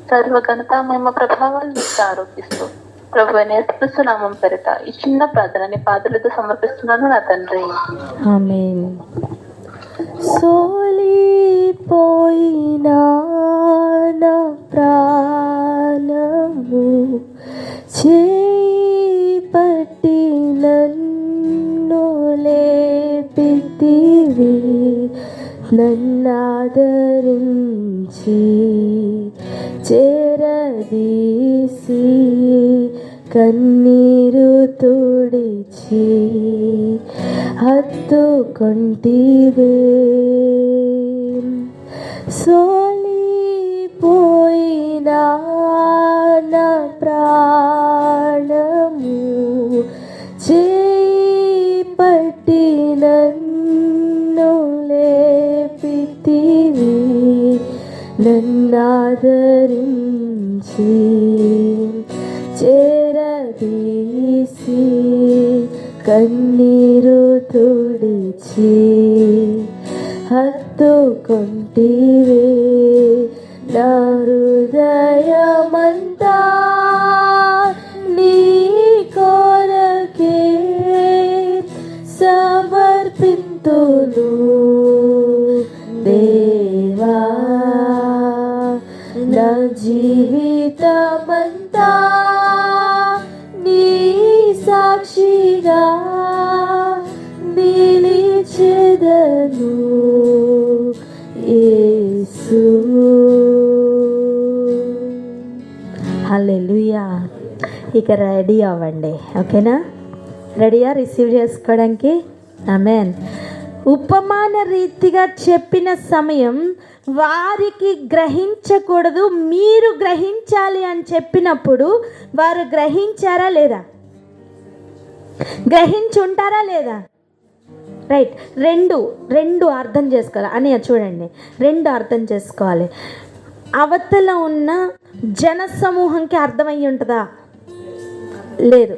సర్వ ఘనత మహిమ ప్రభావాలను ఆరోపిస్తూ ప్రభు యేసు నామం పేరిట ఈ చిన్న ప్రార్థనని పాదలతో సమర్పిస్తున్నాను నా తండ్రి.
ఆమేన్. సోలిపోయినా నా ప్రాణము చేయి పట్టి నన్ను లేపితివి, నన్నాదరించి చేరదీసి కన్నీరు తుడిచి హత్తుకొంటివే. సోలిపోయినా నా ప్రాణము చేయి పట్టి నన్ను లేపితివి, నన్నాదరించి చేరదీసి కన్నీరు తుడిచి హత్తుకొంటివే. నా హృదయమంతా నీ కొరకే సమర్పింతును దేవా, నా జీవితమంతా నీ సాక్షిగా నిలిచెదను యేసు. హల్లెలూయా. ఇక రెడీ అవ్వండి, ఓకేనా? రెడీయా రిసీవ్ చేసుకోవడానికి? ఆమేన్. ఉపమాన రీతిగా చెప్పిన సమయం వారికి గ్రహించకూడదు, మీరు గ్రహించాలి అని చెప్పినప్పుడు వారు గ్రహించారా లేదా? గ్రహించుంటారా లేదా? రైట్. రెండు అర్థం చేసుకోవాలి అని చూడండి, రెండు అర్థం చేసుకోవాలి. అవతల ఉన్న జన సమూహంకి అర్థమయ్యి ఉంటుందా? లేదు.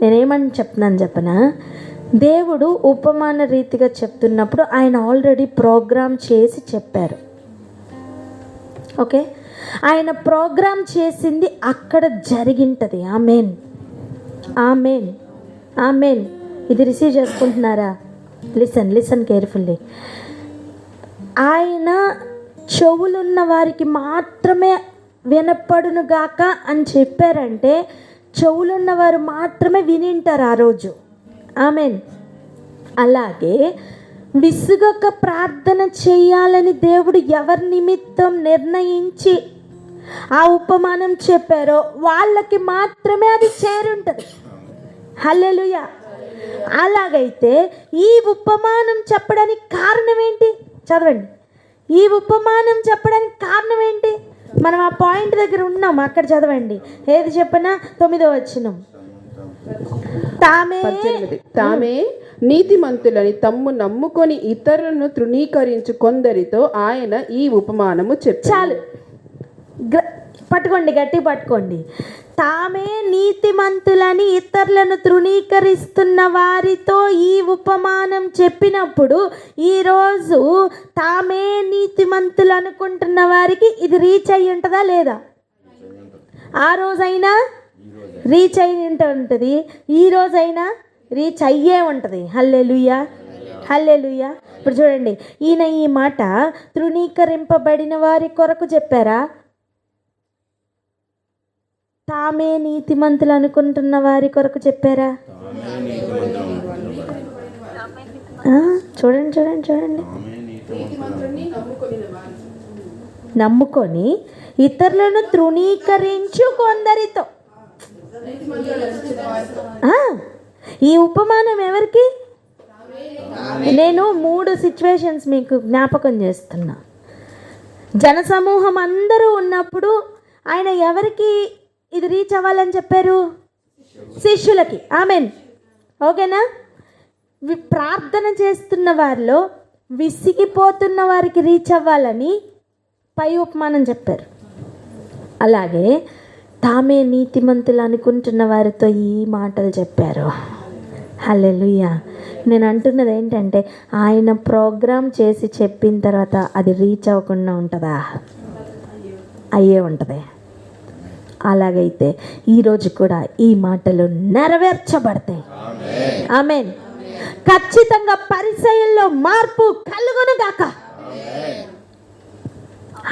నేనేమని చెప్తున్నాను చెప్పనా? దేవుడు ఉపమాన రీతిగా చెప్తున్నప్పుడు ఆయన ఆల్రెడీ ప్రోగ్రామ్ చేసి చెప్పారు, ఓకే? ఆయన ప్రోగ్రామ్ చేసింది అక్కడ జరిగింటుంది. ఆమేన్, ఆమేన్, ఆమేన్. ఇది రిసీవ్ చేసుకుంటున్నారా? Listen carefully. ఆయన చెవులున్న వారికి మాత్రమే వినపడును గాక అని చెప్పారంటే చెవులున్న వారు మాత్రమే వినింటారు ఆ రోజు. ఆమేన్. అలాగే విసుగక ప్రార్థన చేయాలని దేవుడు ఎవరి నిమిత్తం నిర్ణయించి ఆ ఉపమానం చెప్పారో వాళ్ళకి మాత్రమే అది చేరుంటుంది. హల్లెలూయా. అలాగైతే ఈ ఉపమానం చెప్పడానికి కారణం ఏంటి? చదవండి. ఈ ఉపమానం చెప్పడానికి కారణం ఏంటి? మనం ఆ పాయింట్ దగ్గర ఉన్నాం, అక్కడ చదవండి. ఏది చెప్పనా? 9వ వచనం.
తామే నీతిమంతులని తమ్ము నమ్ముకొని ఇతరులను తృణీకరించు కొందరితో ఆయన ఈ ఉపమానము చెప్పారు.
చాలు, పట్టుకోండి, గట్టి పట్టుకోండి. తామే నీతిమంతులని ఇతరులను తృణీకరిస్తున్న వారితో ఈ ఉపమానం చెప్పినప్పుడు ఈరోజు తామే నీతిమంతులు అనుకుంటున్న వారికి ఇది రీచ్ అయ్యి ఉంటుందా లేదా? ఆ రోజైనా రీచ్ అయ్యి ఉంటుంది, ఈ రోజైనా రీచ్ అయ్యే ఉంటుంది. హల్లెలూయా, హల్లెలూయా. ఇప్పుడు చూడండి, ఈయన ఈ మాట తృణీకరింపబడిన వారి కొరకు చెప్పారా? తామే నీతిమంతులు అనుకుంటున్న వారి కొరకు చెప్పారా? చూడండి చూడండి చూడండి. నమ్ముకొని ఇతరులను తృణీకరించు కొందరితో. ఈ ఉపమానం ఎవరికి? నేను 3 సిచ్యువేషన్స్ మీకు జ్ఞాపకం చేస్తున్నా. జనసమూహం అందరూ ఉన్నప్పుడు ఆయన ఎవరికి ఇది రీచ్ అవ్వాలని చెప్పారు? శిష్యులకి. ఆమెన్, ఓకేనా? ప్రార్థన చేస్తున్న వారిలో విసిగిపోతున్న వారికి రీచ్ అవ్వాలని పై ఉపమానం చెప్పారు. అలాగే తామే నీతిమంతులు అనుకుంటున్న వారితో ఈ మాటలు చెప్పారు. హల్లెలూయా. నేను అంటున్నది ఏంటంటే, ఆయన ప్రోగ్రామ్ చేసి చెప్పిన తర్వాత అది రీచ్ అవ్వకుండా ఉంటుందా? అయ్యే ఉంటుంది. అలాగైతే ఈరోజు కూడా ఈ మాటలు నెరవేర్చబడతాయి. ఆమేన్. ఖచ్చితంగా పరిచయంలో మార్పు కలుగును గాక.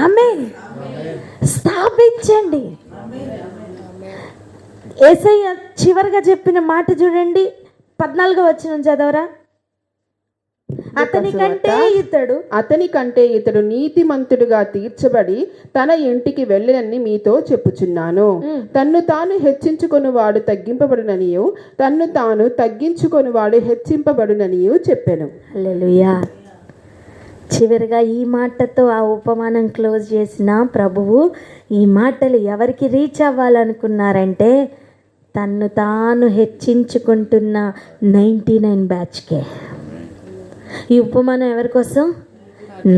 ఆమేన్. స్థాపించండి. యేసయ్య చివరిగా చెప్పిన మాట చూడండి, 14వ వచనం చదవరా.
అతని కంటే ఇతడు నీతిమంతుడుగా తీర్చబడి తన ఇంటికి వెళ్ళనని మీతో చెప్పుచున్నాను. తన్ను తాను హెచ్చించుకొని వాడు తగ్గింపబడుననియు, తన్ను తాను తగ్గించుకొని వాడు హెచ్చింపబడుననియు చెప్పాను.
హల్లెలూయా. చివరిగా ఈ మాటతో ఆ ఉపమానం క్లోజ్ చేసిన ప్రభువు ఈ మాటలు ఎవరికి రీచ్ అవ్వాలనుకున్నారంటే, తన్ను తాను హెచ్చించుకుంటున్న 99 బ్యాచ్కే. ఈ ఉపమానం ఎవరి కోసం?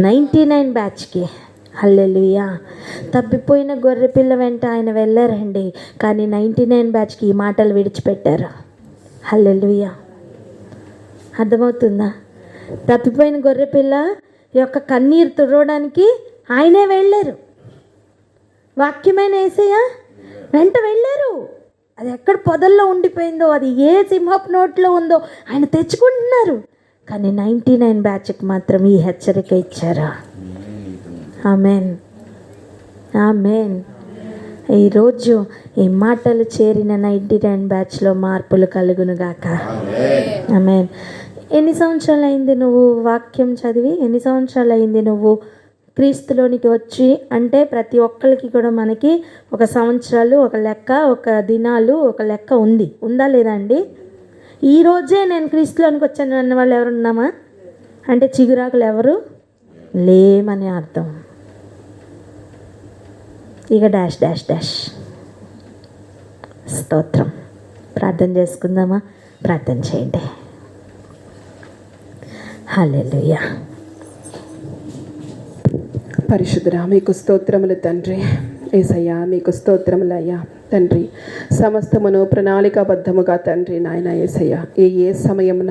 99 బ్యాచ్కి. హల్లెలూయా. తప్పిపోయిన గొర్రెపిల్ల వెంట ఆయన వెళ్ళారండి, కానీ 99 బ్యాచ్కి ఈ మాటలు విడిచిపెట్టారు. హల్లెలూయా. అర్థమవుతుందా? తప్పిపోయిన గొర్రెపిల్ల యొక్క కన్నీరు తుడవడానికి ఆయనే వెళ్ళారు. వాక్యమైన యేసయ్య వెంట వెళ్ళారు. అది ఎక్కడ పొదల్లో ఉండిపోయిందో, అది ఏ సింహపు నోట్లో ఉందో ఆయన తెచ్చుకుంటున్నారు. కానీ 99 బ్యాచ్కి మాత్రం ఈ హెచ్చరిక ఇచ్చారు. ఆమేన్, ఆమేన్. ఈరోజు ఈ మాటలు చేరిన 99 బ్యాచ్లో మార్పులు కలుగునుగాక. ఆమేన్. ఎన్ని సంవత్సరాలు అయింది నువ్వు వాక్యం చదివి? ఎన్ని సంవత్సరాలు అయింది నువ్వు క్రీస్తులోనికి వచ్చి? అంటే ప్రతి ఒక్కరికి కూడా మనకి ఒక సంవత్సరాలు, ఒక లెక్క, ఒక దినాలు, ఒక లెక్క ఉందా లేదా అండి? ఈరోజే నేను క్రీస్తులోనికి వచ్చాను అన్న వాళ్ళు ఎవరు ఉన్నామా? అంటే చిగురాకులు ఎవరు లేమని అర్థం. ఇక డాష్ డాష్ డాష్. స్తోత్రం. ప్రార్థన చేసుకుందామా? ప్రార్థన చేయండి. హల్లెలూయా.
పరిశుద్ధుడా, మీకు స్తోత్రములు తండ్రి. యేసయ్యా, మీకు స్తోత్రములయ్యా తండ్రి. సమస్తమును ప్రణాళికాబద్ధముగా తండ్రి నాయన యేసయ్య, ఏ సమయమున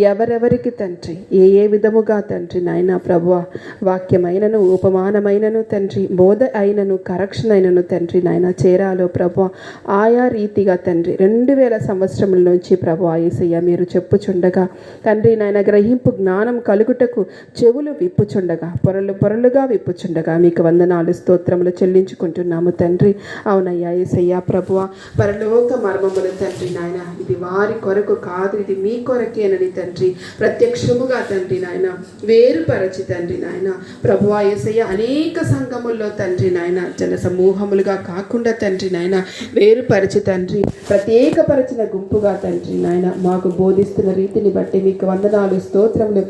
ఎవరెవరికి తండ్రి ఏ విధముగా తండ్రి నాయన ప్రభువ వాక్యమైనను ఉపమానమైనను తండ్రి బోధ అయినను కరెక్షన్ అయినను తండ్రి నాయన చేరాలో ప్రభువ ఆయా రీతిగా తండ్రి 2000 సంవత్సరముల నుంచి ప్రభువ యేసయ్య మీరు చెప్పుచుండగా తండ్రి నాయన గ్రహింపు జ్ఞానం కలుగుటకు చెవులు విప్పుచుండగా పొరలుగా విప్పుచుండగా మీకు వందనాలు స్తోత్రములు చెల్లించుకుంటున్నాము తండ్రి. అవునయ్యా యేసయ్య, ప్రభువ. పరలోక మర్మములు తండ్రి నాయన, ఇది వారి కొరకు కాదు, ఇది మీ కొరకేనని తండ్రి ప్రత్యక్షముగా తండ్రి నాయన వేరుపరచి తండ్రి నాయన ప్రభువా యేసయ్య అనేక సంఘముల్లో తండ్రి నాయన జన సమూహములుగా కాకుండా తండ్రి నాయన వేరుపరచి తండ్రి ప్రత్యేకపరచిన గుంపుగా తండ్రి నాయన మాకు బోధిస్తున్న రీతిని బట్టి మీకు వందనాలు, స్తోత్రములు.